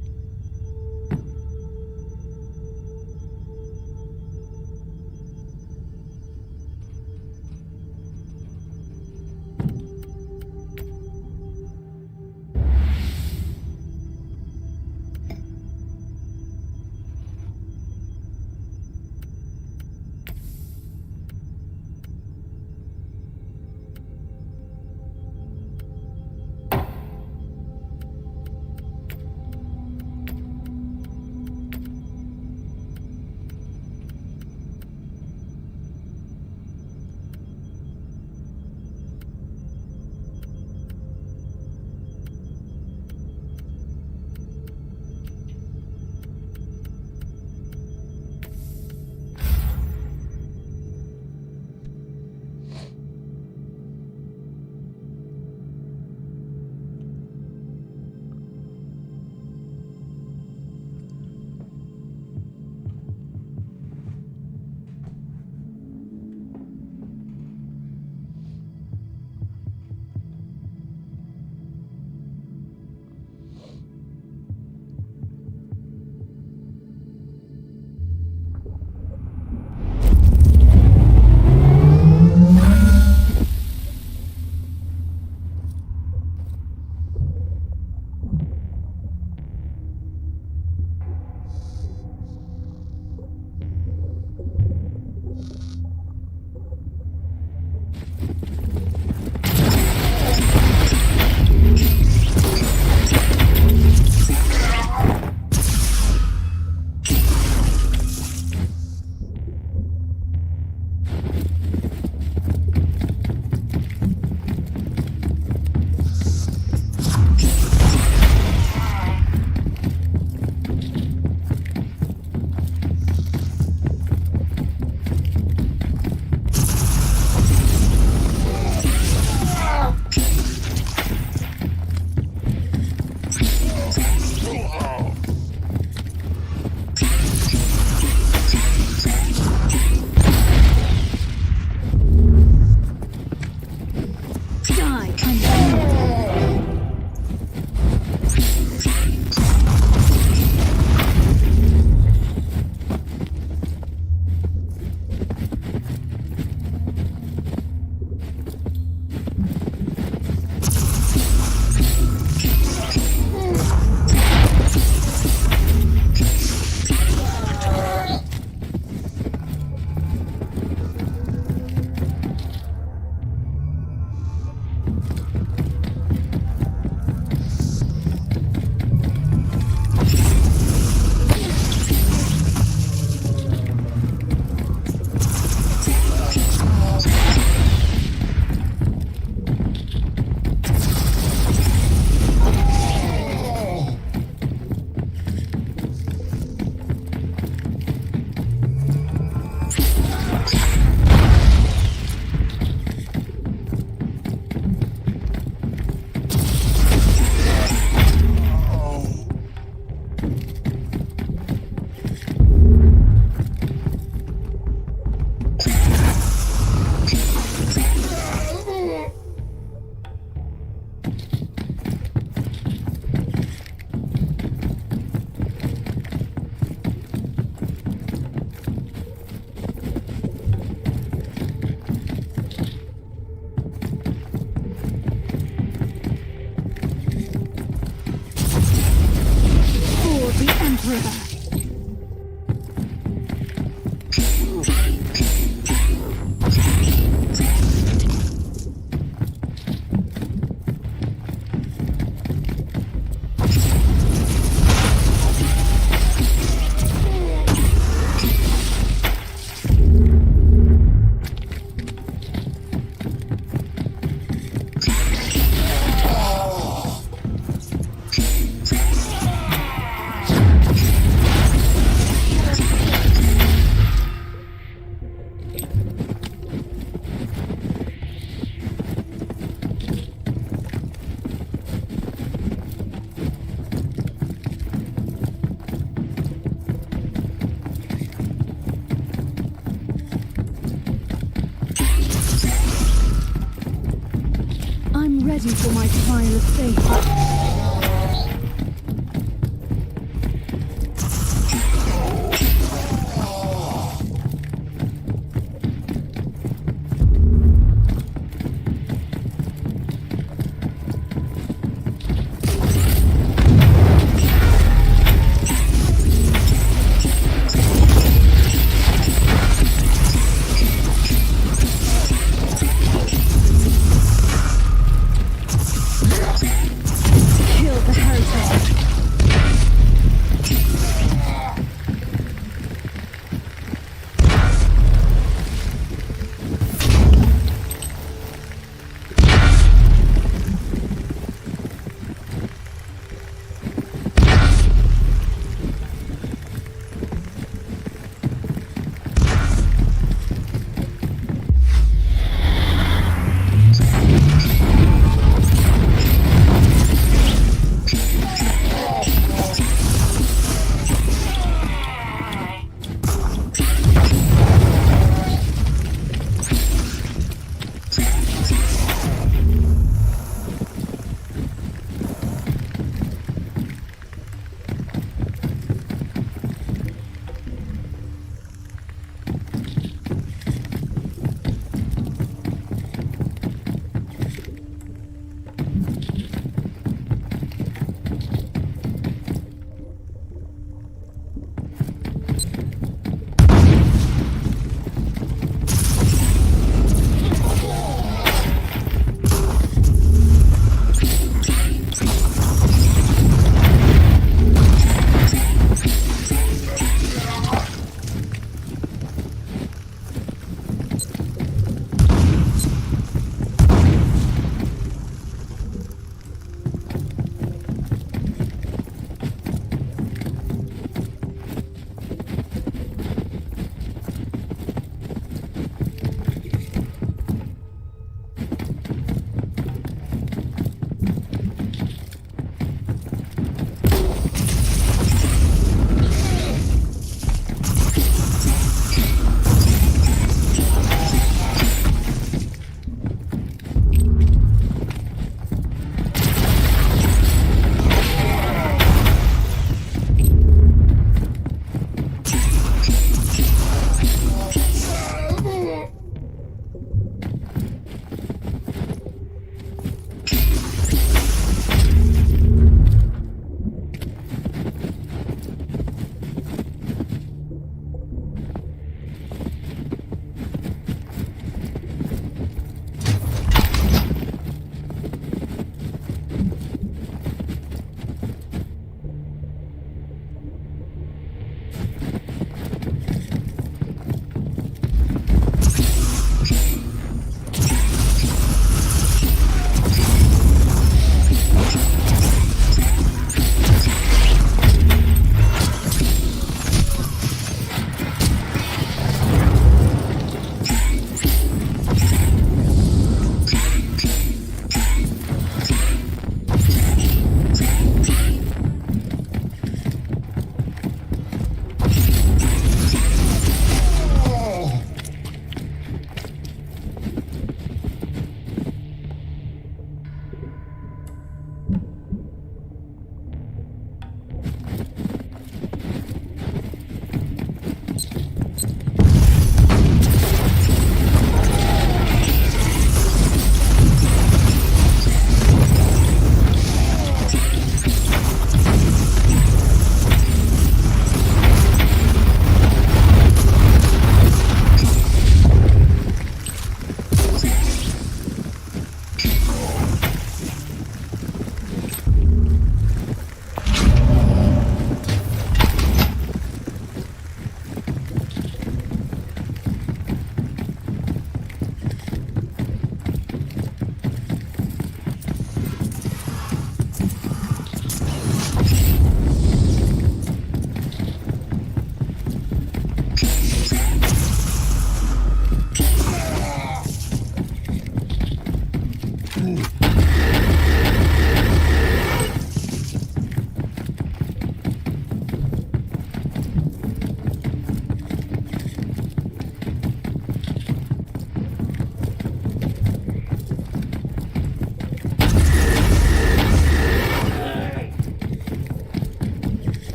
I'm ready for my trial of faith.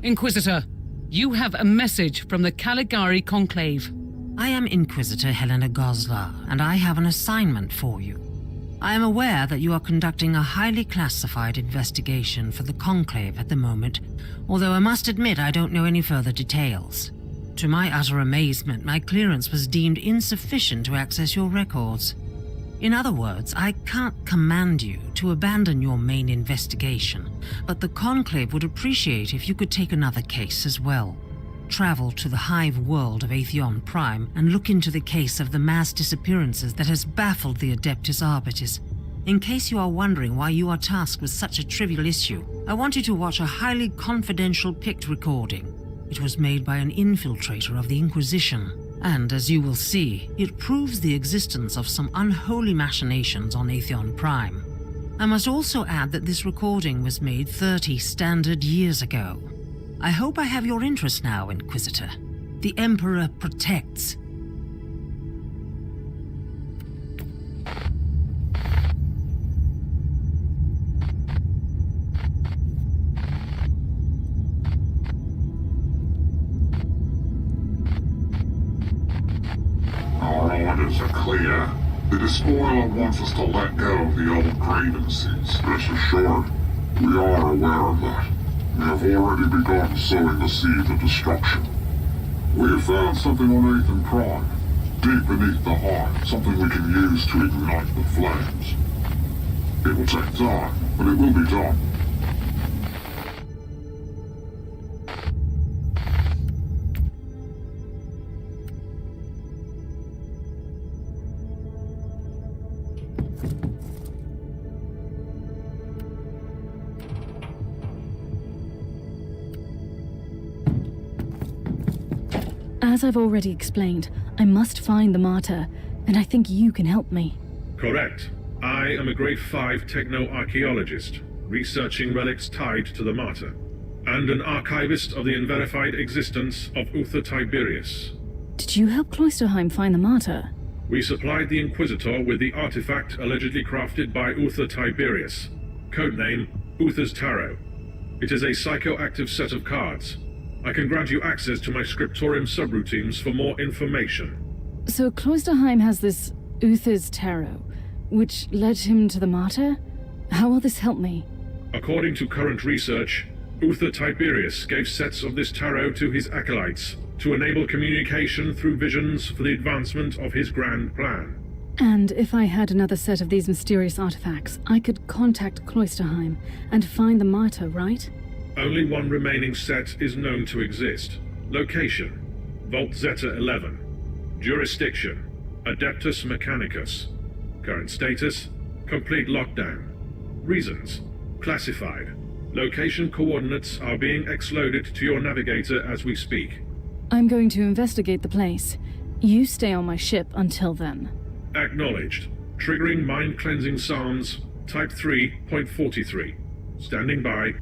Inquisitor, you have a message from the Caligari Conclave. I am Inquisitor Helena Goslar, and I have an assignment for you. I am aware that you are conducting a highly classified investigation for the Conclave at the moment, although I must admit I don't know any further details. To my utter amazement, my clearance was deemed insufficient to access your records. In other words, I can't command you to abandon your main investigation, but the Conclave would appreciate if you could take another case as well. Travel to the hive world of Atheon Prime and look into the case of the mass disappearances that has baffled the Adeptus Arbitis. In case you are wondering why you are tasked with such a trivial issue, I want you to watch a highly confidential picked recording. It was made by an infiltrator of the Inquisition, and as you will see, it proves the existence of some unholy machinations on Atheon Prime. I must also add that this recording was made 30 standard years ago. I hope I have your interest now, Inquisitor. The Emperor protects. Our orders are clear. The Despoiler wants us to let go of the old grievances. Rest assured, we are aware of that. We have already begun sowing the seeds of destruction. We have found something on Atheon Prime, deep beneath the heart, something we can use to ignite the flames. It will take time, but it will be done. As I've already explained, I must find the martyr, and I think you can help me. Correct. I am a Grade 5 techno-archaeologist, researching relics tied to the martyr, and an archivist of the unverified existence of Uther Tiberius. Did you help Cloisterheim find the martyr? We supplied the Inquisitor with the artifact allegedly crafted by Uther Tiberius, codename Uther's Tarot. It is a psychoactive set of cards. I can grant you access to my scriptorium subroutines for more information. So Cloisterheim has this Uther's Tarot, which led him to the martyr? How will this help me? According to current research, Uther Tiberius gave sets of this tarot to his acolytes to enable communication through visions for the advancement of his grand plan. And if I had another set of these mysterious artifacts, I could contact Cloisterheim and find the martyr, right? Only one remaining set is known to exist. Location: Vault Zeta 11. Jurisdiction: Adeptus Mechanicus. Current status: complete lockdown. Reasons: classified. Location coordinates are being exloaded to your navigator as we speak. I'm going to investigate the place. You stay on my ship until then. Acknowledged. Triggering mind-cleansing psalms, Type 3.43. Standing by.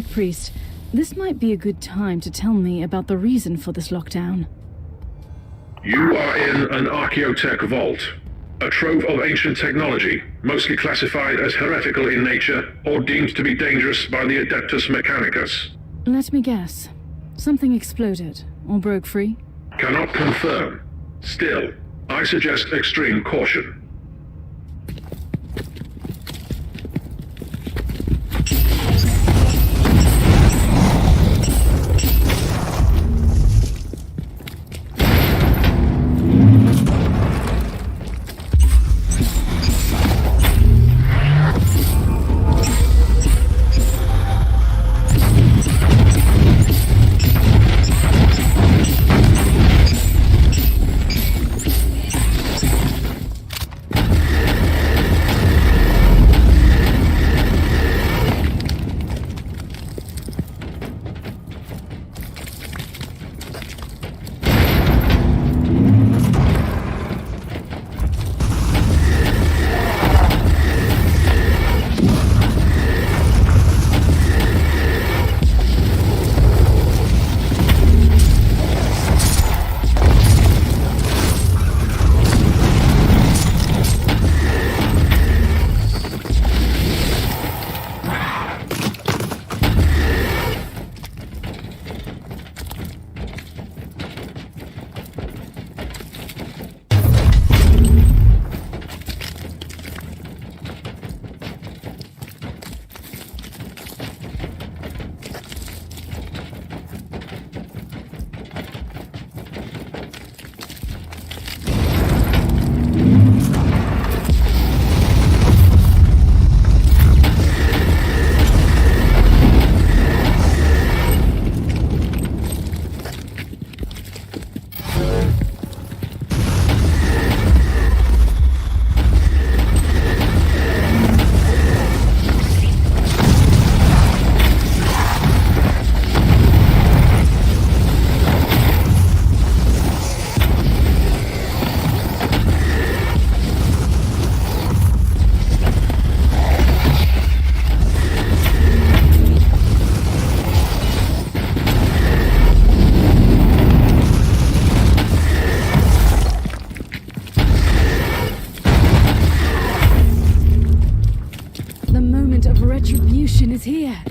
Tech Priest, this might be a good time to tell me about the reason for this lockdown. You are in an archaeotech vault, a trove of ancient technology, mostly classified as heretical in nature or deemed to be dangerous by the Adeptus Mechanicus. Let me guess. Something exploded or broke free? Cannot confirm. Still, I suggest extreme caution. is here.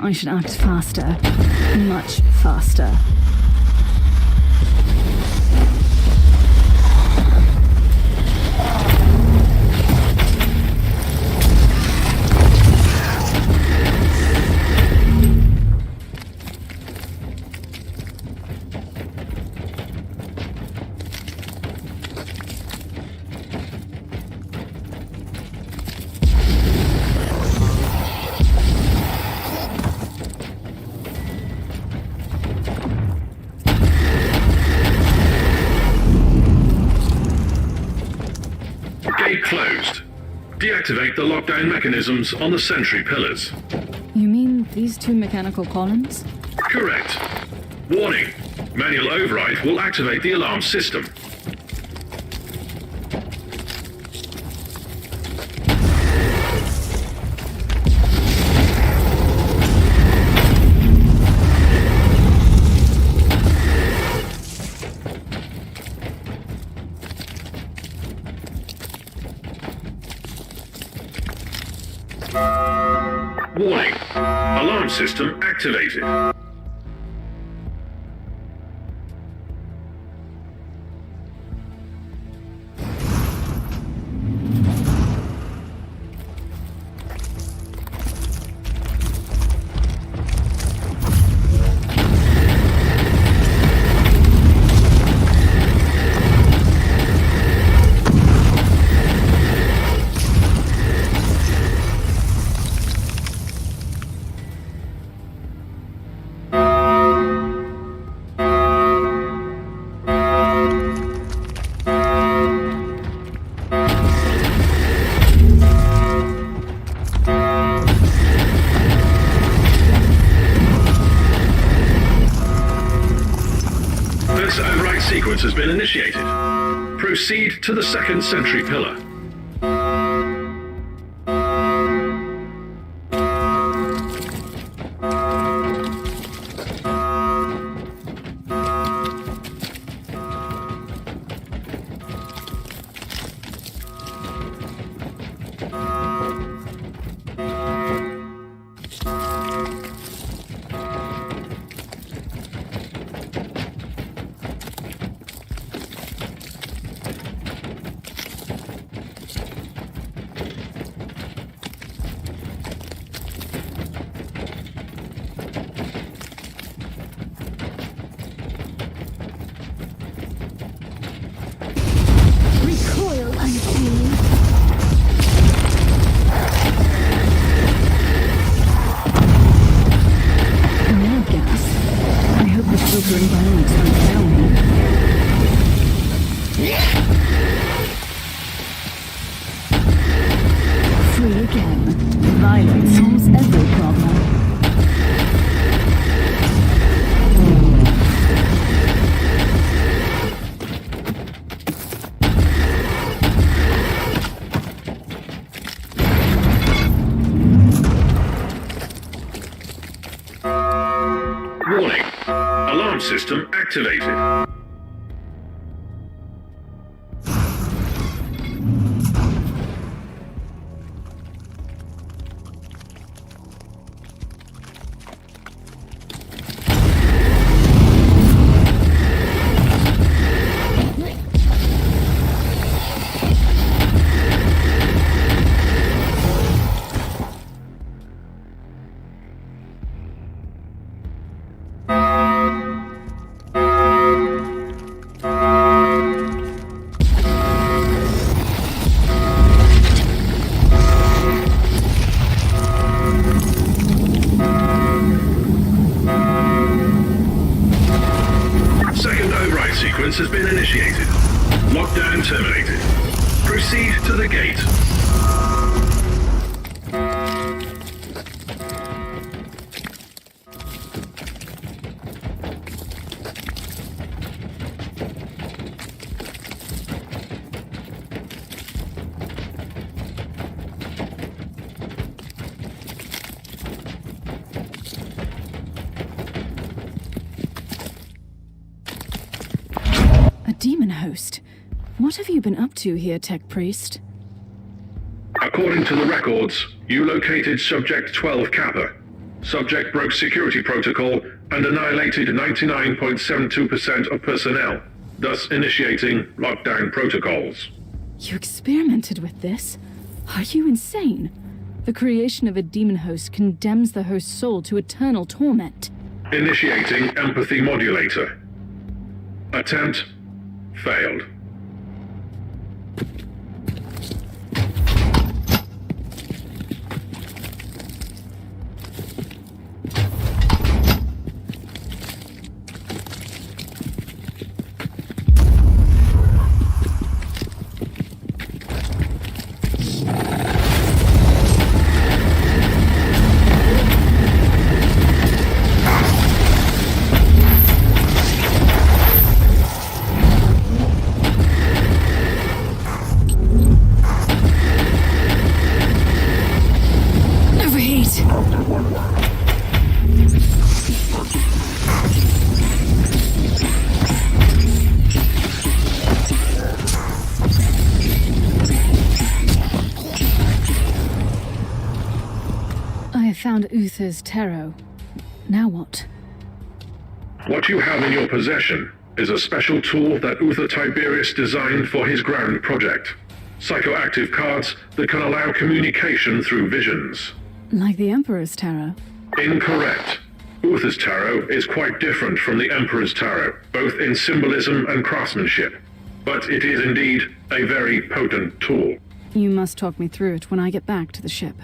I should act faster. Much faster. Closed. Deactivate the lockdown mechanisms on the sentry pillars. You mean these two mechanical columns? Correct. Warning. Manual override will activate the alarm system. Warning. Alarm system activated. sequence has been initiated. Proceed to the second sentry pillar. Warning. Alarm system activated. Sequence has been initiated. Lockdown terminated. Proceed to the gate. Demon host. What have you been up to here, Tech Priest? According to the records, you located Subject 12 Kappa. Subject broke security protocol and annihilated 99.72% of personnel, thus initiating lockdown protocols. You experimented with this? Are you insane? The creation of a demon host condemns the host's soul to eternal torment. Initiating empathy modulator. Attempt failed. Found Uther's tarot. Now what? What you have in your possession is a special tool that Uther Tiberius designed for his grand project. Psychoactive cards that can allow communication through visions. Like the Emperor's tarot? Incorrect. Uther's tarot is quite different from the Emperor's tarot, both in symbolism and craftsmanship. But it is indeed a very potent tool. You must talk me through it when I get back to the ship.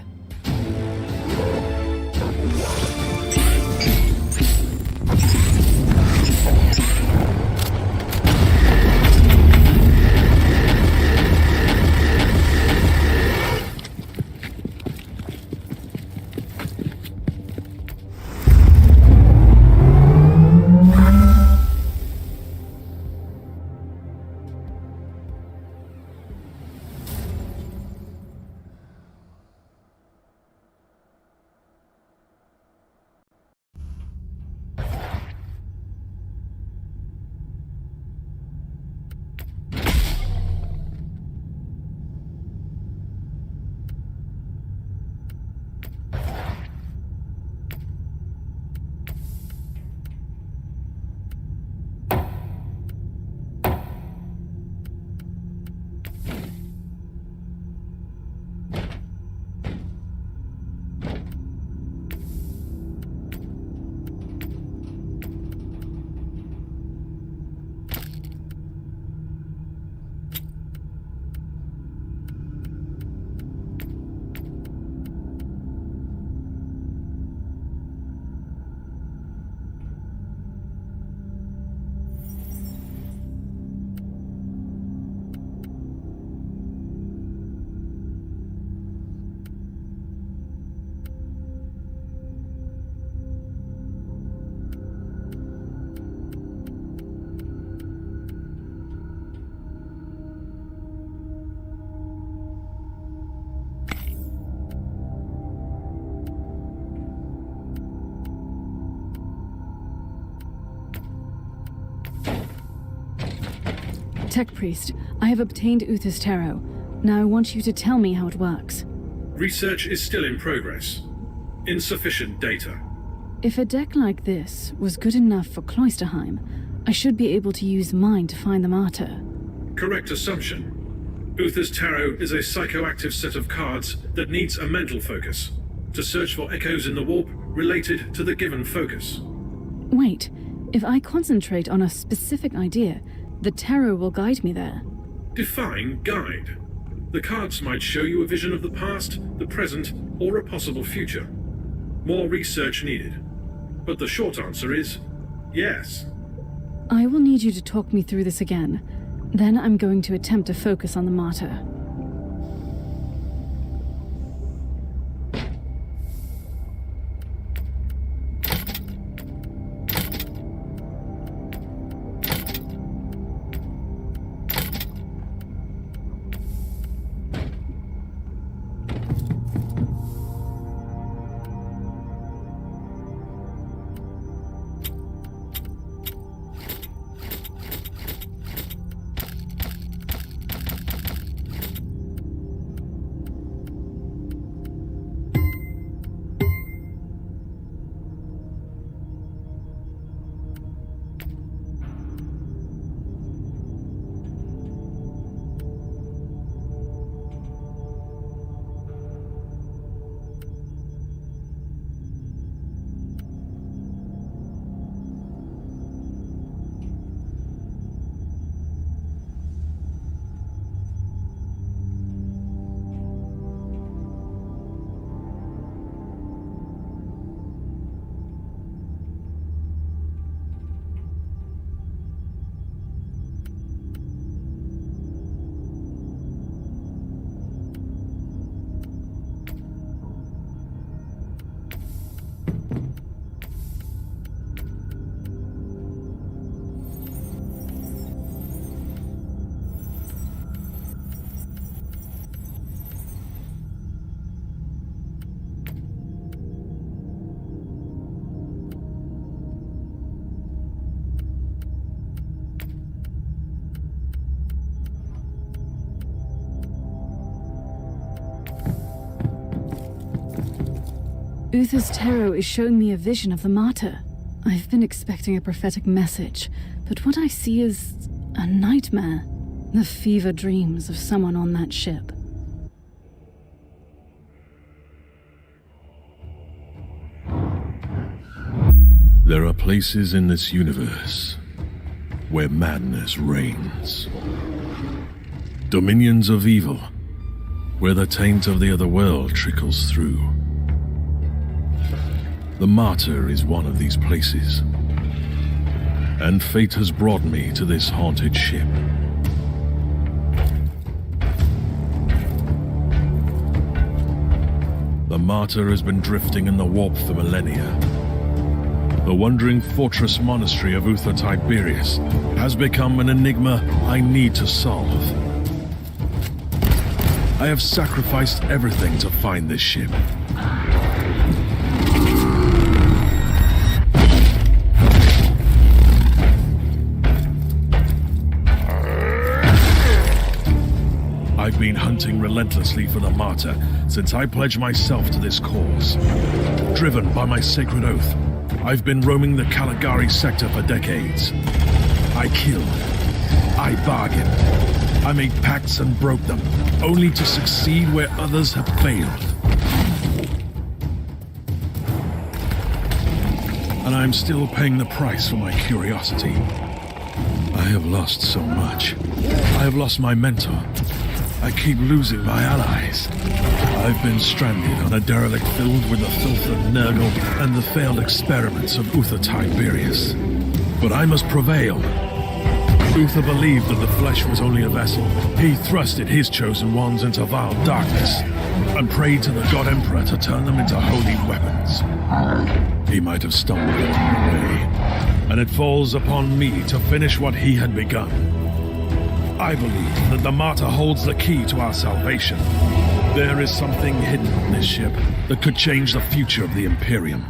Tech Priest, I have obtained Uther's Tarot. Now I want you to tell me how it works. Research is still in progress. Insufficient data. If a deck like this was good enough for Cloisterheim, I should be able to use mine to find the martyr. Correct assumption. Uther's Tarot is a psychoactive set of cards that needs a mental focus to search for echoes in the warp related to the given focus. Wait, if I concentrate on a specific idea, the tarot will guide me there. Define guide. The cards might show you a vision of the past, the present, or a possible future. More research needed. But the short answer is yes. I will need you to talk me through this again. Then I'm going to attempt to focus on the martyr. Uther's Tarot is showing me a vision of the martyr. I've been expecting a prophetic message, but what I see is a nightmare. The fever dreams of someone on that ship. There are places in this universe where madness reigns. Dominions of evil, where the taint of the other world trickles through. The Martyr is one of these places, and fate has brought me to this haunted ship. The Martyr has been drifting in the warp for millennia. The wandering fortress monastery of Uther Tiberius has become an enigma I need to solve. I have sacrificed everything to find this ship. I've been hunting relentlessly for the Martyr since I pledged myself to this cause. Driven by my sacred oath, I've been roaming the Caligari sector for decades. I killed. I bargained. I made pacts and broke them, only to succeed where others have failed. And I'm still paying the price for my curiosity. I have lost so much. I have lost my mentor. I keep losing my allies. I've been stranded on a derelict filled with the filth of Nurgle and the failed experiments of Uther Tiberius. But I must prevail. Uther believed that the flesh was only a vessel. He thrusted his chosen ones into vile darkness and prayed to the God Emperor to turn them into holy weapons. He might have stumbled along the way, and it falls upon me to finish what he had begun. I believe that the Martyr holds the key to our salvation. There is something hidden in this ship that could change the future of the Imperium.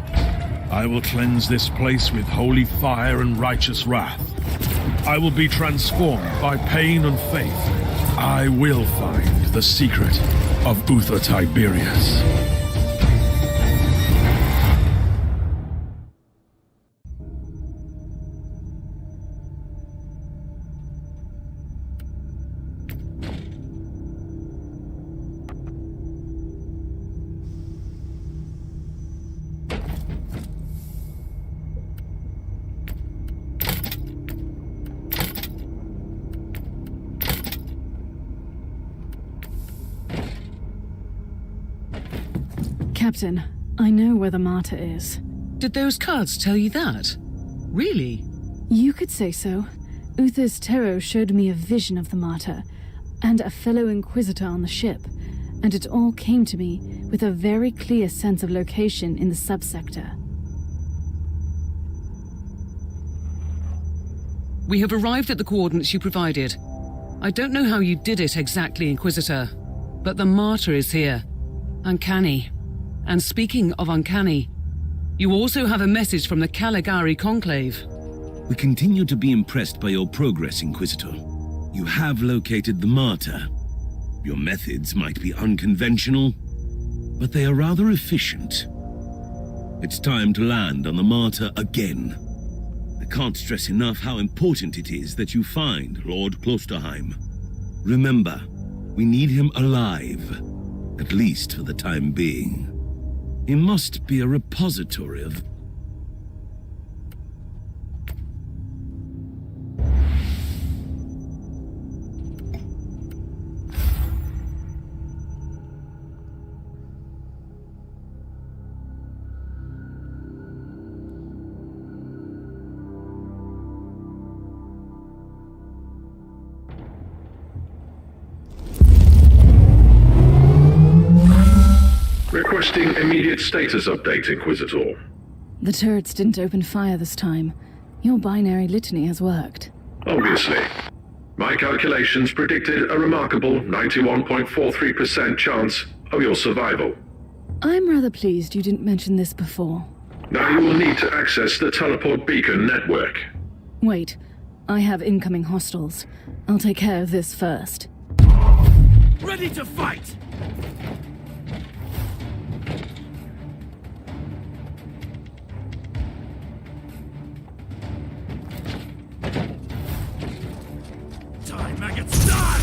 I will cleanse this place with holy fire and righteous wrath. I will be transformed by pain and faith. I will find the secret of Uther Tiberius. Captain, I know where the martyr is. Did those cards tell you that? Really? You could say so. Uther's tarot showed me a vision of the martyr, and a fellow Inquisitor on the ship, and it all came to me with a very clear sense of location in the subsector. We have arrived at the coordinates you provided. I don't know how you did it exactly, Inquisitor, but the martyr is here. Uncanny. And speaking of uncanny, you also have a message from the Caligari Conclave. We continue to be impressed by your progress, Inquisitor. You have located the martyr. Your methods might be unconventional, but they are rather efficient. It's time to land on the martyr again. I can't stress enough how important it is that you find Lord Klosterheim. Remember, we need him alive, at least for the time being. He must be a repository of... Requesting immediate status update, Inquisitor. The turrets didn't open fire this time. Your binary litany has worked. Obviously. My calculations predicted a remarkable 91.43% chance of your survival. I'm rather pleased you didn't mention this before. Now you will need to access the teleport beacon network. Wait, I have incoming hostiles. I'll take care of this first. Ready to fight! Die, maggots, die!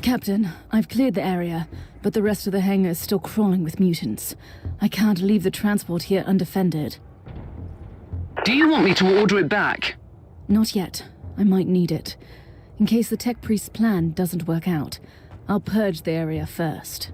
Captain, I've cleared the area, but the rest of the hangar is still crawling with mutants. I can't leave the transport here undefended. Do you want me to order it back? Not yet. I might need it. In case the Tech Priest's plan doesn't work out, I'll purge the area first.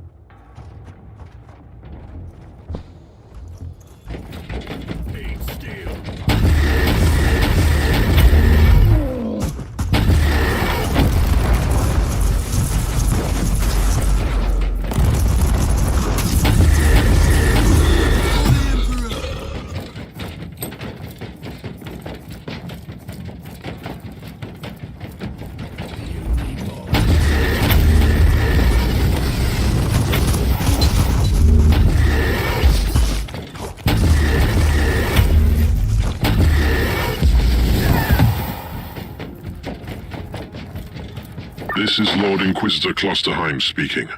This is Lord Inquisitor Klosterheim speaking.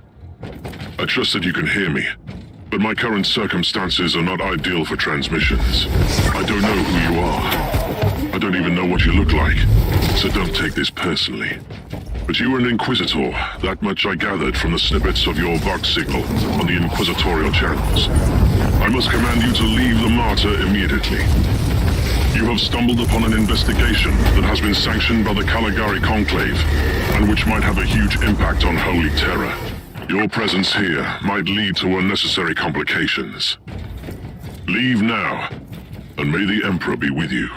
I trust that you can hear me, but my current circumstances are not ideal for transmissions. I don't know who you are. I don't even know what you look like, so don't take this personally. But you were an Inquisitor, that much I gathered from the snippets of your Vox signal on the Inquisitorial channels. I must command you to leave the Martyr immediately. You have stumbled upon an investigation that has been sanctioned by the Caligari Conclave, and which might have a huge impact on Holy Terror. Your presence here might lead to unnecessary complications. Leave now, and may the Emperor be with you.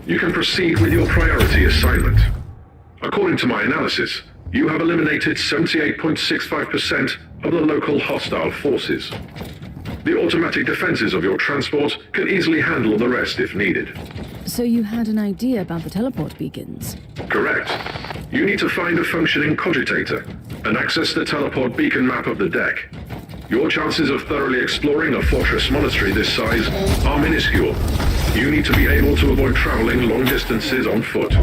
You can proceed with your priority assignment. According to my analysis, you have eliminated 78.65% of the local hostile forces. The automatic defenses of your transport can easily handle the rest if needed. So you had an idea about the teleport beacons? Correct. You need to find a functioning cogitator and access the teleport beacon map of the deck. Your chances of thoroughly exploring a fortress monastery this size are minuscule. You need to be able to avoid traveling long distances on foot.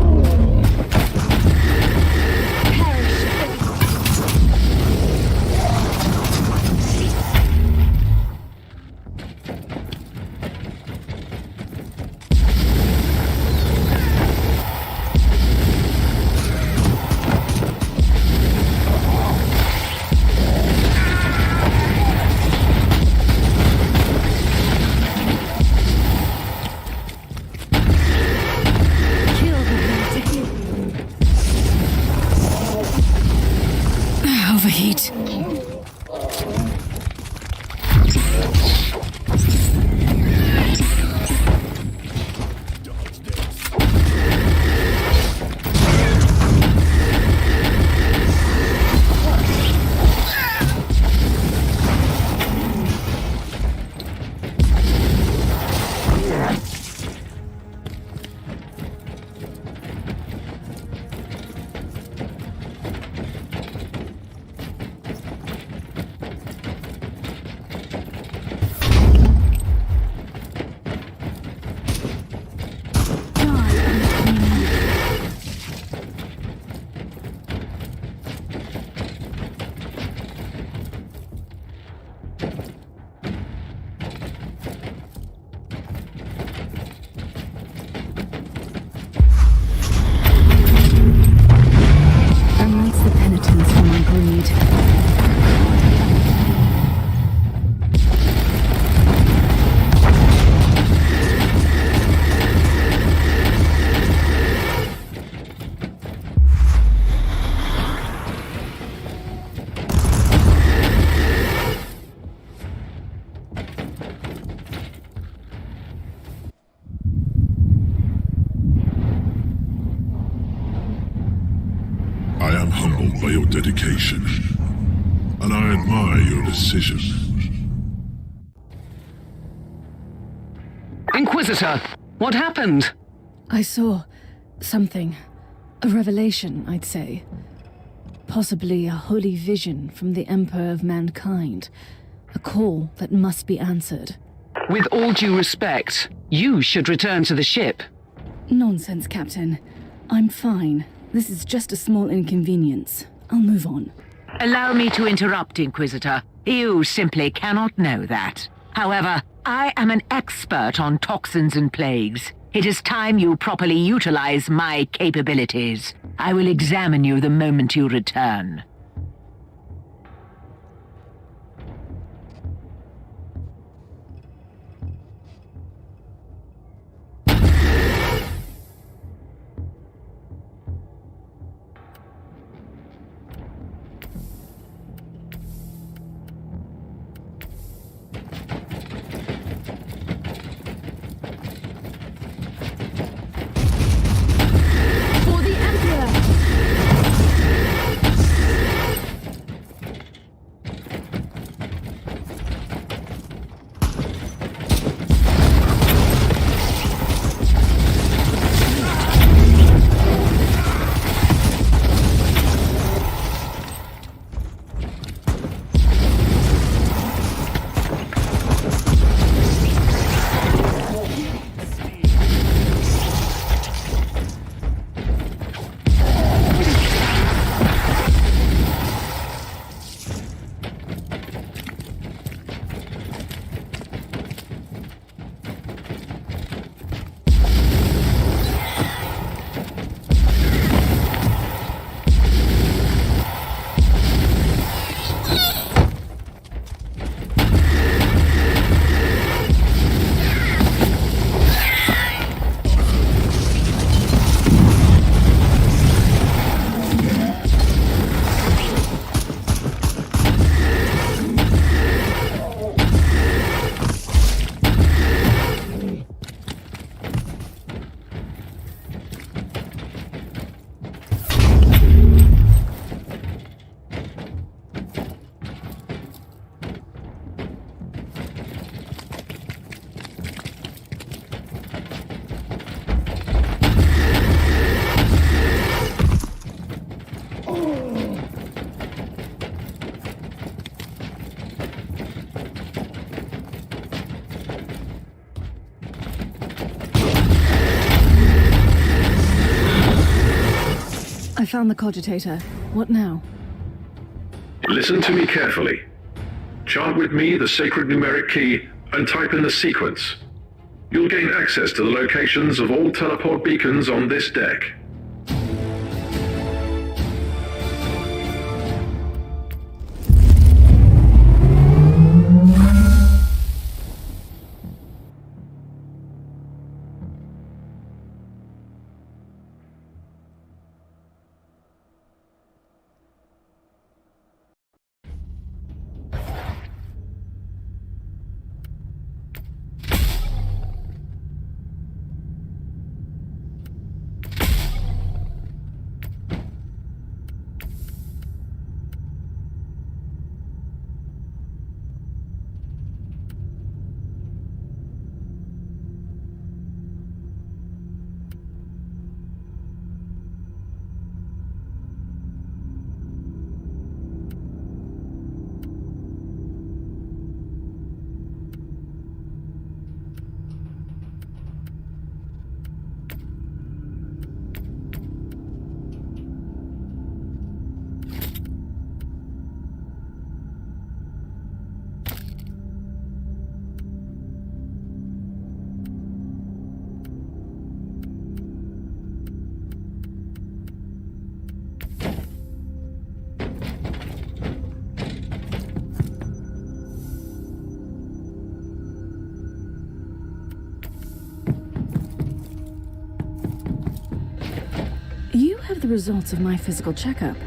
your dedication, and I admire your decision. Inquisitor, what happened? I saw something. A revelation, I'd say. Possibly a holy vision from the Emperor of Mankind. A call that must be answered. With all due respect, you should return to the ship. Nonsense, Captain. I'm fine. This is just a small inconvenience. I'll move on. Allow me to interrupt, Inquisitor. You simply cannot know that. However, I am an expert on toxins and plagues. It is time you properly utilize my capabilities. I will examine you the moment you return. For the Emperor! I found the cogitator. What now? Listen to me carefully. Chant with me the sacred numeric key and type in the sequence. You'll gain access to the locations of all teleport beacons on this deck. The results of my physical checkup.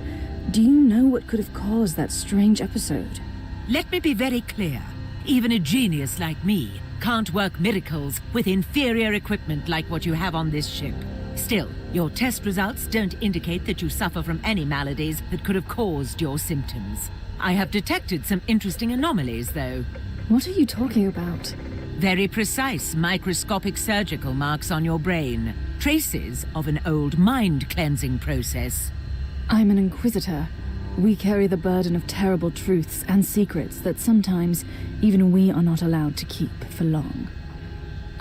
Do you know what could have caused that strange episode? Let me be very clear. Even a genius like me can't work miracles with inferior equipment like what you have on this ship. Still, your test results don't indicate that you suffer from any maladies that could have caused your symptoms. I have detected some interesting anomalies, though. What are you talking about? Very precise microscopic surgical marks on your brain. Traces of an old mind-cleansing process. I'm an Inquisitor. We carry the burden of terrible truths and secrets that sometimes even we are not allowed to keep for long.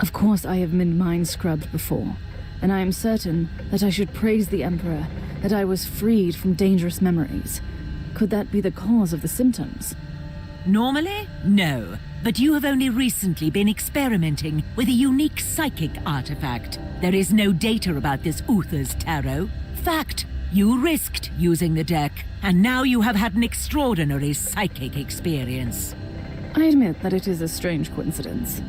Of course I have been mind-scrubbed before, and I am certain that I should praise the Emperor that I was freed from dangerous memories. Could that be the cause of the symptoms? Normally, no. But you have only recently been experimenting with a unique psychic artifact. There is no data about this Uther's tarot. Fact, you risked using the deck, and now you have had an extraordinary psychic experience. I admit that it is a strange coincidence.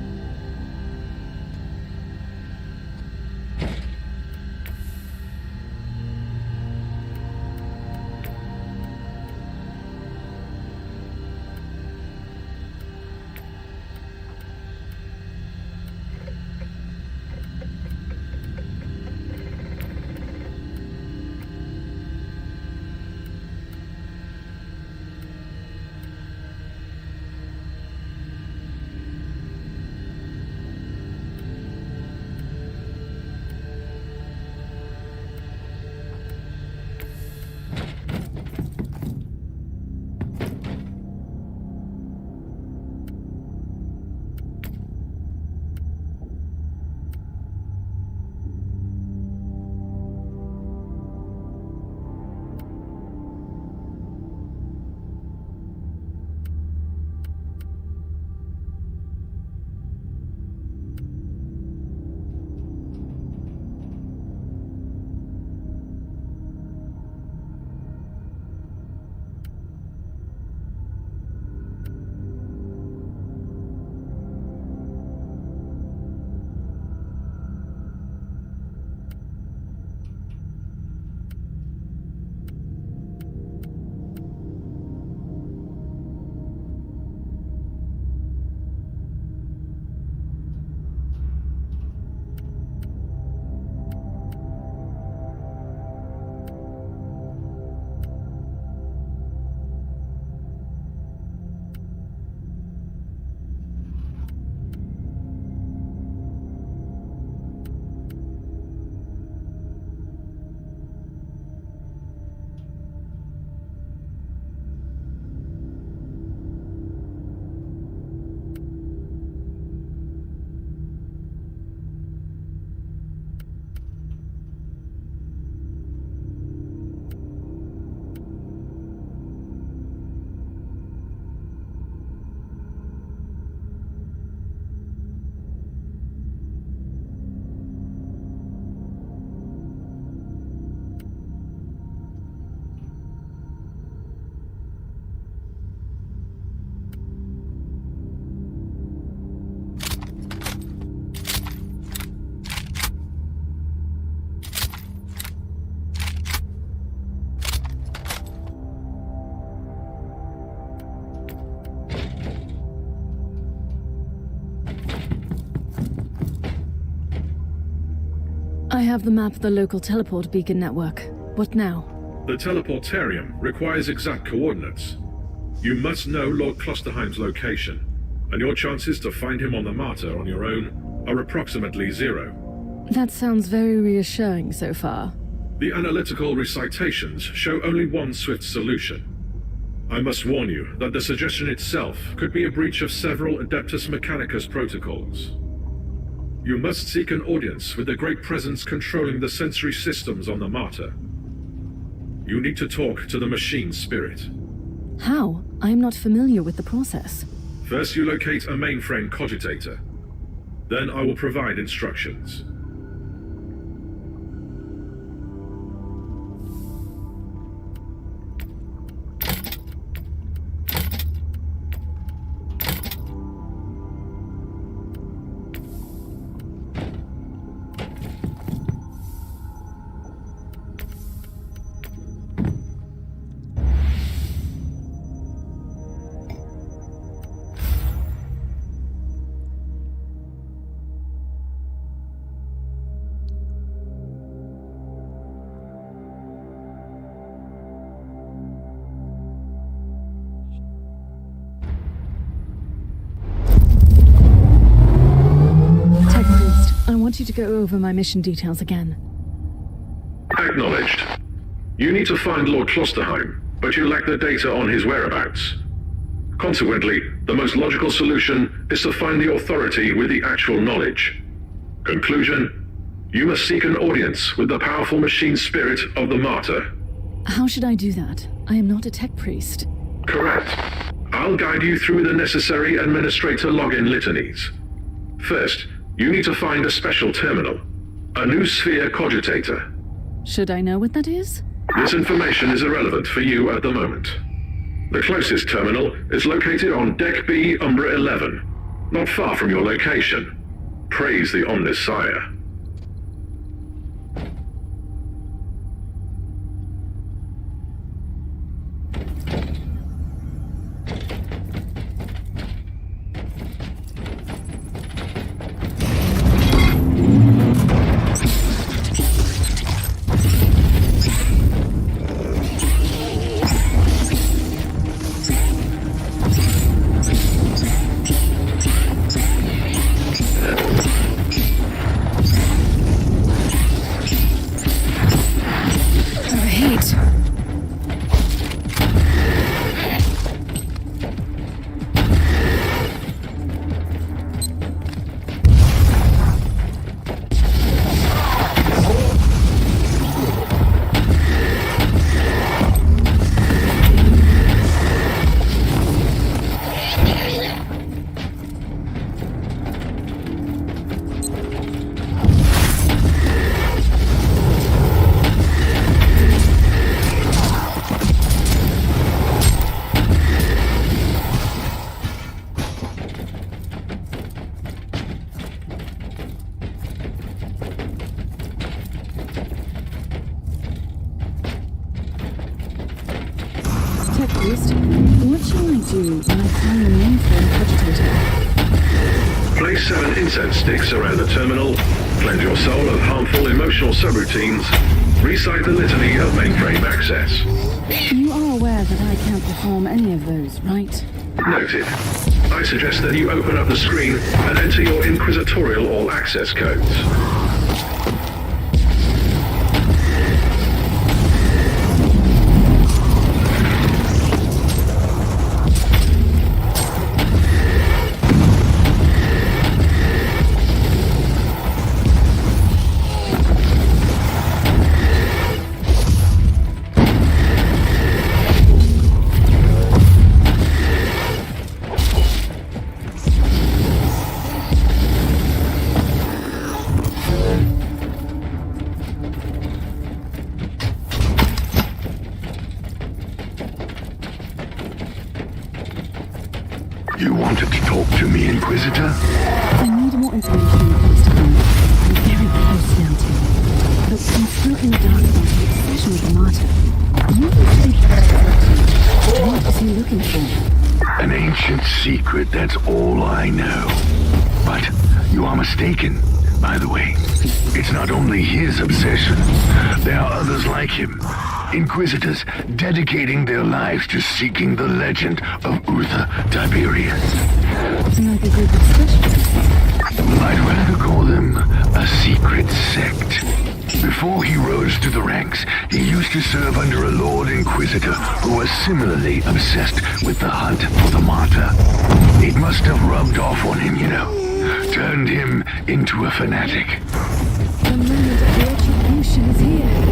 I have the map of the local teleport beacon network. What now? The teleportarium requires exact coordinates. You must know Lord Klosterheim's location, and your chances to find him on the Martyr on your own are approximately 0. That sounds very reassuring so far. The analytical recitations show only one swift solution. I must warn you that the suggestion itself could be a breach of several Adeptus Mechanicus protocols. You must seek an audience with the Great Presence controlling the sensory systems on the Martyr. You need to talk to the machine spirit. How? I am not familiar with the process. First you locate a mainframe cogitator. Then I will provide instructions. want you to go over my mission details again. Acknowledged. You need to find Lord Klosterheim, but you lack the data on his whereabouts. Consequently, the most logical solution is to find the authority with the actual knowledge. Conclusion: you must seek an audience with the powerful machine spirit of the martyr. How should I do that? I am not a tech priest. Correct. I'll guide you through the necessary administrator login litanies. First, you need to find a special terminal, a new sphere cogitator. Should I know what that is? This information is irrelevant for you at the moment. The closest terminal is located on Deck B, Umbra 11, not far from your location. Praise the Omnis Sire. What shall I do when I find the mainframe cogitator? Place 7 incense sticks around the terminal, cleanse your soul of harmful emotional subroutines, recite the litany of mainframe access. You are aware that I can't perform any of those, right? Noted. I suggest that you open up the screen and enter your Inquisitorial all-access codes. You wanted to talk to me, Inquisitor? I need more information this time. I'm very close now to you. But I'm still in the dark about the obsession with the martyr. You need to be what is he looking for? An ancient secret, that's all I know. But you are mistaken, by the way. It's not only his obsession. There are others like him. Inquisitors dedicating their lives to seeking the legend of Uther Tiberius. Like a group of specialists. I'd rather call them a secret sect. Before he rose to the ranks, he used to serve under a Lord Inquisitor who was similarly obsessed with the hunt for the martyr. It must have rubbed off on him, you know. Turned him into a fanatic. The moment of retribution is here.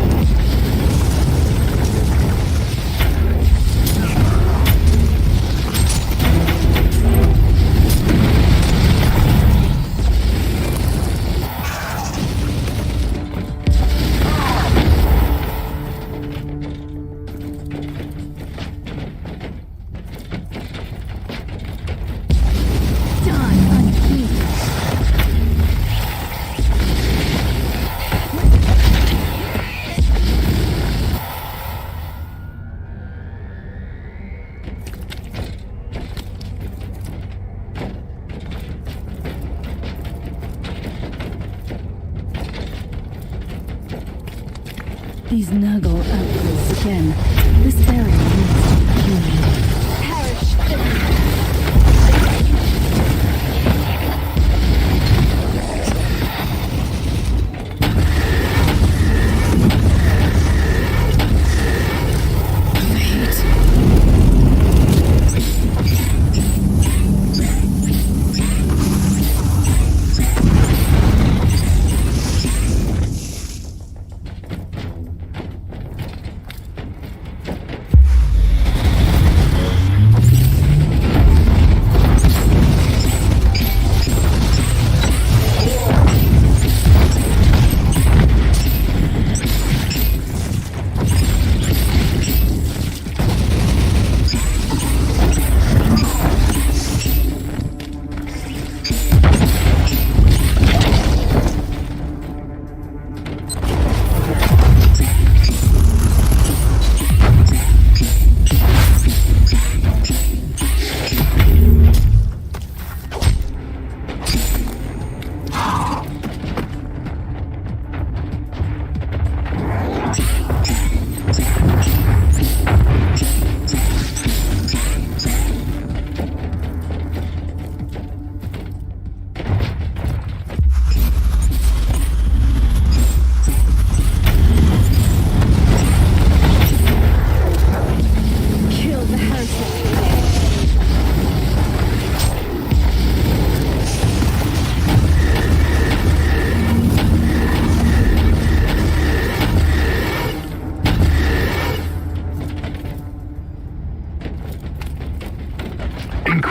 These Nurgle outposts again. This area needs to be cleared. Perish!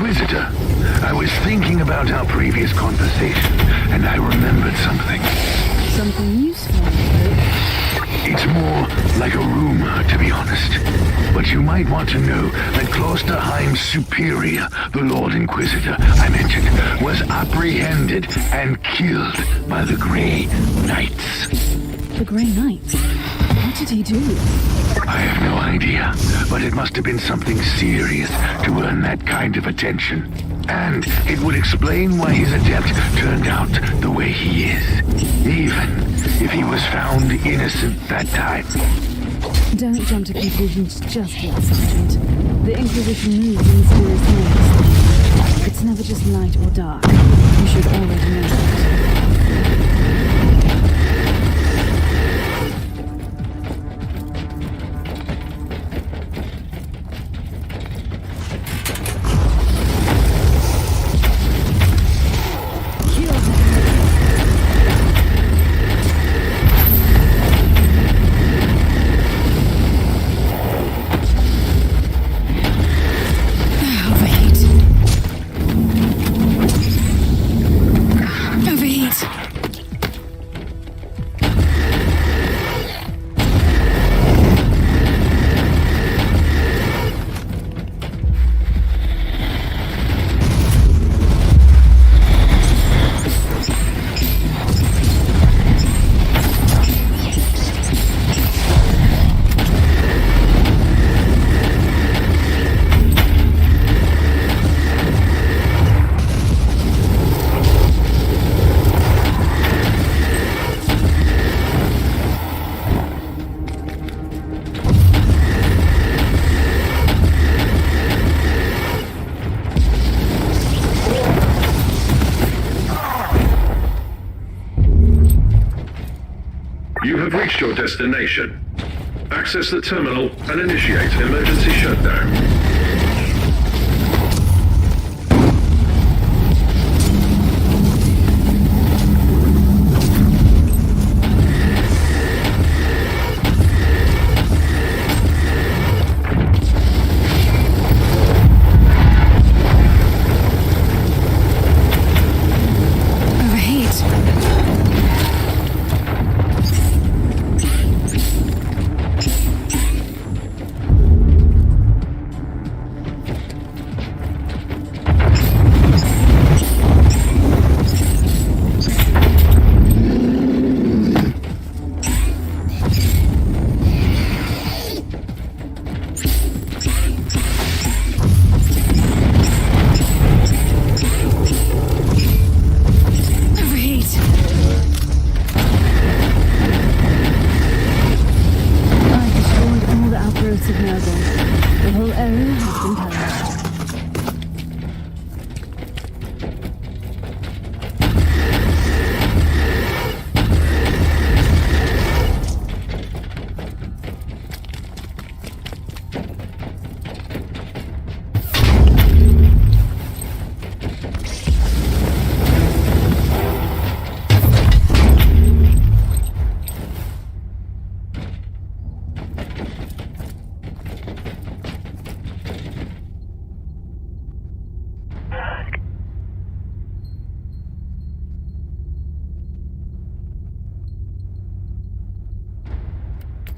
Inquisitor, I was thinking about our previous conversation, and I remembered something. Something useful, I hope. It's more like a rumor, to be honest. But you might want to know that Klosterheim's superior, the Lord Inquisitor I mentioned, was apprehended and killed by the Grey Knights. The Grey Knights? What did he do? I have no idea, but it must have been something serious to earn that kind of attention. And it would explain why his adept turned out the way he is, even if he was found innocent that time. Don't jump to conclusions just yet, Sergeant. The Inquisition moves in mysterious ways. It's never just light or dark. You should already know that. You have reached your destination. Access the terminal and initiate emergency shutdown.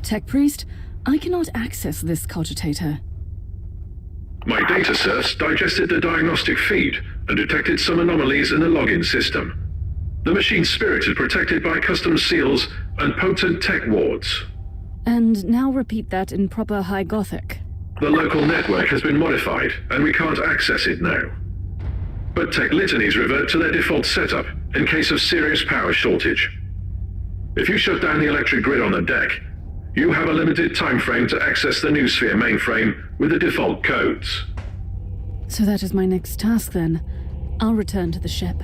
Tech Priest, I cannot access this cogitator. My data search digested the diagnostic feed and detected some anomalies in the login system. The machine's spirit is protected by custom seals and potent tech wards. And now repeat that in proper High Gothic. The local network has been modified, and we can't access it now. But tech litanies revert to their default setup in case of serious power shortage. If you shut down the electric grid on the deck, you have a limited time frame to access the Noosphere mainframe with the default codes. So that is my next task then. I'll return to the ship.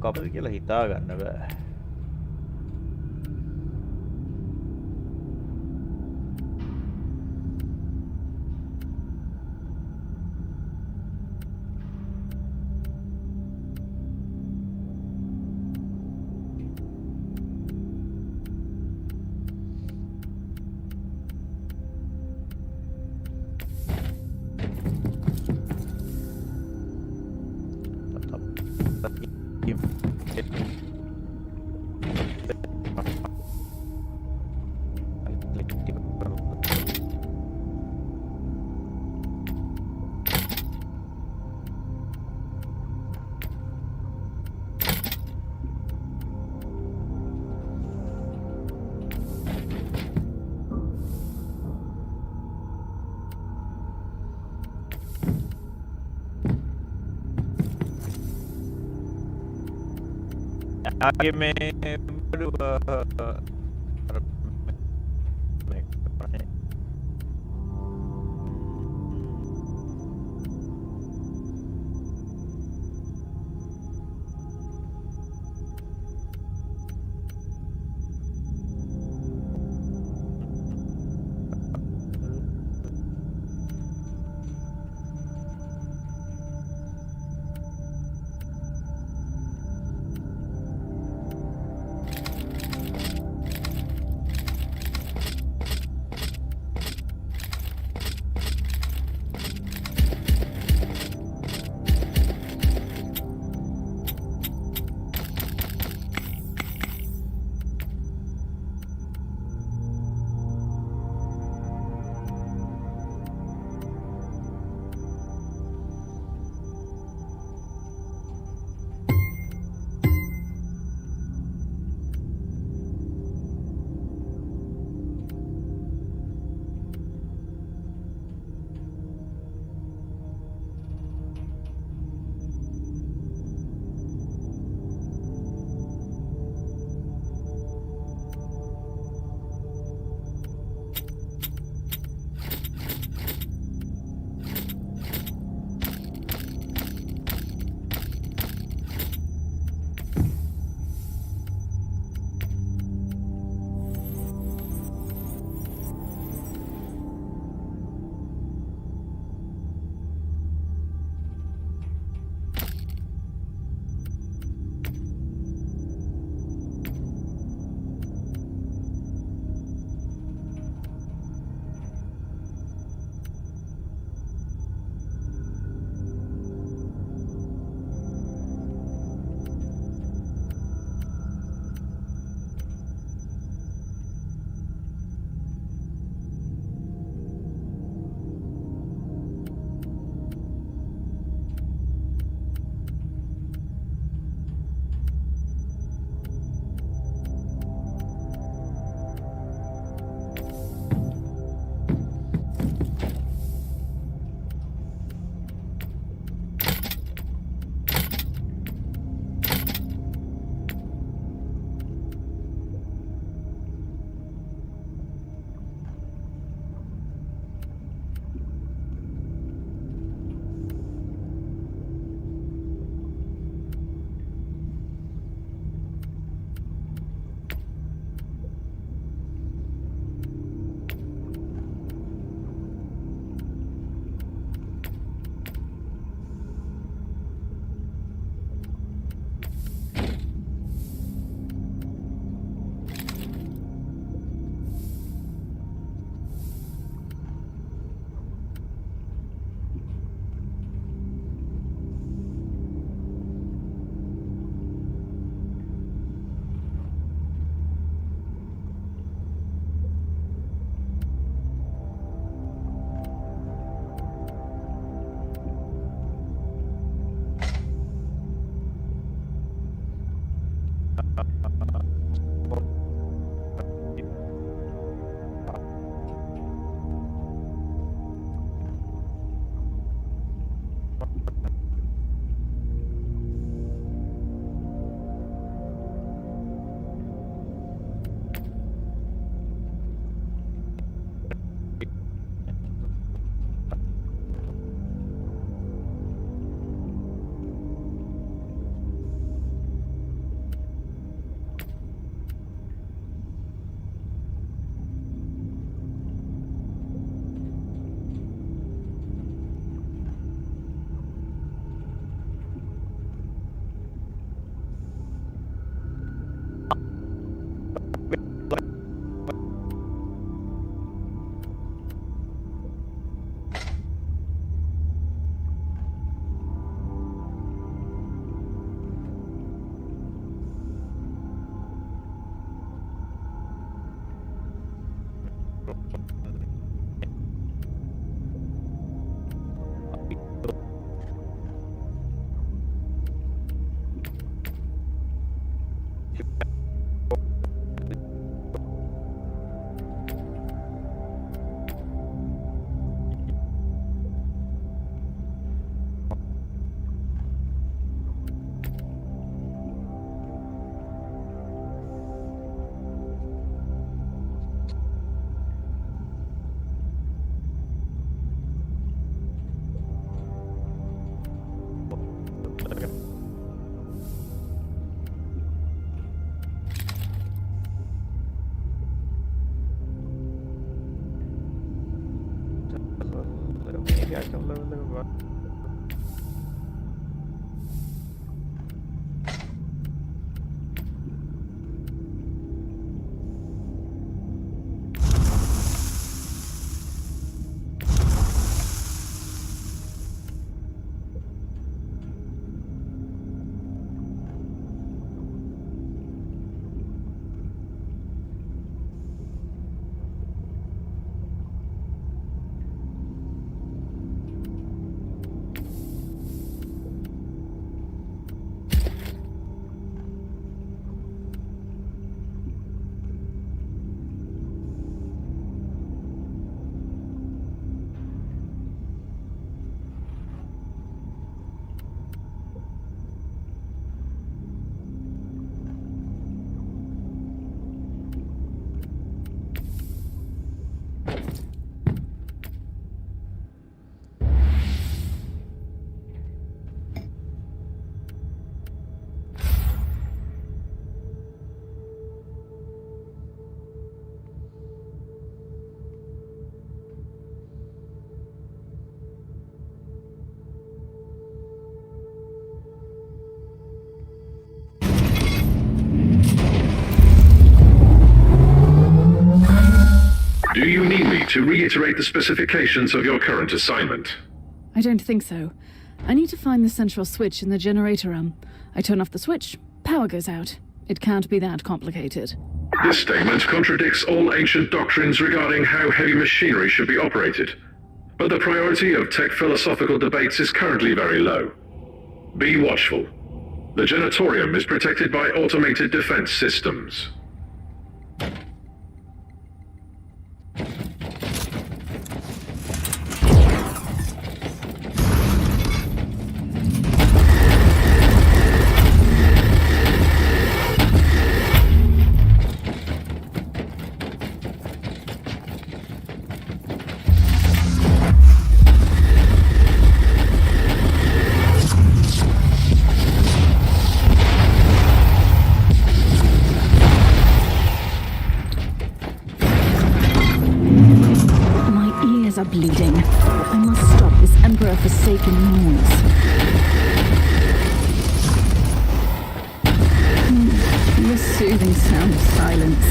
කවුද කියලා හිතා ගන්න බෑ. आगे में Do you need me to reiterate the specifications of your current assignment? I don't think so. I need to find the central switch in the generator room. I turn off the switch, power goes out. It can't be that complicated. This statement contradicts all ancient doctrines regarding how heavy machinery should be operated. But the priority of tech philosophical debates is currently very low. Be watchful. The Genetorium is protected by automated defense systems. Are bleeding. I must stop this Emperor-forsaken noise. The soothing sound of silence.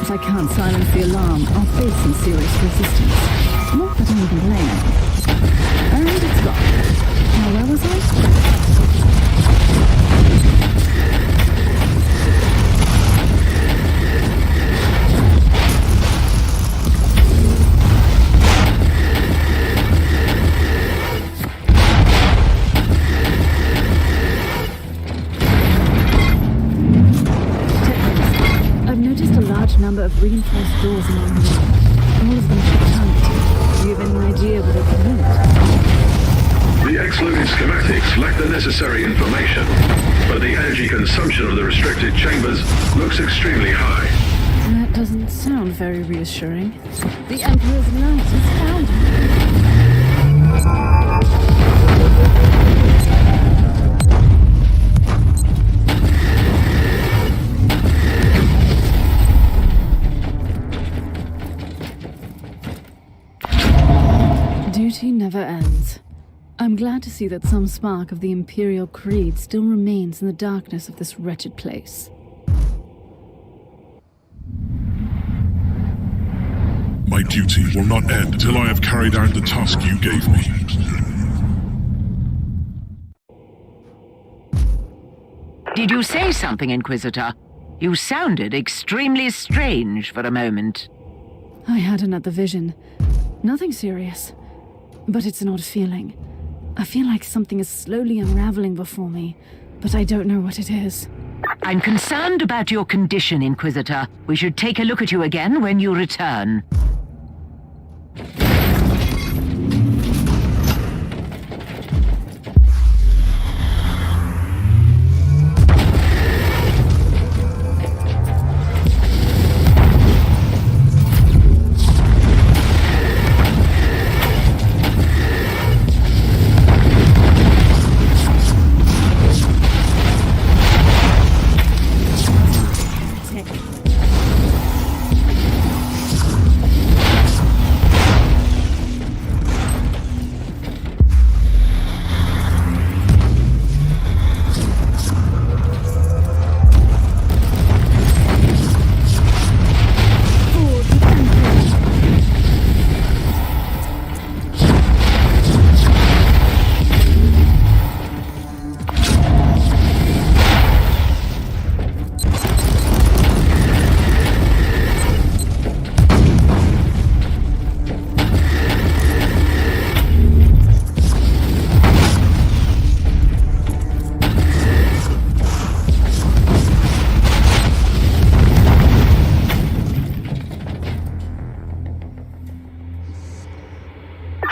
If I can't silence the alarm, I'll face some serious resistance. Not that I'm complaining. And it's gone. Now where was I? number of reinforced doors along the way. All of them tight. Do you have any idea where they could lead? The X-loaded schematics lack the necessary information, but the energy consumption of the restricted chambers looks extremely high. That doesn't sound very reassuring. The Emperor's light is found. Duty never ends. I'm glad to see that some spark of the Imperial Creed still remains in the darkness of this wretched place. My duty will not end till I have carried out the task you gave me. Did you say something, Inquisitor? You sounded extremely strange for a moment. I had another vision. Nothing serious. But it's an odd feeling. I feel like something is slowly unraveling before me, but I don't know what it is. I'm concerned about your condition, Inquisitor. We should take a look at you again when you return.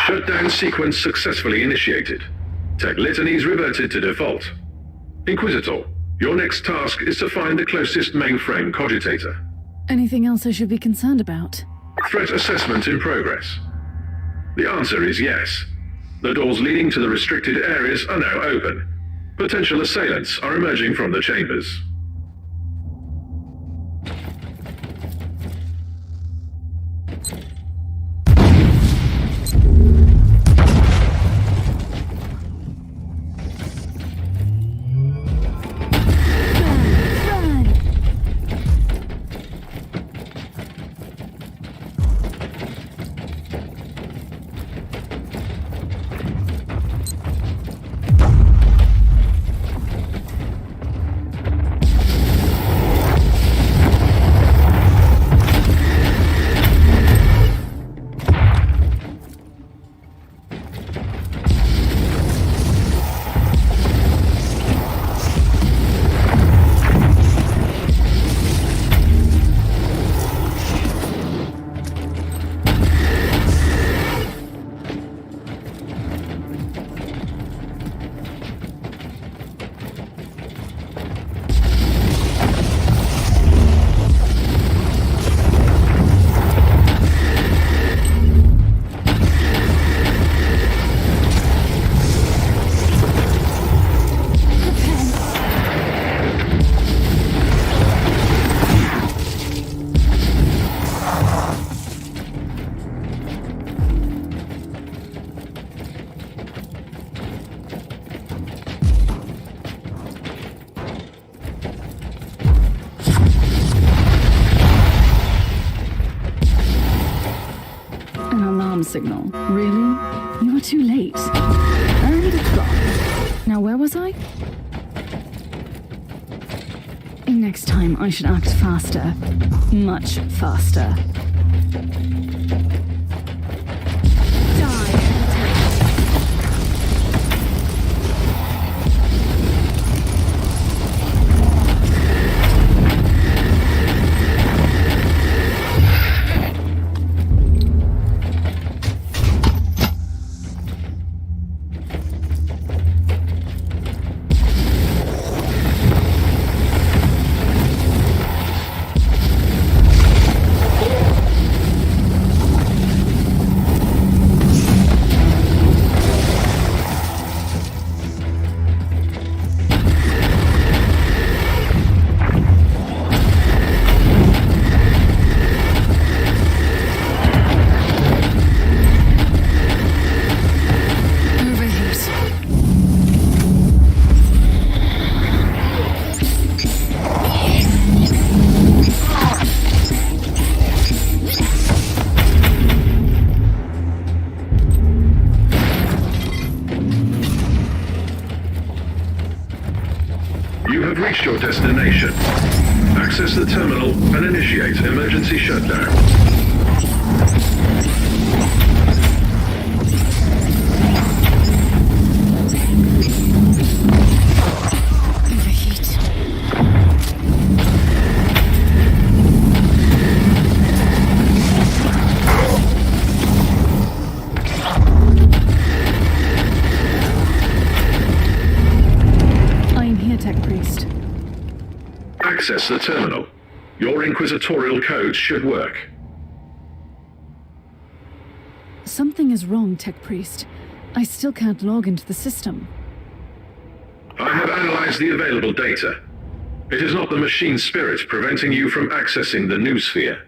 Shutdown sequence successfully initiated. Tech litanies reverted to default. Inquisitor, your next task is to find the closest mainframe cogitator. Anything else I should be concerned about? Threat assessment in progress. The answer is yes. The doors leading to the restricted areas are now open. Potential assailants are emerging from the chambers. Signal. Really? You are too late. And it's gone. Now where was I? Next time I should act faster. Much faster. and initiate emergency shutdown. Access the terminal. Your Inquisitorial codes should work. Something is wrong, Tech Priest. I still can't log into the system. I have analyzed the available data. It is not the machine spirit preventing you from accessing the noosphere.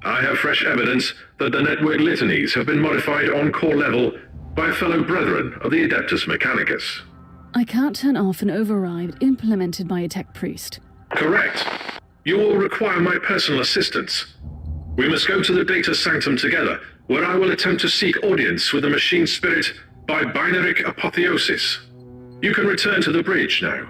I have fresh evidence that the network litanies have been modified on core level by fellow brethren of the Adeptus Mechanicus. I can't turn off an override implemented by a Tech Priest. Correct. You will require my personal assistance. We must go to the data sanctum together, where I will attempt to seek audience with the machine spirit by binaric apotheosis. You can return to the bridge now.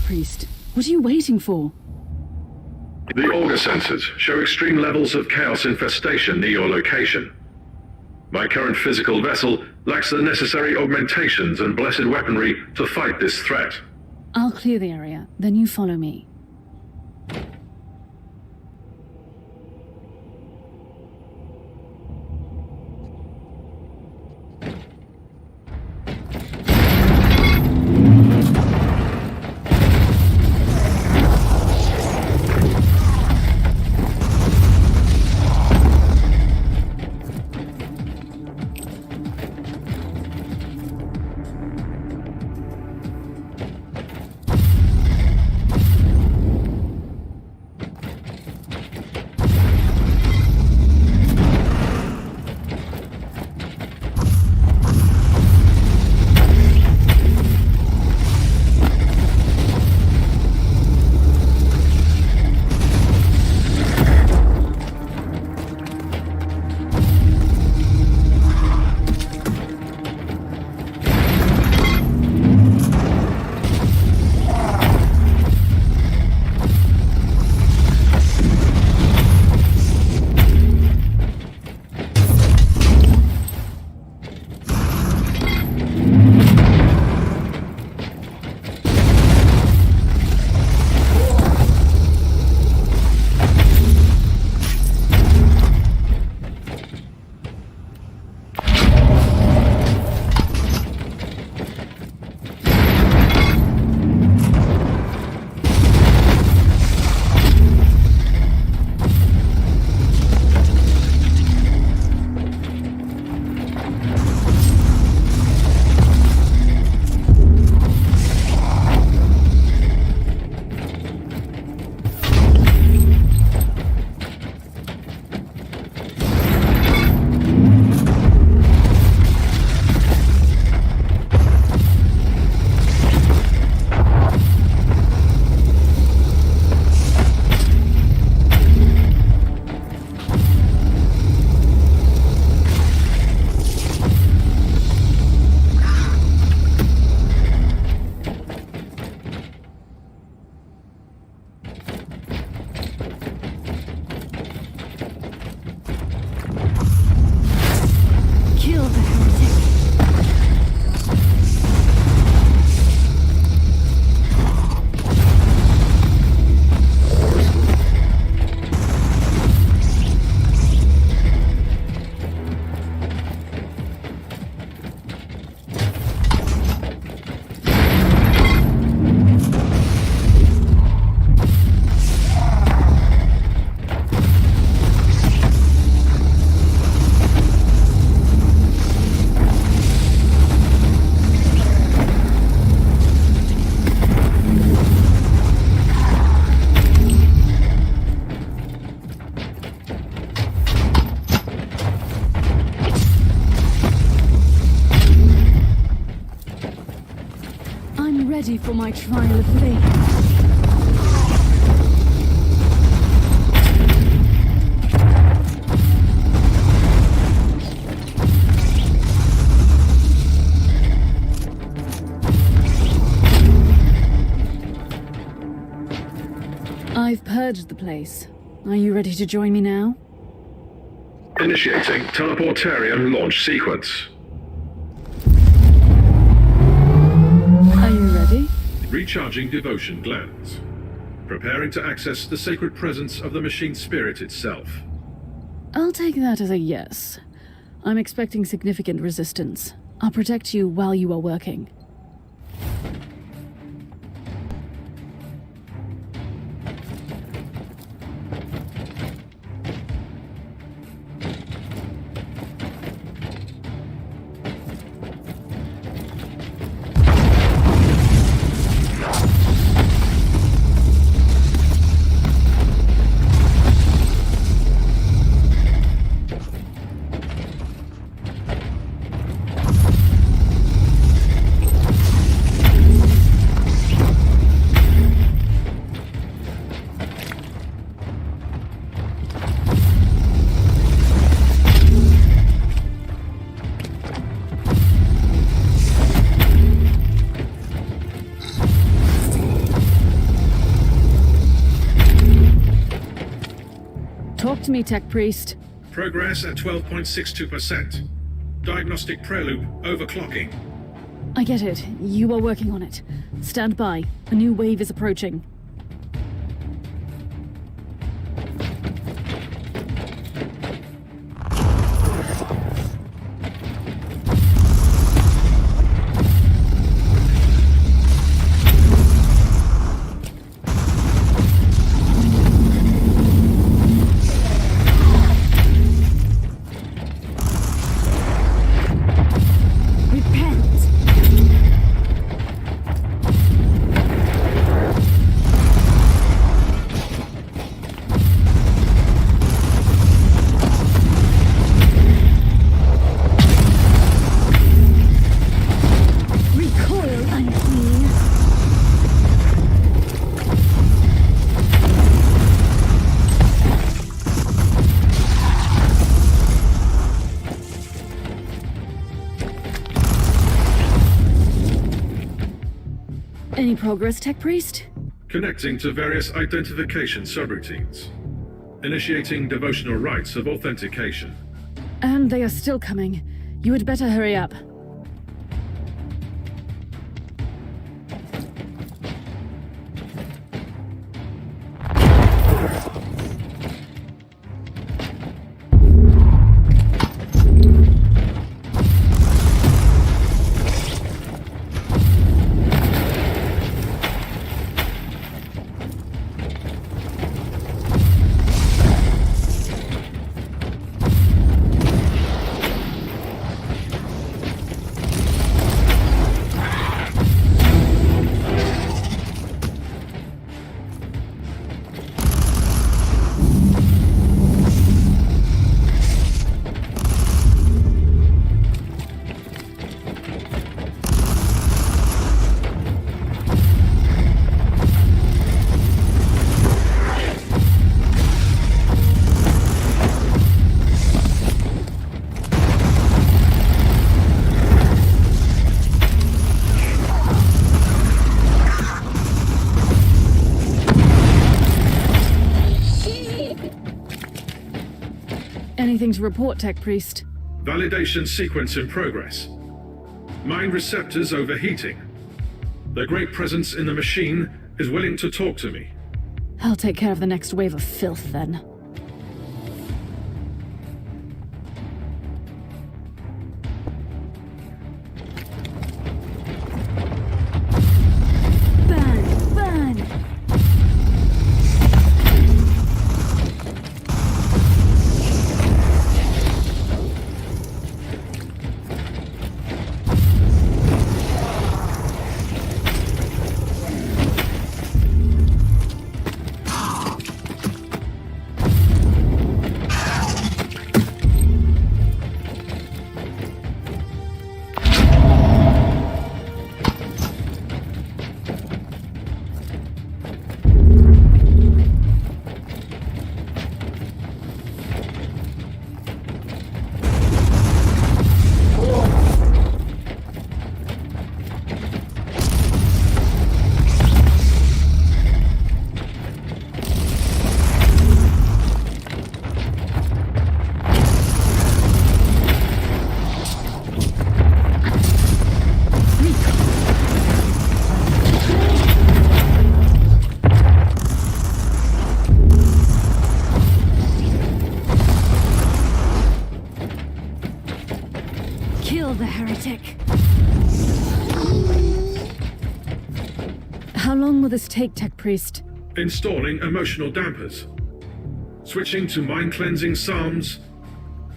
Priest. What are you waiting for? The auger sensors show extreme levels of chaos infestation near your location. My current physical vessel lacks the necessary augmentations and blessed weaponry to fight this threat. I'll clear the area, then you follow me. Ready for my trial of faith. I've purged the place. Are you ready to join me now? Initiating teleportarium launch sequence. Are you ready? Recharging devotion glands. Preparing to access the sacred presence of the machine spirit itself. I'll take that as a yes. I'm expecting significant resistance. I'll protect you while you are working. to me, Tech Priest. Progress at 12.62%. Diagnostic preloop overclocking. I get it. You are working on it. Stand by. A new wave is approaching. Any progress, Tech Priest? Connecting to various identification subroutines. Initiating devotional rites of authentication. And they are still coming. You had better hurry up. Anything to report, Tech Priest? Validation sequence in progress. Mind receptors overheating. Their great presence in the machine is willing to talk to me. I'll take care of the next wave of filth, then. Burn! Burn! Kill the heretic. How long will this take, Tech Priest? Installing emotional dampers. Switching to mind-cleansing psalms.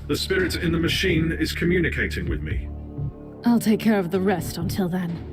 The spirit in the machine is communicating with me. I'll take care of the rest until then.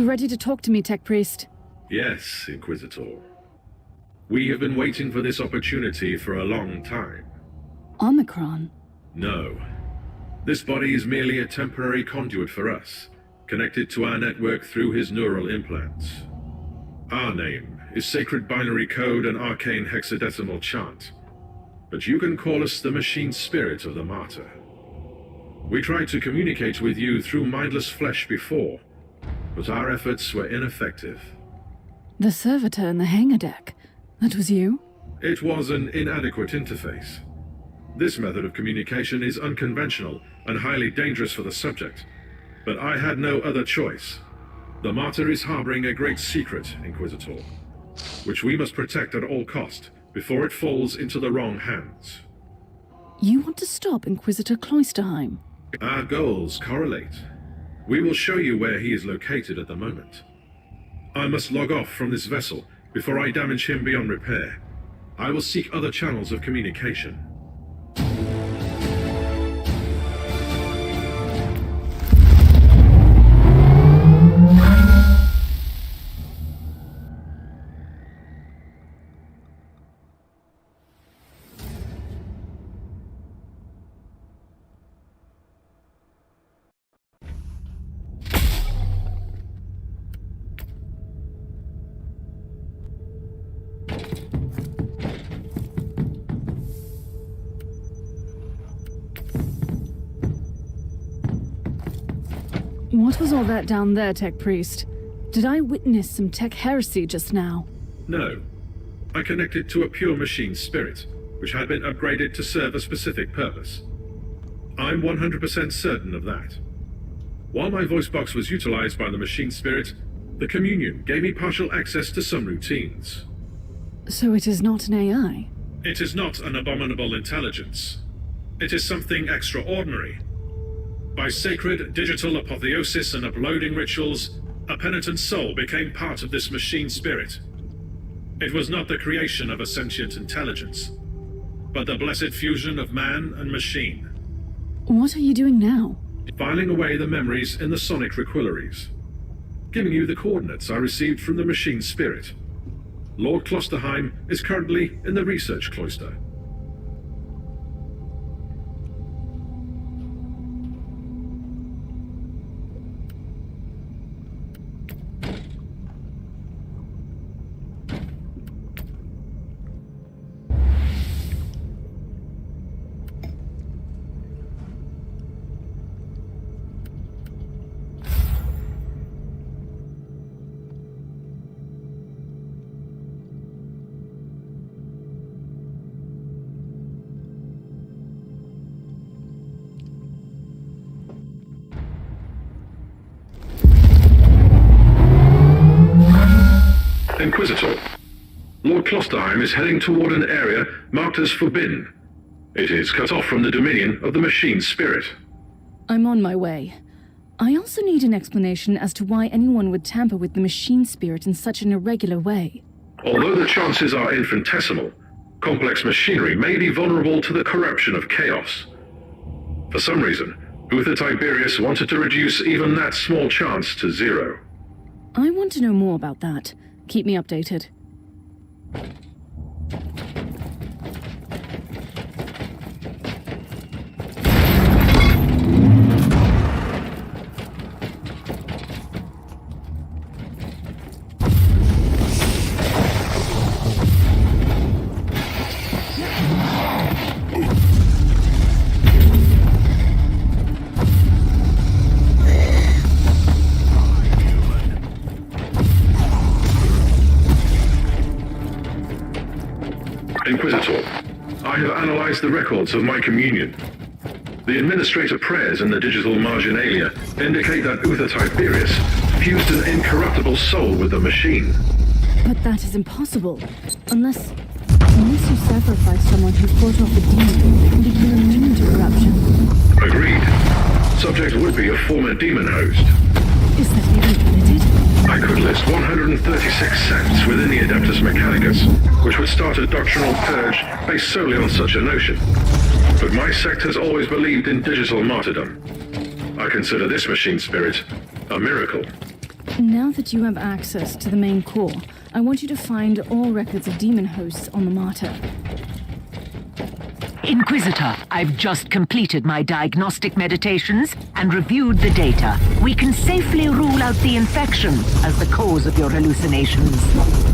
ready to talk to me, Tech Priest? Yes, Inquisitor. We have been waiting for this opportunity for a long time. Omicron? No. This body is merely a temporary conduit for us, connected to our network through his neural implants. Our name is Sacred Binary Code and Arcane Hexadecimal Chant, but you can call us the Machine Spirit of the Martyr. We tried to communicate with you through mindless flesh before, but our efforts were ineffective. The servitor in the hangar deck. That was you? It was an inadequate interface. This method of communication is unconventional and highly dangerous for the subject, but I had no other choice. The Martyr is harboring a great secret, Inquisitor, which we must protect at all cost before it falls into the wrong hands. You want to stop Inquisitor Cloisterheim? Our goals correlate. We will show you where he is located at the moment. I must log off from this vessel before I damage him beyond repair. I will seek other channels of communication. What was all that down there, Tech Priest? Did I witness some tech heresy just now? No. I connected to a pure machine spirit, which had been upgraded to serve a specific purpose. I'm 100% certain of that. While my voice box was utilized by the machine spirit, the communion gave me partial access to some routines. So it is not an AI? It is not an abominable intelligence. It is something extraordinary. By sacred digital apotheosis and uploading rituals, a penitent soul became part of this machine spirit. It was not the creation of a sentient intelligence, but the blessed fusion of man and machine. What are you doing now? Filing away the memories in the sonic requillaries. Giving you the coordinates I received from the machine spirit. Lord Klosterheim is currently in the research cloister. Inquisitor, Lord Klosterheim is heading toward an area marked as forbidden. It is cut off from the dominion of the machine spirit. I'm on my way. I also need an explanation as to why anyone would tamper with the machine spirit in such an irregular way. Although the chances are infinitesimal, complex machinery may be vulnerable to the corruption of chaos. For some reason, Uther Tiberius wanted to reduce even that small chance to zero. I want to know more about that. Keep me updated. Inquisitor, I have analyzed the records of my communion. The administrator prayers in the digital marginalia indicate that Uther Tiberius fused an incorruptible soul with the machine. But that is impossible. Unless you sacrifice someone who fought off a demon and became immune to corruption. Agreed. Subject would be a former demon host. Is that even permitted? I could list 136 sects within the Adeptus Mechanicus, which would start a doctrinal purge based solely on such a notion. But my sect has always believed in digital martyrdom. I consider this machine spirit a miracle. Now that you have access to the main core, I want you to find all records of demon hosts on the Martyr. Inquisitor, I've just completed my diagnostic meditations and reviewed the data. We can safely rule out the infection as the cause of your hallucinations.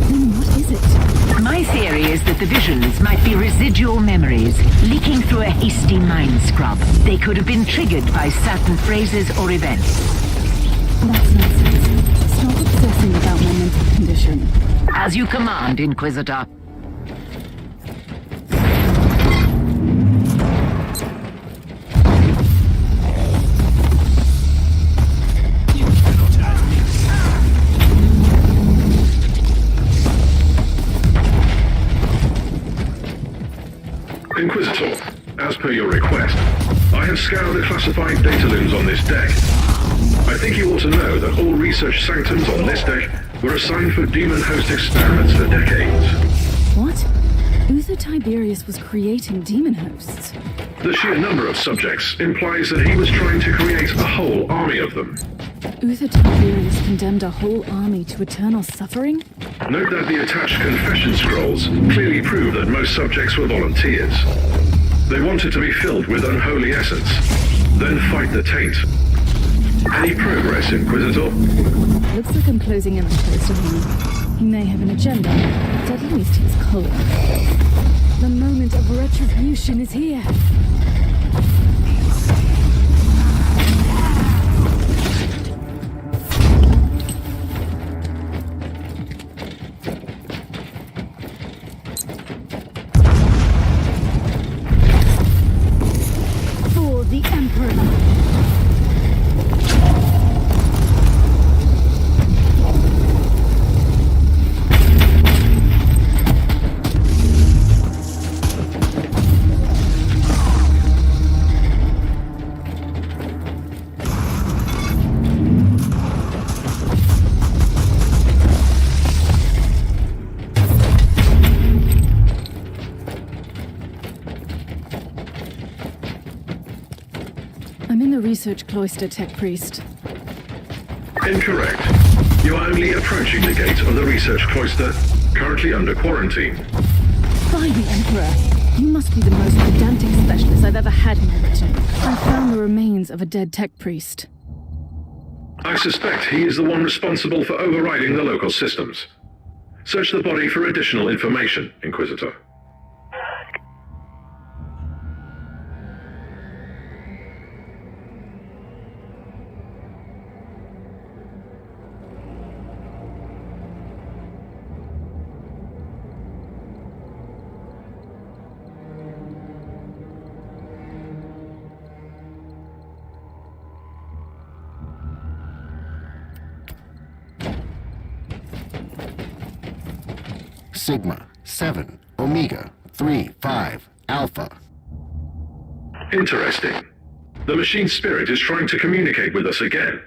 Then what is it? My theory is that the visions might be residual memories leaking through a hasty mind scrub. They could have been triggered by certain phrases or events. That's nonsense. Stop obsessing about my mental condition. As you command, Inquisitor. Inquisitor, as per your request, I have scoured the classified data looms on this deck. I think you ought to know that all research sanctums on this deck were assigned for demon host experiments for decades. What? Uther Tiberius was creating demon hosts. The sheer number of subjects implies that he was trying to create a whole army of them. Uther Tiberius condemned a whole army to eternal suffering? Note that the attached confession scrolls clearly prove that most subjects were volunteers. They wanted to be filled with unholy essence, then fight the taint. Any progress, Inquisitor? Looks like I'm closing in on close to him. He may have an agenda, but at least he's cold. The moment of retribution is here. For the Emperor! I'm in the research cloister, Tech Priest. Incorrect. You are only approaching the gate of the research cloister, currently under quarantine. By the Emperor! You must be the most pedantic specialist I've ever had in my retinue. I found the remains of a dead Tech Priest. I suspect he is the one responsible for overriding the local systems. Search the body for additional information, Inquisitor. Sigma, 7, Omega, 3, 5, Alpha. Interesting. The machine spirit is trying to communicate with us again.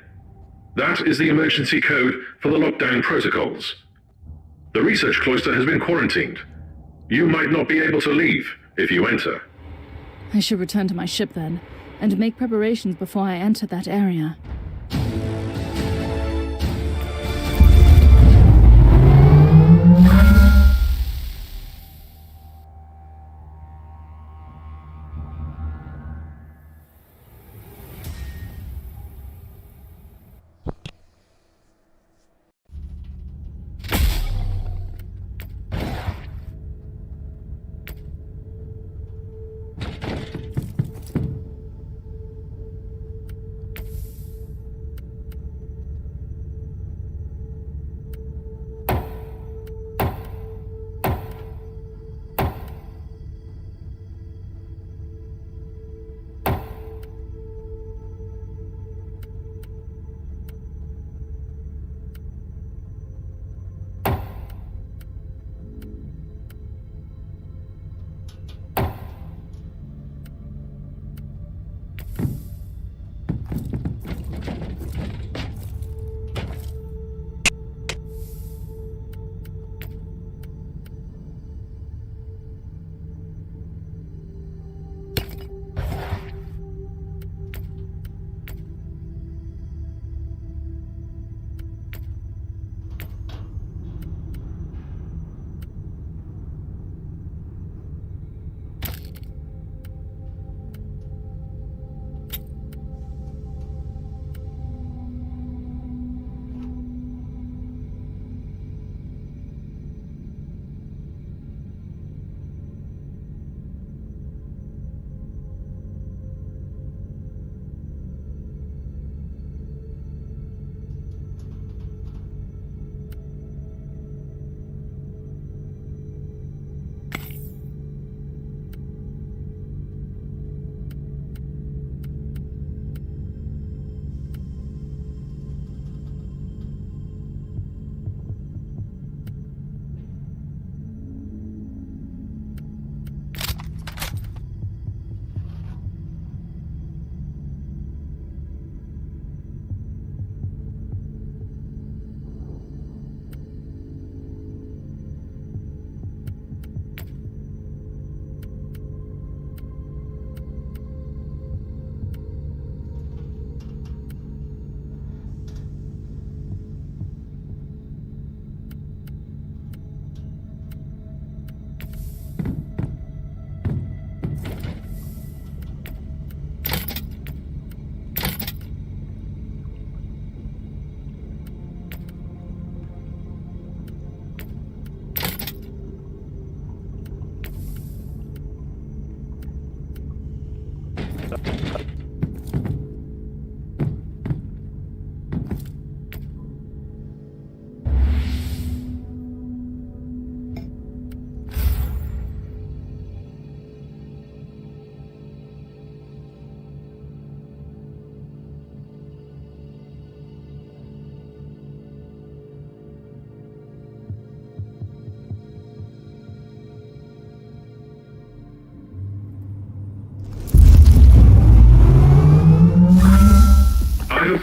That is the emergency code for the lockdown protocols. The research cloister has been quarantined. You might not be able to leave if you enter. I should return to my ship then, and make preparations before I enter that area.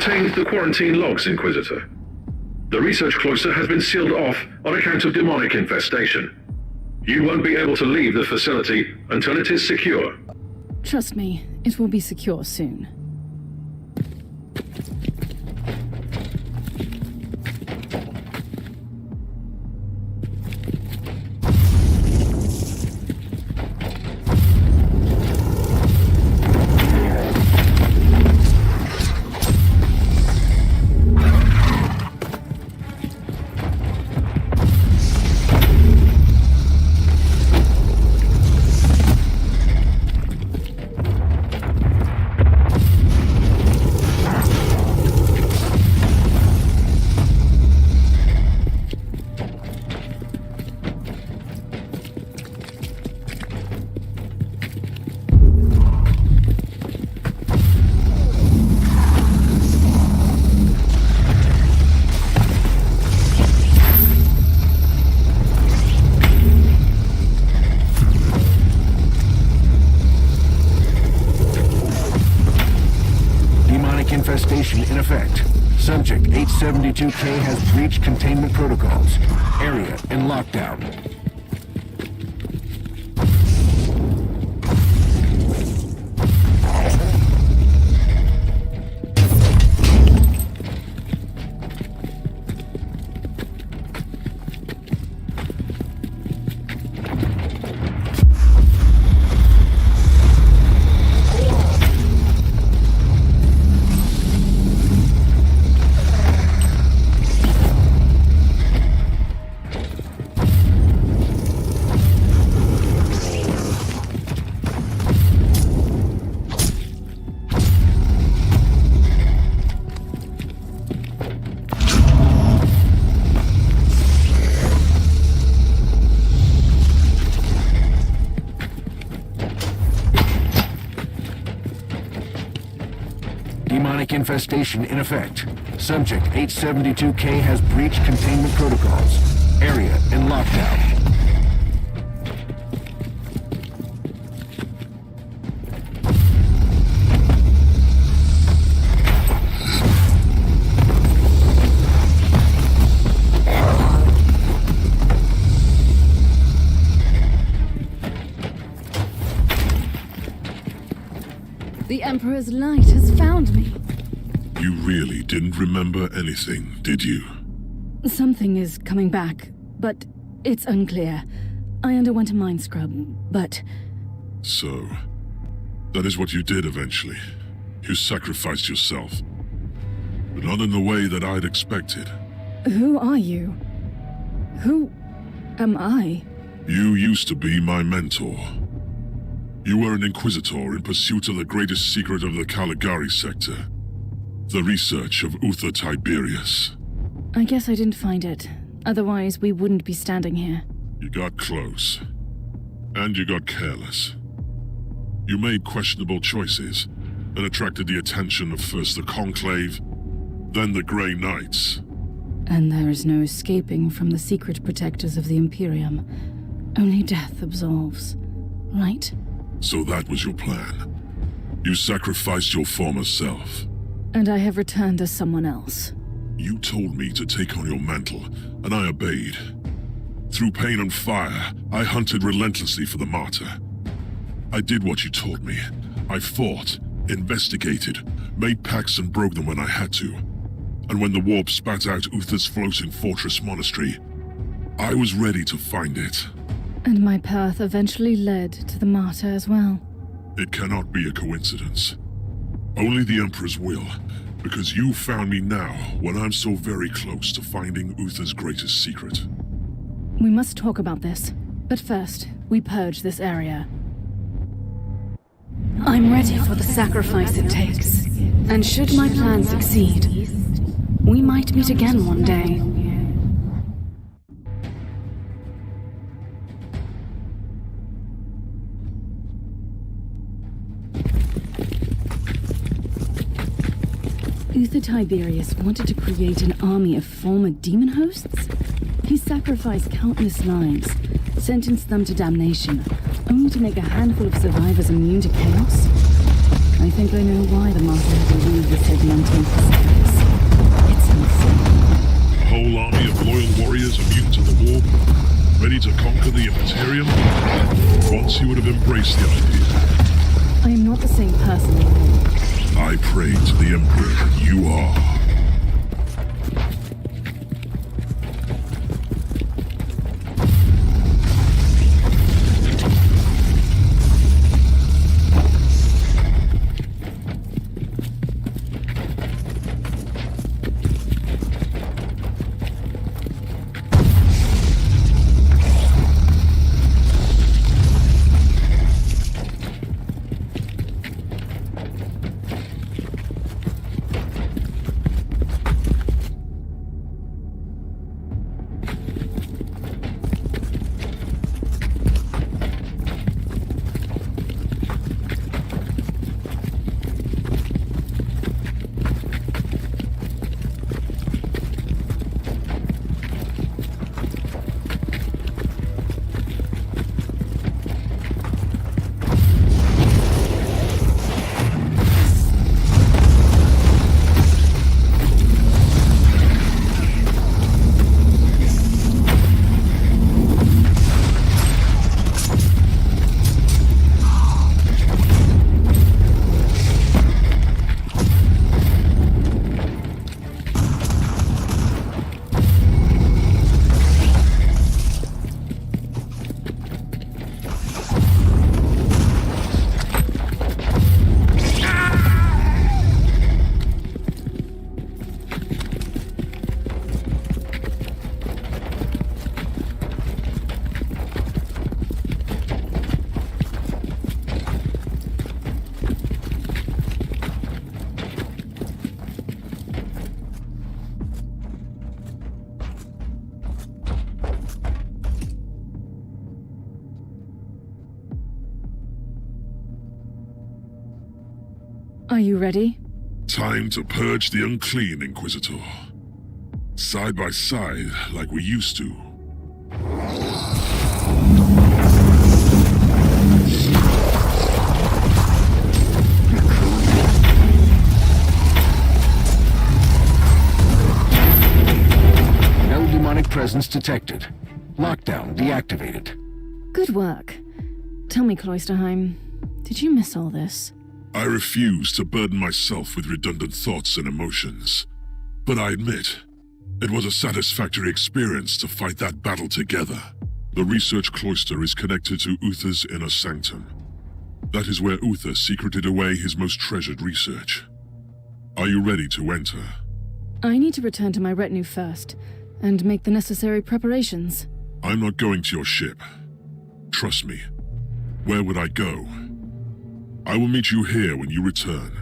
obtained the quarantine logs, Inquisitor. The research cloister has been sealed off on account of demonic infestation. You won't be able to leave the facility until it is secure. Trust me, it will be secure soon. Infestation in effect. Subject 872K has breached containment protocols. Area in lockdown. Demonic infestation in effect. Subject 872K has breached containment protocols. Area in lockdown. The Emperor's light has found me. You really didn't remember anything, did you? Something is coming back, but it's unclear. I underwent a mind scrub, but... So, that is what you did eventually. You sacrificed yourself. But not in the way that I'd expected. Who are you? Who am I? You used to be my mentor. You were an Inquisitor in pursuit of the greatest secret of the Caligari sector. The research of Uther Tiberius. I guess I didn't find it. Otherwise, we wouldn't be standing here. You got close. And you got careless. You made questionable choices and attracted the attention of first the Conclave, then the Grey Knights. And there is no escaping from the secret protectors of the Imperium. Only death absolves, right? So that was your plan. You sacrificed your former self. And I have returned as someone else. You told me to take on your mantle, and I obeyed. Through pain and fire, I hunted relentlessly for the martyr. I did what you told me. I fought, investigated, made pacts and broke them when I had to. And when the warp spat out Uther's floating fortress monastery, I was ready to find it. And my path eventually led to the martyr as well. It cannot be a coincidence. Only the Emperor's will, because you found me now when I'm so very close to finding Uther's greatest secret. We must talk about this, but first, we purge this area. I'm ready for the sacrifice it takes, and should my plan succeed, we might meet again one day. Uther Tiberius wanted to create an army of former demon hosts? He sacrificed countless lives, sentenced them to damnation, only to make a handful of survivors immune to chaos? I think I know why the Master had removed the segmenting. to conquer the Imperium? Once you would have embraced the idea. I am not the same person anymore. I pray to the Emperor that you are. Are you ready? Time to purge the unclean, Inquisitor. Side by side, like we used to. No demonic presence detected. Lockdown deactivated. Good work. Tell me, Cloisterheim, did you miss all this? I refuse to burden myself with redundant thoughts and emotions. But I admit, it was a satisfactory experience to fight that battle together. The research cloister is connected to Uther's inner sanctum. That is where Uther secreted away his most treasured research. Are you ready to enter? I need to return to my retinue first, and make the necessary preparations. I'm not going to your ship. Trust me. Where would I go? I will meet you here when you return.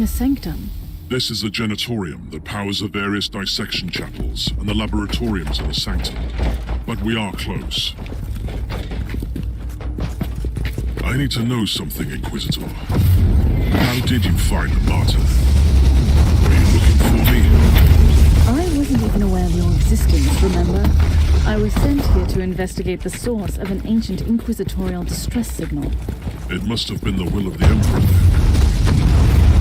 Sanctum. This is the genitorium that powers the various dissection chapels and the laboratoriums in the sanctum. But we are close. I need to know something, Inquisitor. How did you find the martyr? Were you looking for me? I wasn't even aware of your existence, remember? I was sent here to investigate the source of an ancient inquisitorial distress signal. It must have been the will of the Emperor then.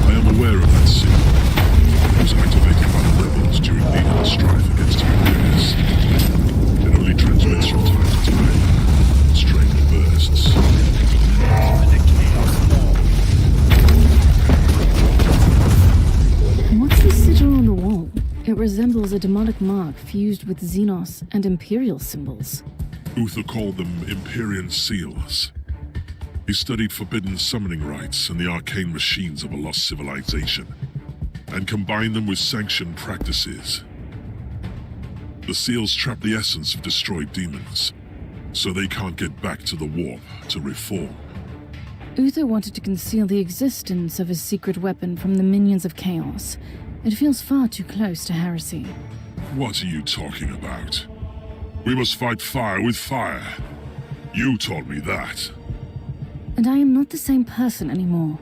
I am aware of that signal. It was activated by the rebels during legal strife against Imperius. It only transmits from time to time. Strange bursts. What's this sigil on the wall? It resembles a demonic mark fused with Xenos and Imperial symbols. Uther called them Empyrean seals. He studied forbidden summoning rites and the arcane machines of a lost civilization, and combined them with sanctioned practices. The seals trap the essence of destroyed demons, so they can't get back to the warp to reform. Uther wanted to conceal the existence of his secret weapon from the minions of chaos. It feels far too close to heresy. What are you talking about? We must fight fire with fire. You told me that. And I am not the same person anymore.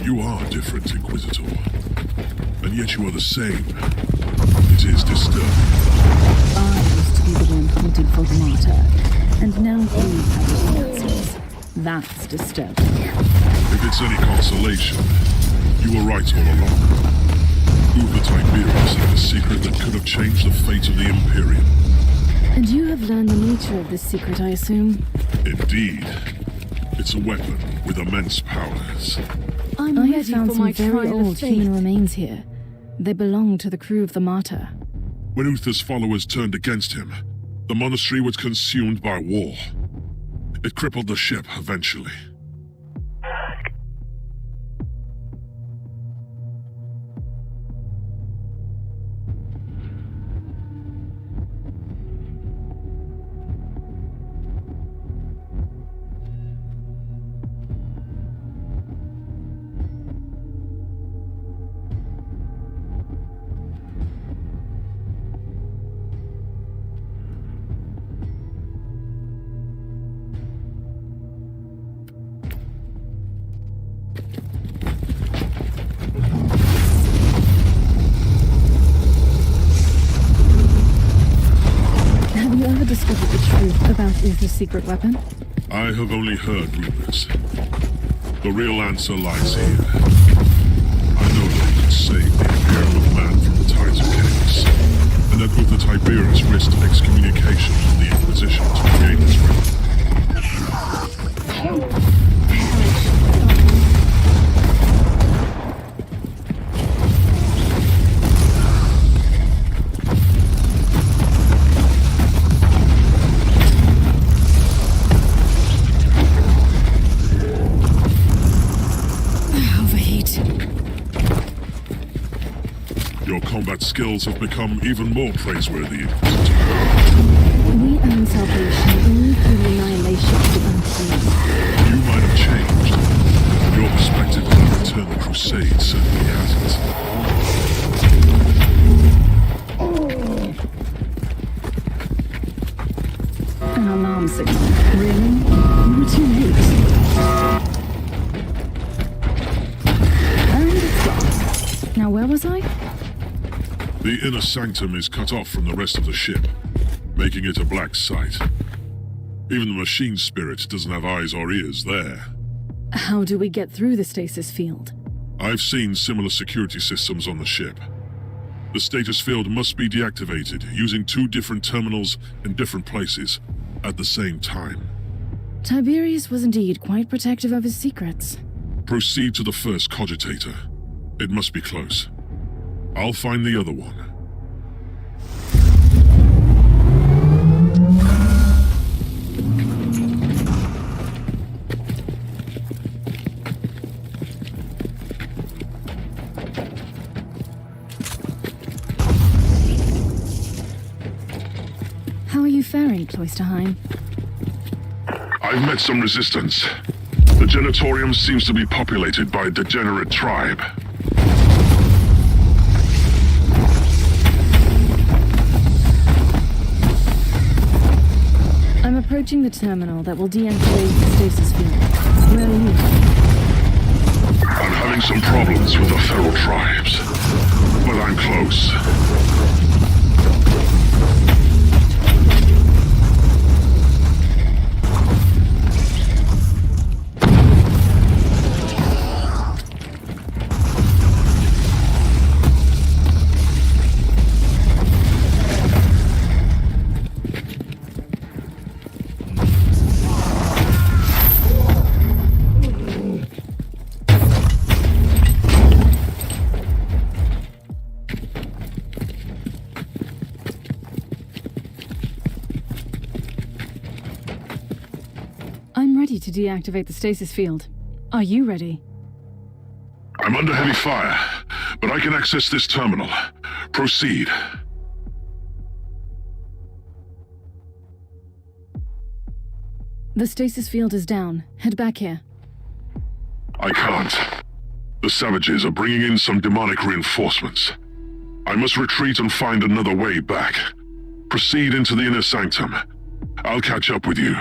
You are different, Inquisitor. And yet you are the same. It is disturbing. I used to be the one hunting for the martyr, and now you have the answers. That's disturbing. If it's any consolation, you were right all along. Uther Tiberius had a secret that could have changed the fate of the Imperium. And you have learned the nature of this secret, I assume? Indeed. It's a weapon with immense powers. I have found some very old human remains here. They belong to the crew of the Martyr. When Uther's followers turned against him, the monastery was consumed by war. It crippled the ship eventually. Have you ever discovered the truth about Uther's secret weapon? I have only heard rumors. The real answer lies here. I know that he could save the Imperial Man from the tides of chaos, and that Uther Tiberius risked excommunication from the Inquisition to create this weapon. Your combat skills have become even more praiseworthy, Inquisitor. We earn salvation only through the annihilation of the unclean. You might have changed. Your perspective on the return the Crusade certainly hasn't. An alarm signal. Really? You're too late. And it's gone. Now where was I? The inner sanctum is cut off from the rest of the ship, making it a black site. Even the machine spirit doesn't have eyes or ears there. How do we get through the stasis field? I've seen similar security systems on the ship. The status field must be deactivated using 2 different terminals in different places at the same time. Tiberius was indeed quite protective of his secrets. Proceed to the first cogitator. It must be close. I'll find the other one. Cloisterheim? I've met some resistance. The Genitorium seems to be populated by a degenerate tribe. I'm approaching the terminal that will deactivate the stasis field. Where are you? I'm having some problems with the feral tribes, but I'm close. I'm ready to deactivate the stasis field. Are you ready? I'm under heavy fire, but I can access this terminal. Proceed. The stasis field is down. Head back here. I can't. The savages are bringing in some demonic reinforcements. I must retreat and find another way back. Proceed into the inner sanctum. I'll catch up with you.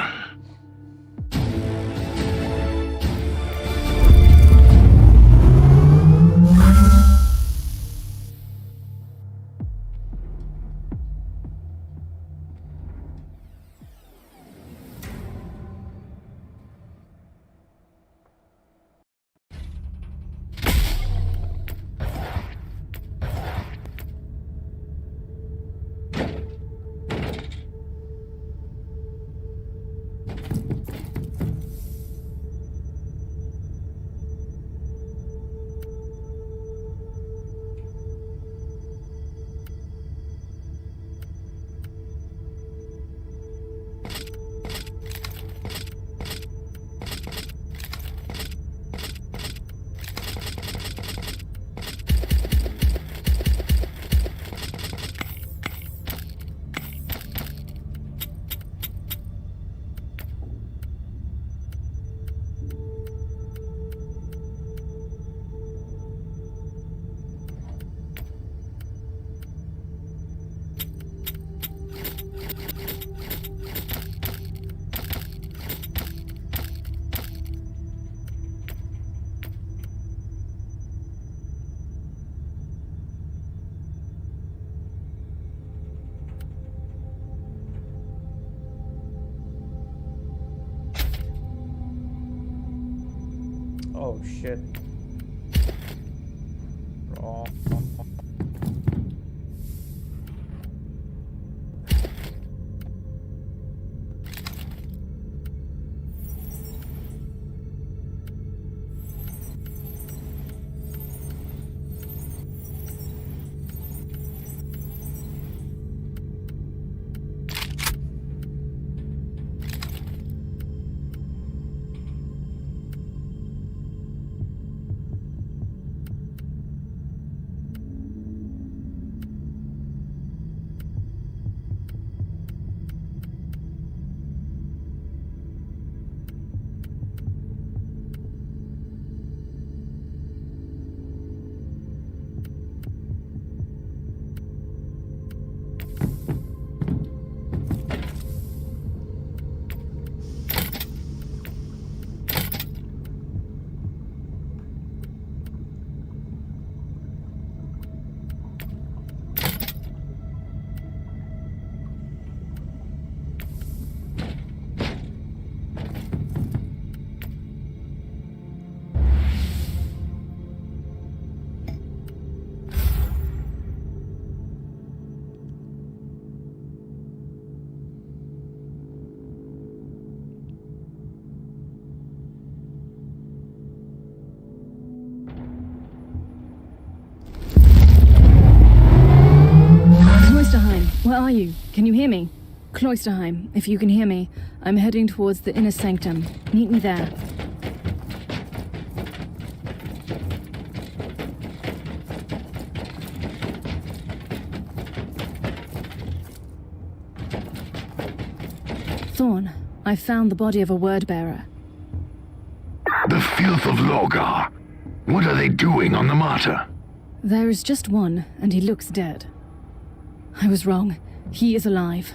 Oh shit. Wrong. Where are you? Can you hear me? Cloisterheim, if you can hear me, I'm heading towards the inner sanctum. Meet me there. Thorn, I found the body of a word-bearer. The filth of Logar. What are they doing on the Martyr? There is just one, and he looks dead. I was wrong. He is alive.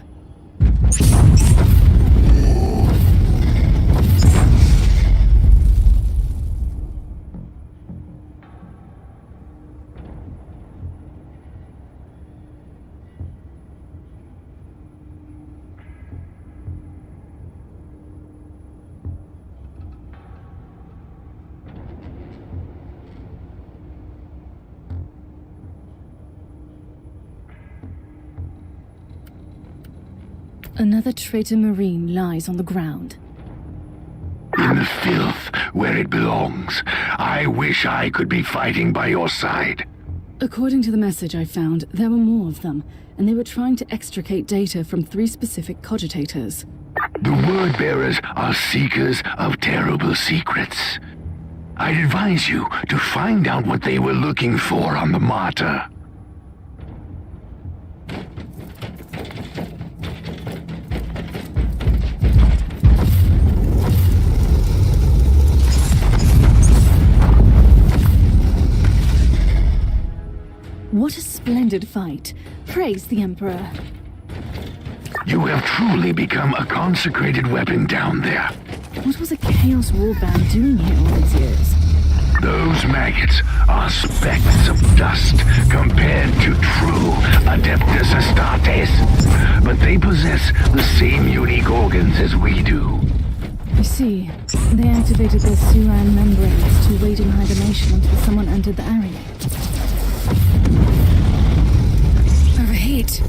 Another traitor Marine lies on the ground. In the filth, where it belongs. I wish I could be fighting by your side. According to the message I found, there were more of them, and they were trying to extricate data from 3 specific cogitators. The word-bearers are seekers of terrible secrets. I'd advise you to find out what they were looking for on the Martyr. What a splendid fight. Praise the Emperor. You have truly become a consecrated weapon down there. What was a Chaos Warband doing here all these years? Those maggots are specks of dust compared to true Adeptus Astartes. But they possess the same unique organs as we do. You see, they activated their Suran membranes to wait in hibernation until someone entered the area. Overheat.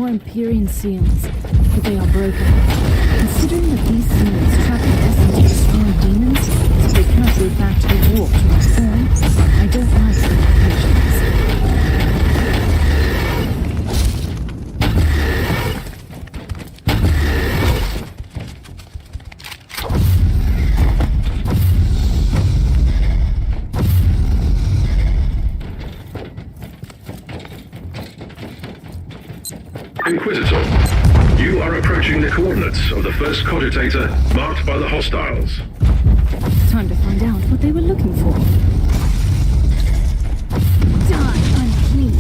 Empyrean seals, but they are broken. Considering that these seals trap the essence of destroying demons, so they cannot go back to the warp to reform, I don't like the implications. Inquisitor, you are approaching the coordinates of the first cogitator marked by the hostiles. Time to find out what they were looking for. Die, unclean.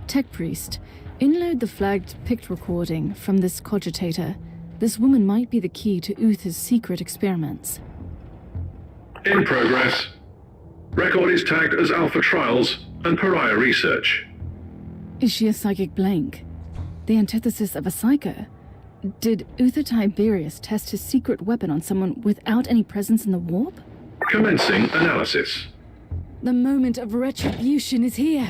Tech Priest. Inload the flagged pict recording from this cogitator. This woman might be the key to Uther's secret experiments. In progress. Record is tagged as Alpha Trials and Pariah Research. Is she a psychic blank? The antithesis of a psycho? Did Uther Tiberius test his secret weapon on someone without any presence in the warp? Commencing analysis. The moment of retribution is here.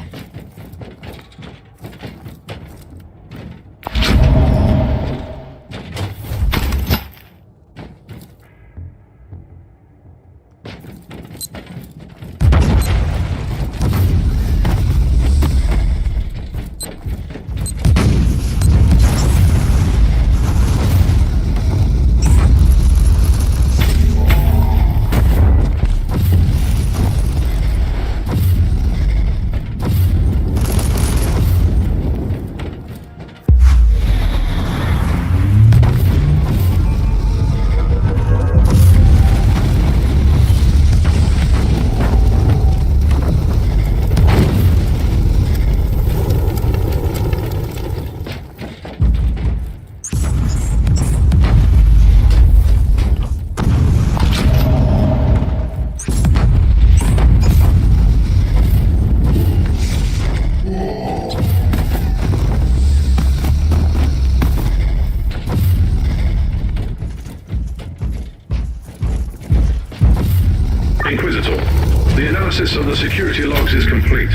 Analysis of the security logs is complete.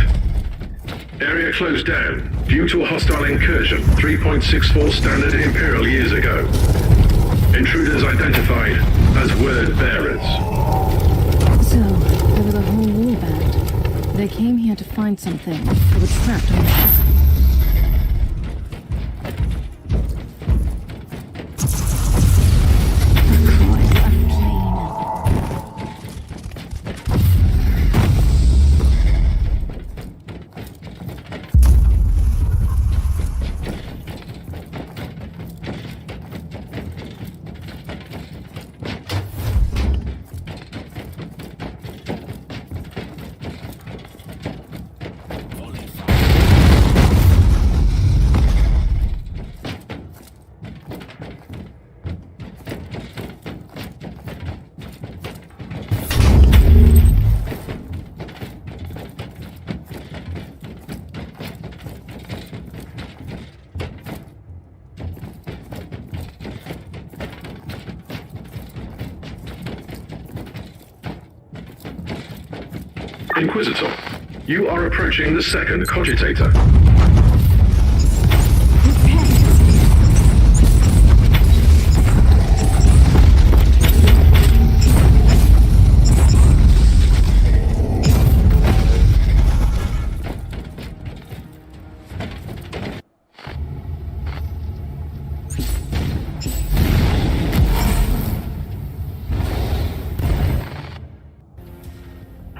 Area closed down due to a hostile incursion 3.64 standard Imperial years ago. Intruders identified as word bearers. So, they were the whole war band. They came here to find something. They were trapped on the ship. Inquisitor, you are approaching the second cogitator.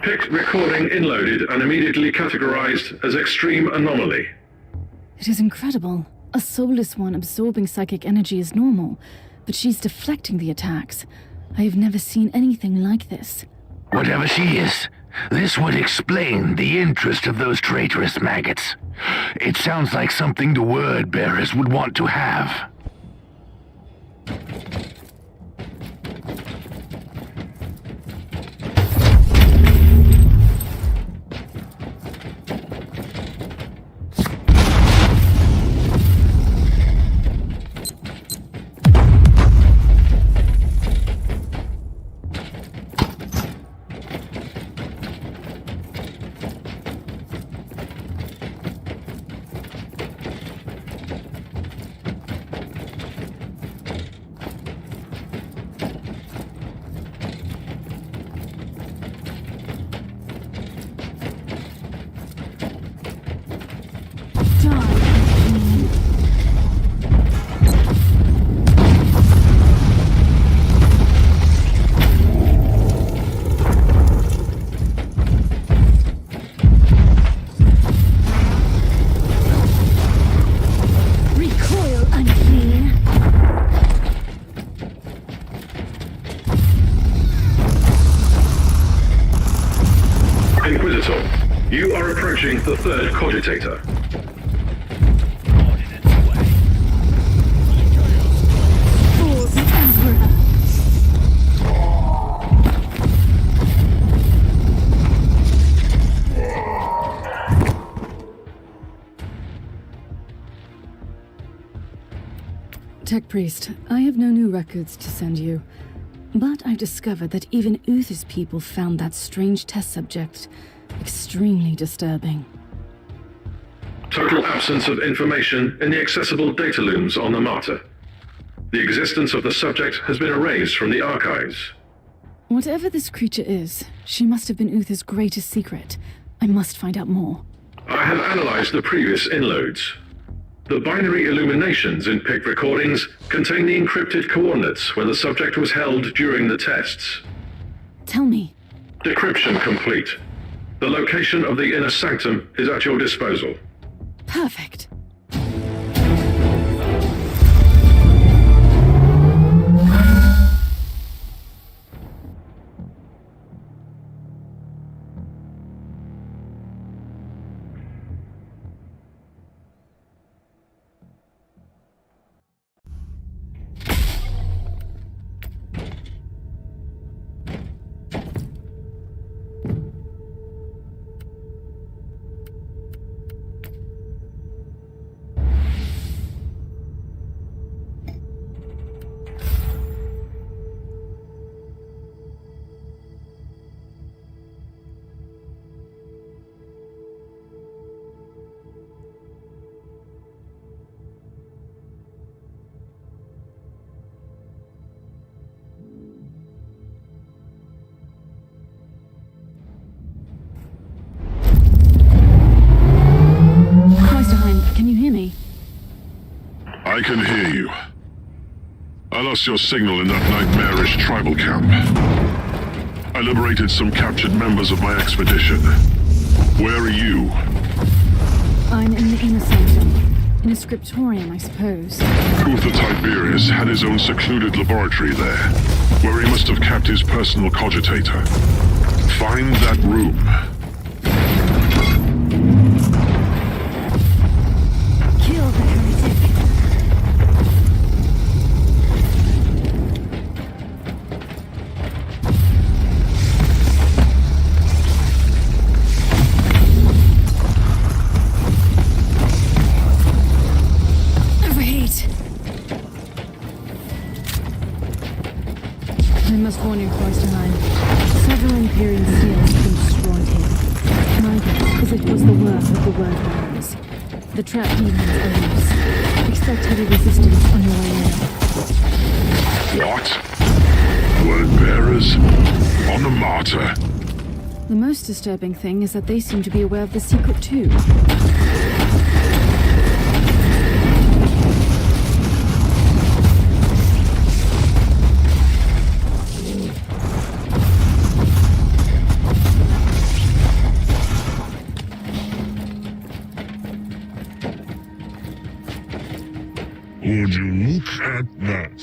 Picked recording inloaded and immediately categorized as extreme anomaly. It is incredible. A soulless one absorbing psychic energy is normal, but she's deflecting the attacks. I have never seen anything like this. Whatever she is, this would explain the interest of those traitorous maggots. It sounds like something the word bearers would want to have. You are approaching the third cogitator. For the Emperor. Tech Priest, I have no new records to send you. But I've discovered that even Uther's people found that strange test subject extremely disturbing. Total absence of information in the accessible data looms on the Martyr. The existence of the subject has been erased from the archives. Whatever this creature is, she must have been Uther's greatest secret. I must find out more. I have analyzed the previous inloads. The binary illuminations in PIC recordings contain the encrypted coordinates where the subject was held during the tests. Tell me. Decryption complete. The location of the inner sanctum is at your disposal. Perfect. I can hear you. I lost your signal in that nightmarish tribal camp. I liberated some captured members of my expedition. Where are you? I'm in the inner sanctum. In a scriptorium, I suppose. Uther Tiberius had his own secluded laboratory there, where he must have kept his personal cogitator. Find that room. Kill the heretic. I must warn you, Cloisterheim. Several Imperial seals have been destroyed here. My guess is it was the work of the word bearers. The trap demons are loose. Expect heavy resistance on your way in. What? Word bearers? On the martyr? The most disturbing thing is that they seem to be aware of the secret too. Would you look at that?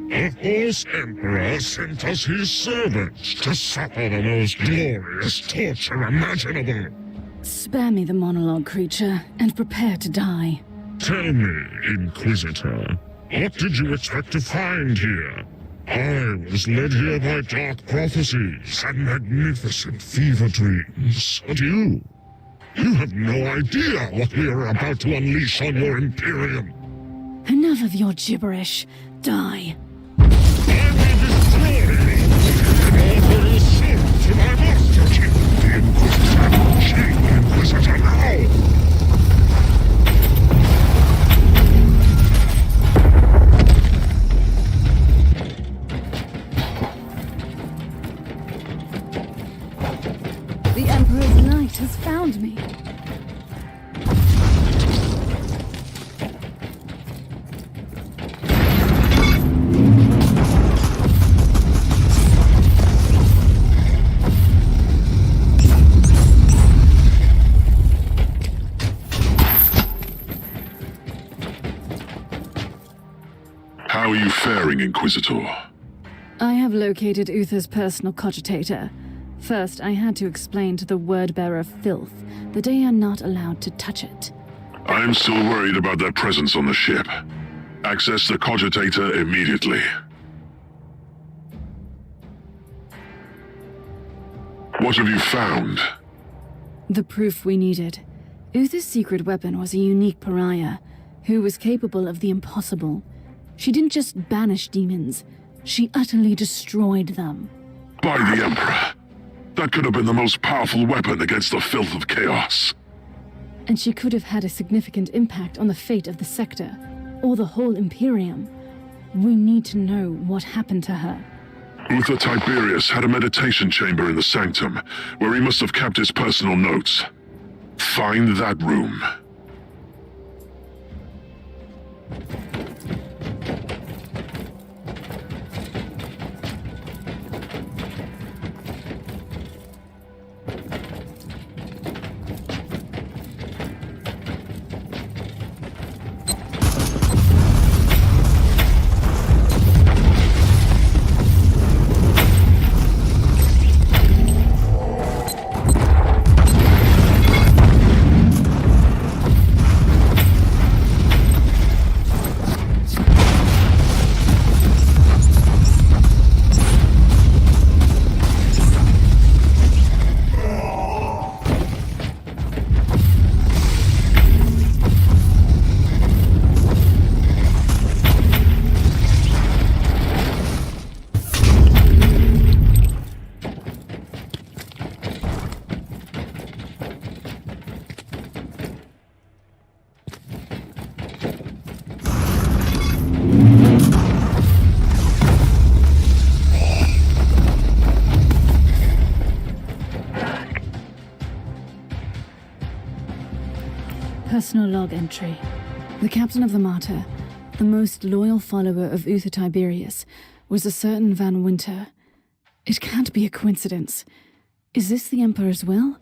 The Horse Emperor sent us his servants to suffer the most glorious torture imaginable. Spare me the monologue, creature, and prepare to die. Tell me, Inquisitor, what did you expect to find here? I was led here by dark prophecies and magnificent fever dreams. And you? You have no idea what we are about to unleash on your Imperium. Enough of your gibberish. Die. I will destroy you and offer your soul to my master chief, the Inquisitor. Chain the Inquisitor now! The Emperor's light has found me. How are you faring, Inquisitor? I have located Uther's personal cogitator. First, I had to explain to the word-bearer Filth that they are not allowed to touch it. I am still worried about their presence on the ship. Access the cogitator immediately. What have you found? The proof we needed. Uther's secret weapon was a unique pariah, who was capable of the impossible. She didn't just banish demons, she utterly destroyed them. By the Emperor! That could have been the most powerful weapon against the filth of chaos. And she could have had a significant impact on the fate of the sector, or the whole Imperium. We need to know what happened to her. Uther Tiberius had a meditation chamber in the sanctum, where he must have kept his personal notes. Find that room. Personal log entry. The captain of the Martyr, The most loyal follower of Uther Tiberius was a certain Van Winter. It can't be a coincidence. Is this the Emperor's will?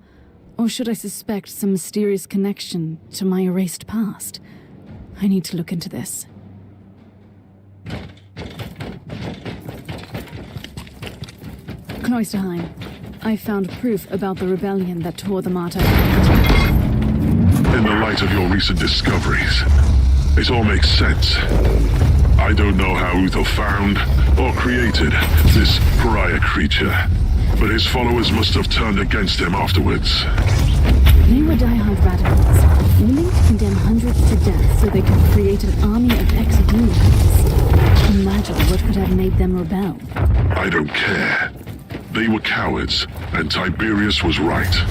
Or should I suspect some mysterious connection to my erased past? I need to look into this. Cloisterheim, I found proof about the rebellion that tore the Martyr apart. In the light of your recent discoveries, it all makes sense. I don't know how Uther found or created this pariah creature, but his followers must have turned against him afterwards. They were diehard radicals, willing to condemn hundreds to death so they could create an army of ex-demons. Imagine what could have made them rebel. I don't care. They were cowards, and Tiberius was right.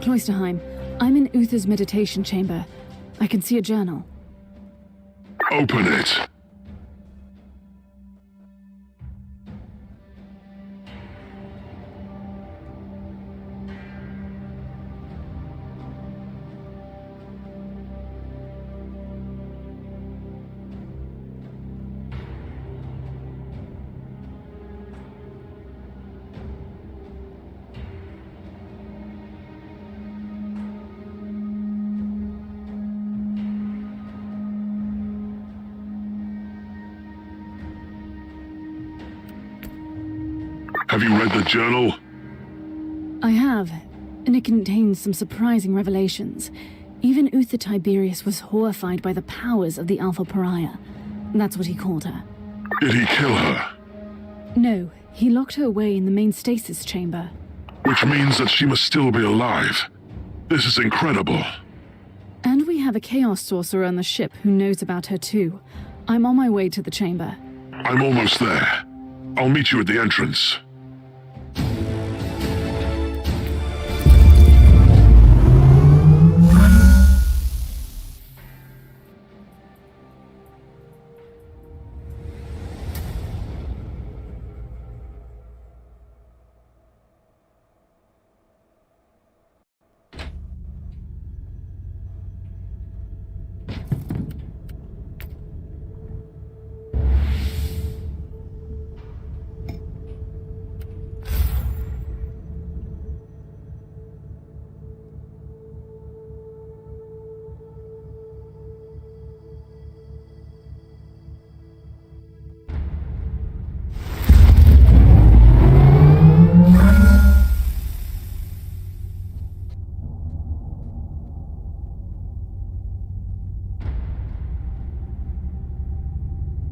Cloisterheim, I'm in Uther's meditation chamber. I can see a journal. Open it. Have you read the journal? I have, and it contains some surprising revelations. Even Uther Tiberius was horrified by the powers of the Alpha Pariah. That's what he called her. Did he kill her? No, he locked her away in the main stasis chamber. Which means that she must still be alive. This is incredible. And we have a Chaos Sorcerer on the ship who knows about her too. I'm on my way to the chamber. I'm almost there. I'll meet you at the entrance.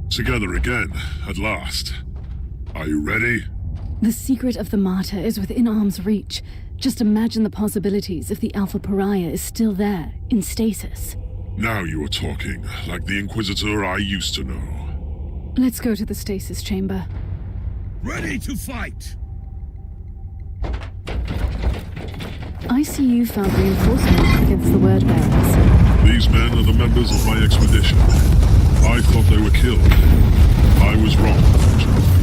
Together again, at last. Are you ready? The secret of the Martyr is within arm's reach. Just imagine the possibilities if the Alpha Pariah is still there, in stasis. Now you are talking, like the Inquisitor I used to know. Let's go to the stasis chamber. Ready to fight! I see you found reinforcements against the Word Bearers. These men are the members of my expedition. I thought they were killed. I was wrong, unfortunately.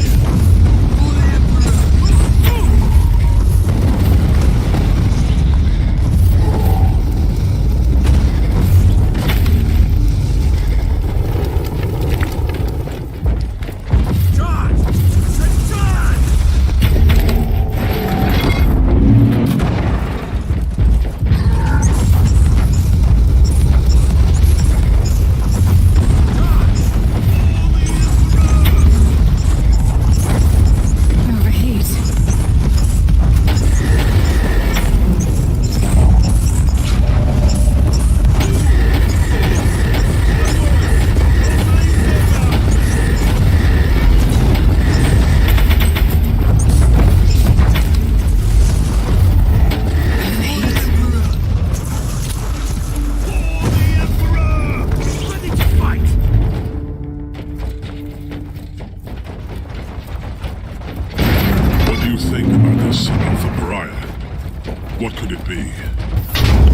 What could it be?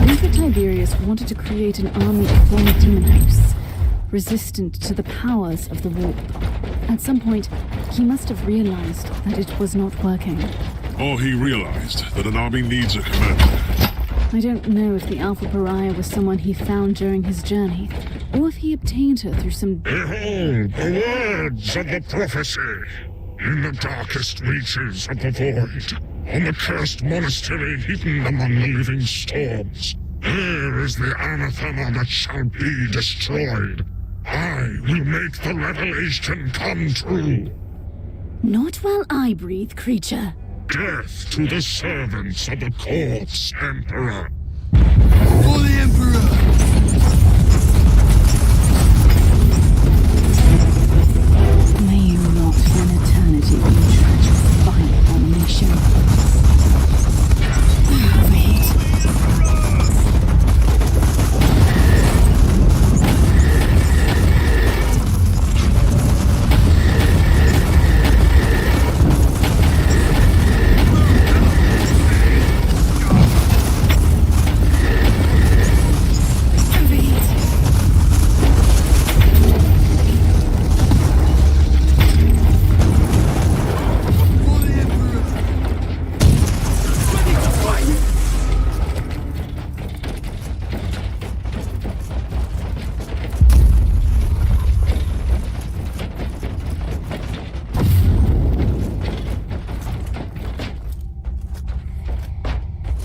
Uther Tiberius wanted to create an army of former demon hosts, resistant to the powers of the warp. At some point, He must have realized that it was not working. Or he realized that an army needs a commander. I don't know if the Alpha Pariah was someone he found during his journey, or if he obtained her through some... Behold the words of the prophecy! In the darkest reaches of the void, on the cursed monastery hidden among the living storms, there is the anathema that shall be destroyed. I will make the revelation come true. Not while I breathe, creature. Death to the servants of the corpse emperor. For the Emperor! May you not for an eternity be trapped by abomination. Wait.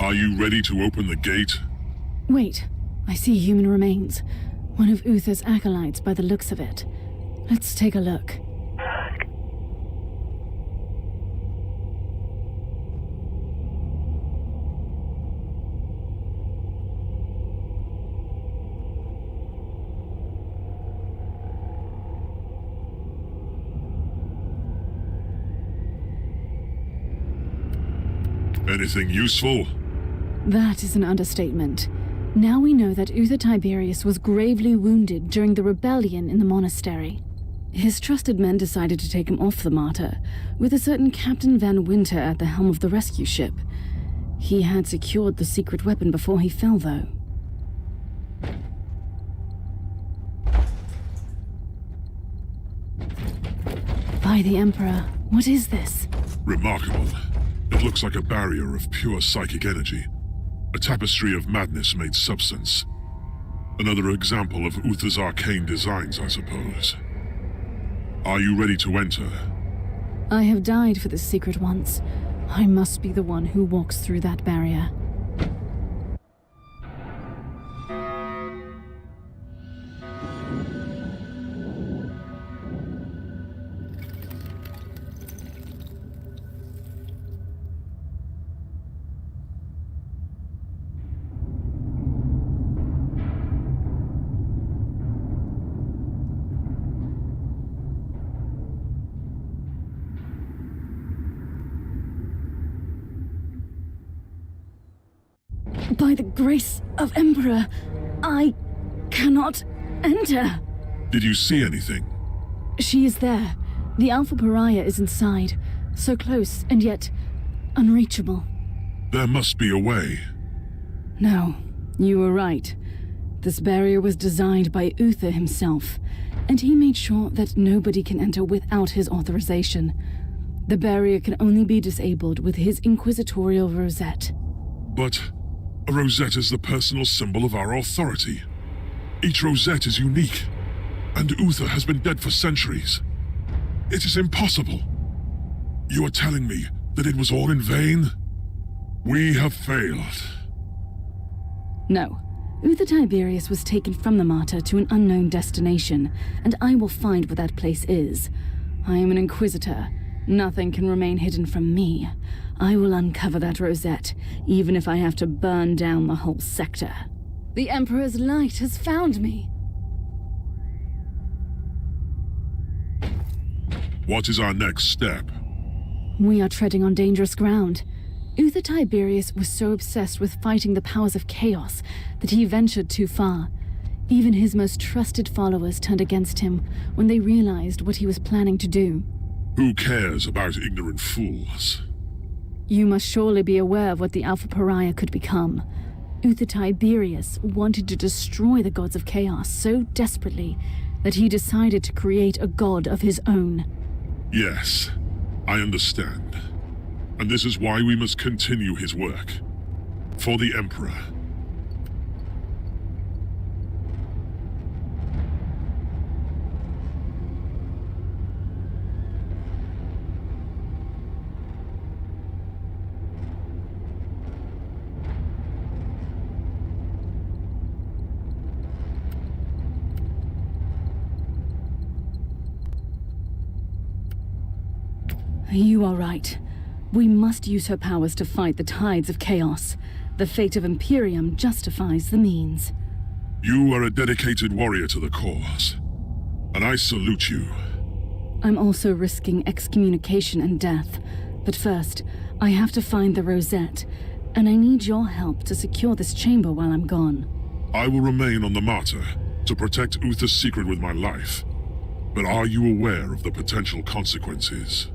Are you ready to open the gate? Wait, I see human remains. One of Uther's acolytes by the looks of it. Let's take a look. Anything useful? That is an understatement. Now we know that Uther Tiberius was gravely wounded during the rebellion in the monastery. His trusted men decided to take him off the martyr, with a certain Captain Van Winter at the helm of the rescue ship. He had secured the secret weapon before he fell, though. By the Emperor, what is this? Remarkable. It looks like a barrier of pure psychic energy. A tapestry of madness made substance. Another example of Uther's arcane designs, I suppose. Are you ready to enter? I have died for this secret once. I must be the one who walks through that barrier. By the grace of Emperor, I cannot enter. Did you see anything? She is there. The Alpha Pariah is inside. So close, and yet unreachable. There must be a way. No, you were right. This barrier was designed by Uther himself, and he made sure that nobody can enter without his authorization. The barrier can only be disabled with his inquisitorial rosette. But a rosette is the personal symbol of our authority. Each rosette is unique, and Uther has been dead for centuries. It is impossible. You are telling me that it was all in vain? We have failed. No. Uther Tiberius was taken from the martyr to an unknown destination, and I will find what that place is. I am an Inquisitor. Nothing can remain hidden from me. I will uncover that rosette, even if I have to burn down the whole sector. The Emperor's light has found me. What is our next step? We are treading on dangerous ground. Uther Tiberius was so obsessed with fighting the powers of chaos that he ventured too far. Even his most trusted followers turned against him when they realized what he was planning to do. Who cares about ignorant fools? You must surely be aware of what the Alpha Pariah could become. Uther Tiberius wanted to destroy the gods of chaos so desperately that he decided to create a god of his own. Yes, I understand. And this is why we must continue his work. For the Emperor. You are right. We must use her powers to fight the tides of chaos. The fate of Imperium justifies the means. You are a dedicated warrior to the cause, and I salute you. I'm also risking excommunication and death. But first, I have to find the Rosette, and I need your help to secure this chamber while I'm gone. I will remain on the Martyr to protect Uther's secret with my life. But are you aware of the potential consequences?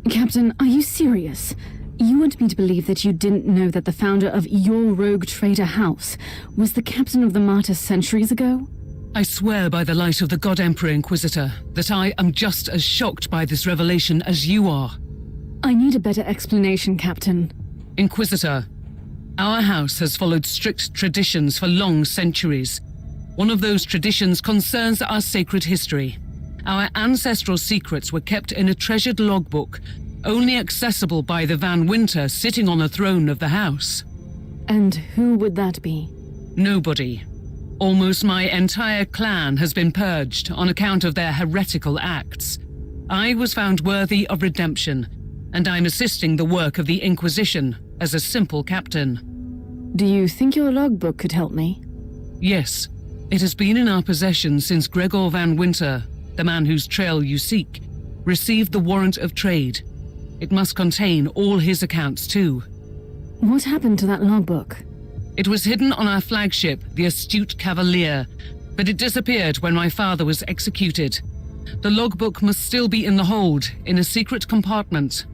Captain, are you serious? You want me to believe that you didn't know that the founder of your rogue trader house was the captain of the Martyrs centuries ago? I swear by the light of the God Emperor Inquisitor that I am just as shocked by this revelation as you are. I need a better explanation, Captain. Inquisitor, our house has followed strict traditions for long centuries. One of those traditions concerns our sacred history. Our ancestral secrets were kept in a treasured logbook, only accessible by the Van Winter sitting on the throne of the house. And who would that be? Nobody. Almost my entire clan has been purged on account of their heretical acts. I was found worthy of redemption, and I'm assisting the work of the Inquisition as a simple captain. Do you think your logbook could help me? Yes. It has been in our possession since Gregor Van Winter, the man whose trail you seek, received the warrant of trade. It must contain all his accounts too. What happened to that logbook? It was hidden on our flagship, the Astute Cavalier, but it disappeared when my father was executed. The logbook must still be in the hold, in a secret compartment.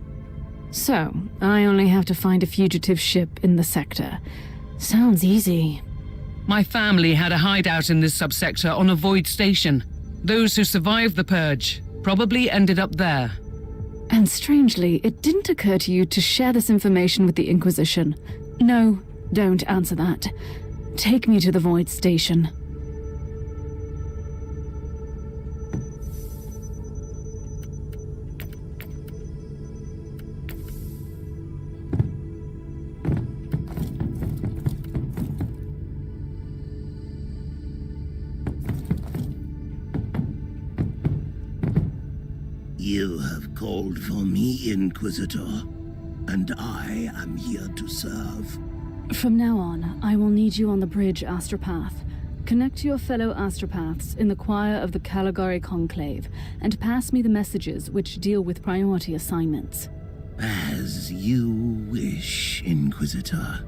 So, I only have to find a fugitive ship in the sector. Sounds easy. My family had a hideout in this subsector on a void station. Those who survived the purge probably ended up there. And strangely, it didn't occur to you to share this information with the Inquisition. No, don't answer that. Take me to the void station. You have called for me, Inquisitor, and I am here to serve. From now on, I will need you on the bridge Astropath. Connect to your fellow Astropaths in the choir of the Caligari Conclave, and pass me the messages which deal with priority assignments. As you wish, Inquisitor.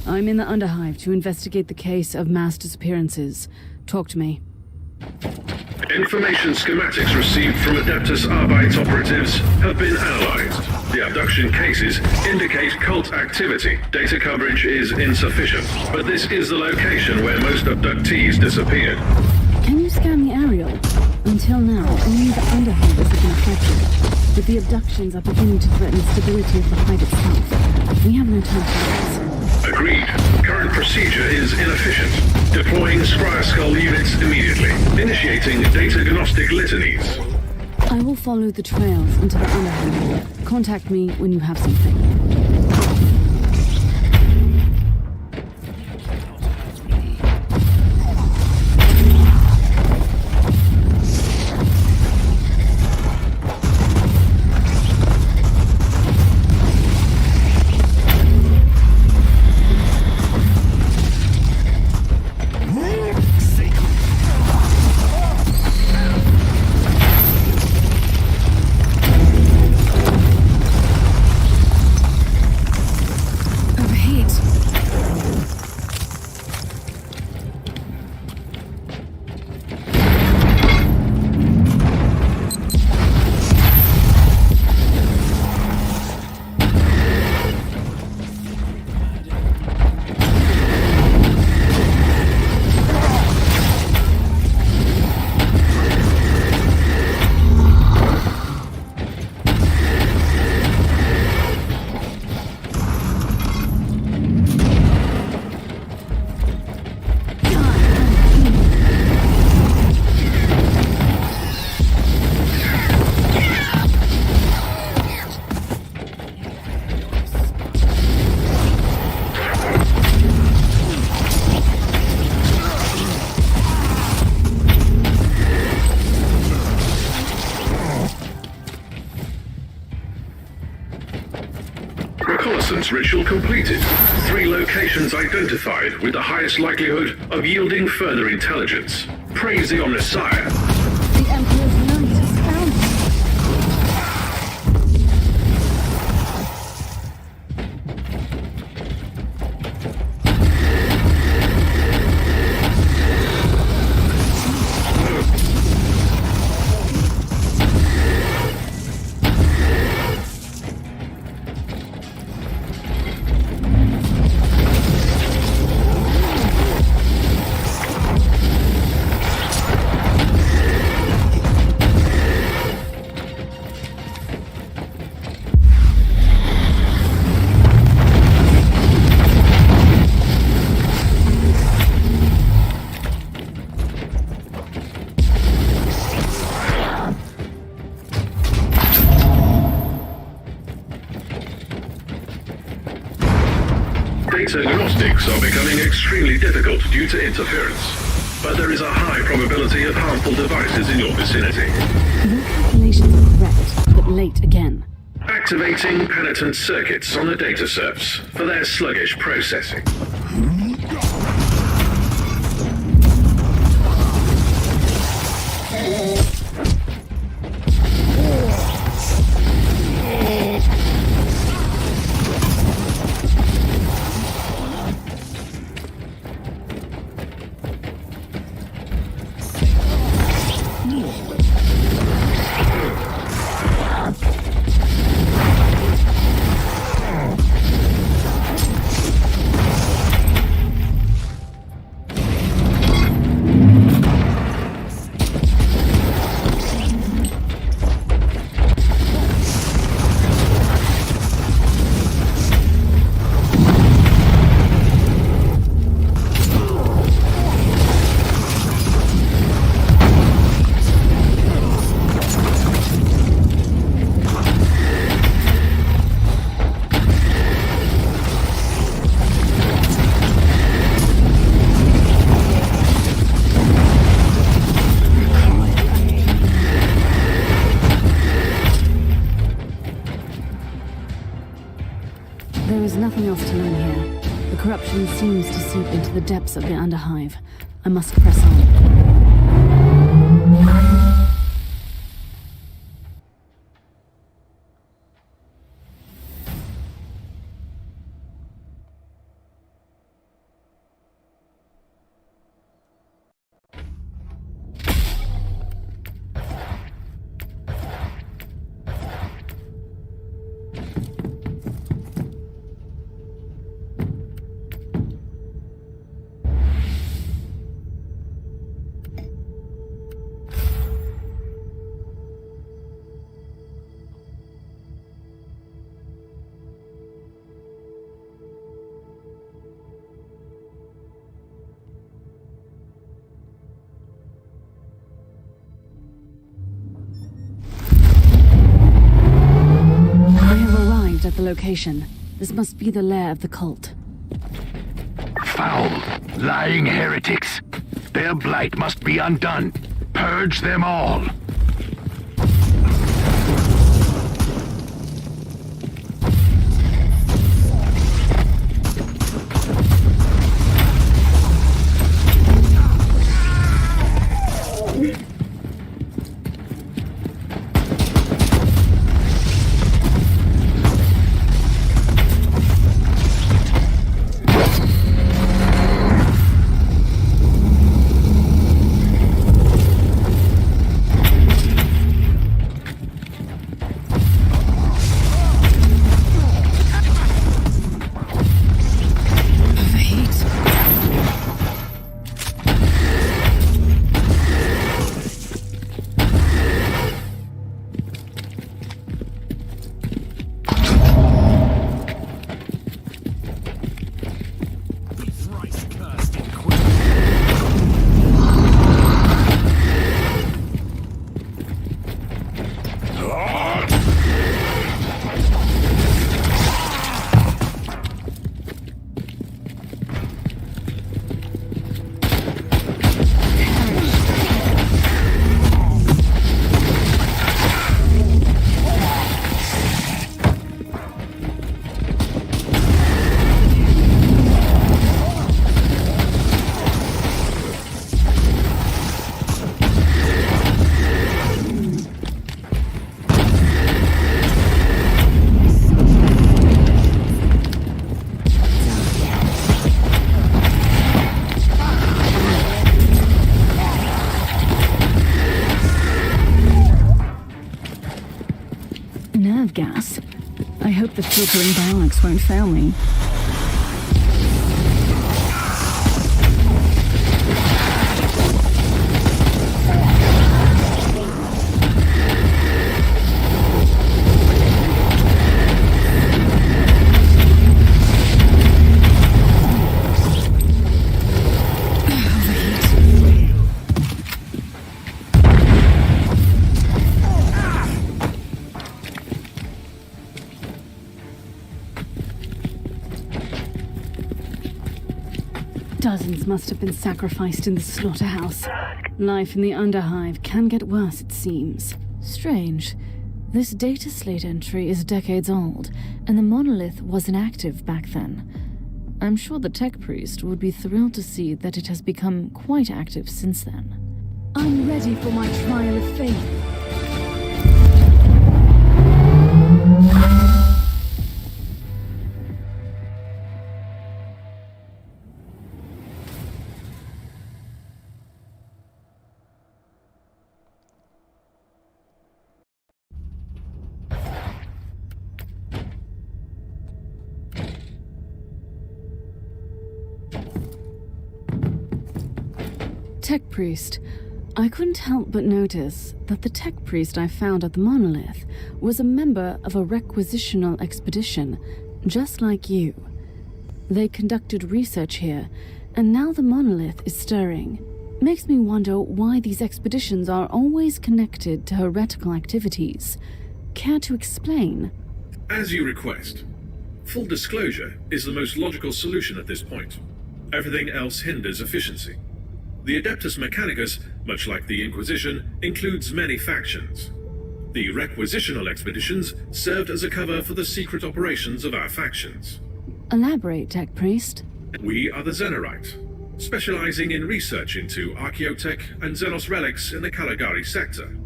I'm in the Underhive to investigate the case of mass disappearances. Talk to me. Information schematics received from Adeptus Arbeit operatives have been analyzed. The abduction cases indicate cult activity. Data coverage is insufficient, but this is the location where most abductees disappeared. Can you scan the aerial? Until now, only the Underhive has been affected, but the abductions are beginning to threaten the stability of the hive itself. We have no time for this. Agreed. Current procedure is inefficient. Deploying Scryer Skull units immediately. Initiating data gnostic litanies. I will follow the trails into the Underhive. Contact me when you have something. Ritual completed. 3 locations identified with the highest likelihood of yielding further intelligence. Praise the Omnissiah. The Emperor's light is found. Data gnostics are becoming extremely difficult due to interference. But there is a high probability of harmful devices in your vicinity. Your calculations are correct, but late again. Activating penitent circuits on the data serfs for their sluggish processing. There is nothing else to learn here. The corruption seems to seep into the depths of the Underhive. I must press on. At the location. This must be the lair of the cult. Foul, lying heretics. Their blight must be undone. Purge them all. Nerve gas. I hope the filtering bionics won't fail me. Dozens must have been sacrificed in the slaughterhouse. Life in the Underhive can get worse, it seems. Strange. This data slate entry is decades old, and the monolith was inactive back then. I'm sure the tech priest would be thrilled to see that it has become quite active since then. I'm ready for my trial of faith. Tech priest. I couldn't help but notice that the tech priest I found at the monolith was a member of a requisitional expedition, just like you. They conducted research here, and now the monolith is stirring. Makes me wonder why these expeditions are always connected to heretical activities. Care to explain? As you request. Full disclosure is the most logical solution at this point. Everything else hinders efficiency. The Adeptus Mechanicus, much like the Inquisition, includes many factions. The requisitional expeditions served as a cover for the secret operations of our factions. Elaborate, Tech Priest. We are the Xenorite, specializing in research into archaeotech and Xenos relics in the Caligari sector.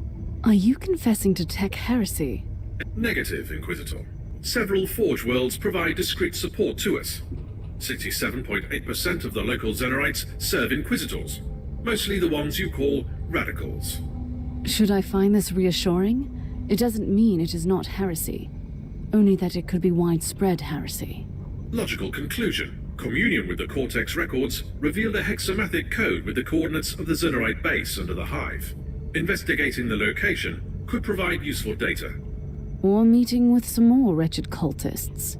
Are you confessing to tech heresy? Negative, Inquisitor. Several Forge worlds provide discreet support to us. 67.8% of the local Xenorites serve Inquisitors, mostly the ones you call radicals. Should I find this reassuring? It doesn't mean it is not heresy, only that it could be widespread heresy. Logical conclusion. Communion with the Cortex records revealed a hexamathic code with the coordinates of the Xenorite base under the Hive. Investigating the location could provide useful data. Or meeting with some more wretched cultists.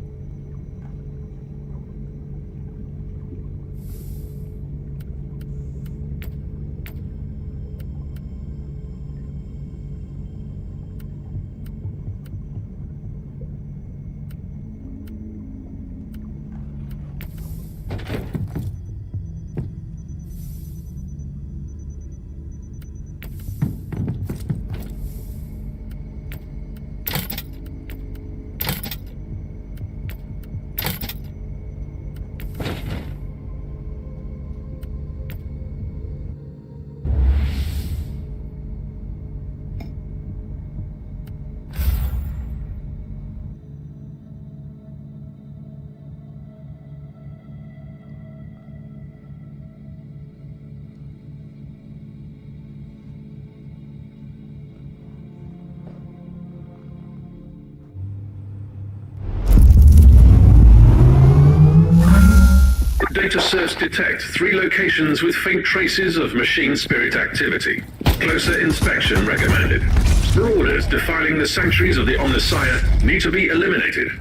Data search detect 3 locations with faint traces of machine spirit activity. Closer inspection recommended. Marauders defiling the sanctuaries of the Omnissiah need to be eliminated.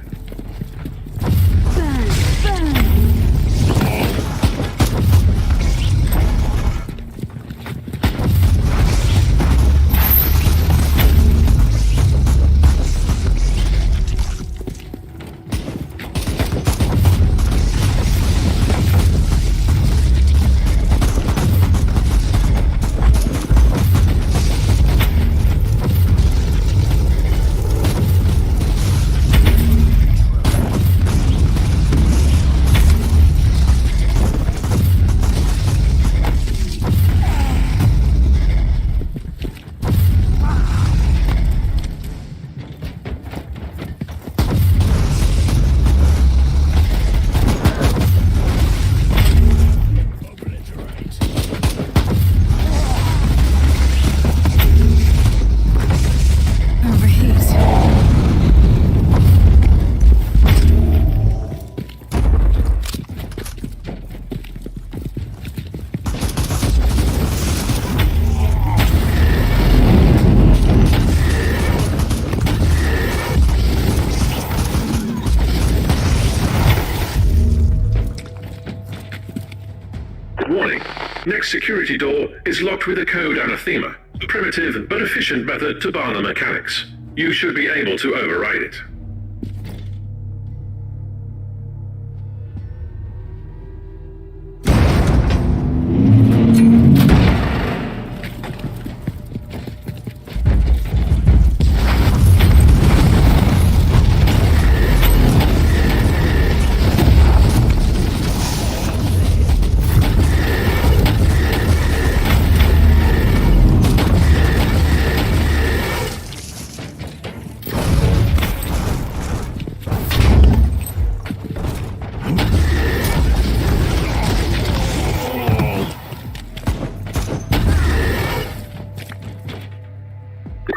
Warning. Next security door is locked with a code anathema, a primitive but efficient method to bar the mechanics. You should be able to override it.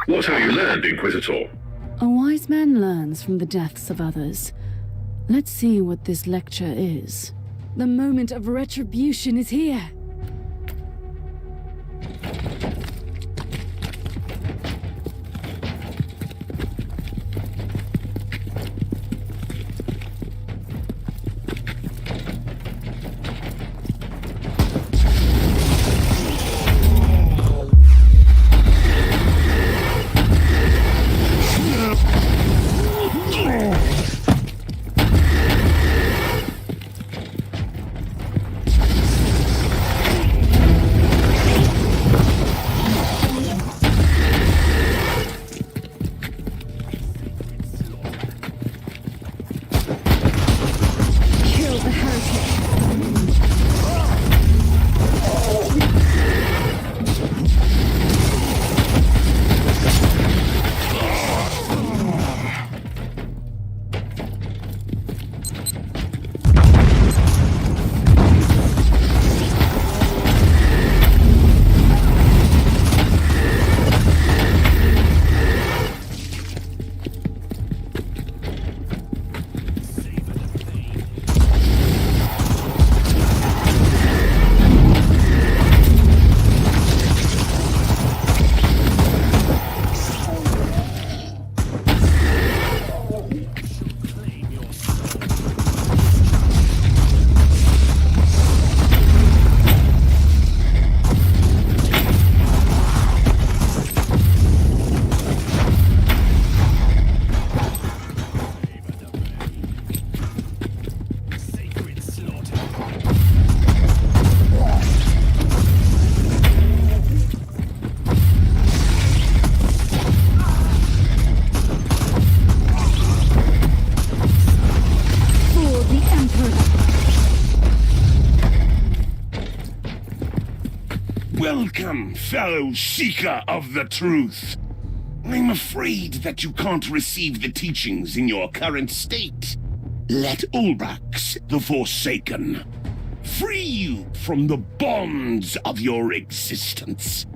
What have you learned, Inquisitor? A wise man learns from the deaths of others. Let's see what this lecture is. The moment of retribution is here. Welcome, fellow seeker of the truth. I'm afraid that you can't receive the teachings in your current state. Let Ulbrax, the Forsaken, free you from the bonds of your existence.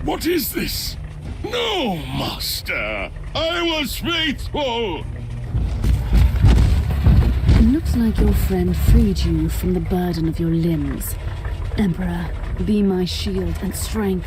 What is this? No, Master! I was faithful! It looks like your friend freed you from the burden of your limbs. Emperor, be my shield and strength.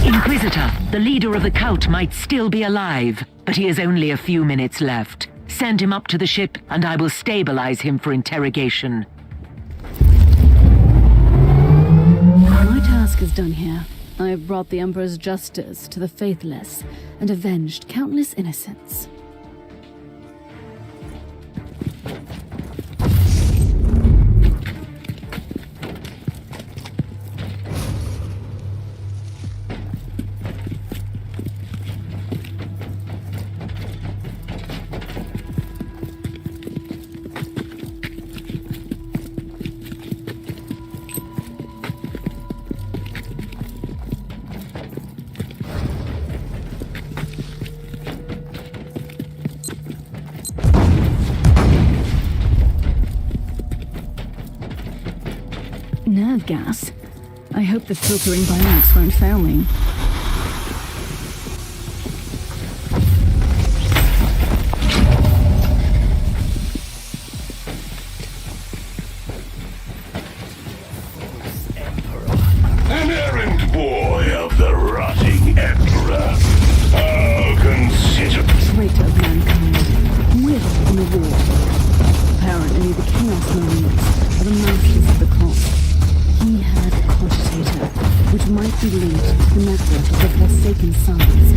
Inquisitor, the leader of the cult might still be alive, but he has only a few minutes left. Send him up to the ship, and I will stabilize him for interrogation. My task is done here. I have brought the Emperor's justice to the faithless and avenged countless innocents. Nerve gas. I hope the filtering bionics won't fail me. An errand boy of the rotting Emperor. I'll consider... Traitor of mankind. Will in the war. Apparently the Chaos Marines are the masters of the cult. He had a cogitator, which might be linked to the network of the Forsaken Sons.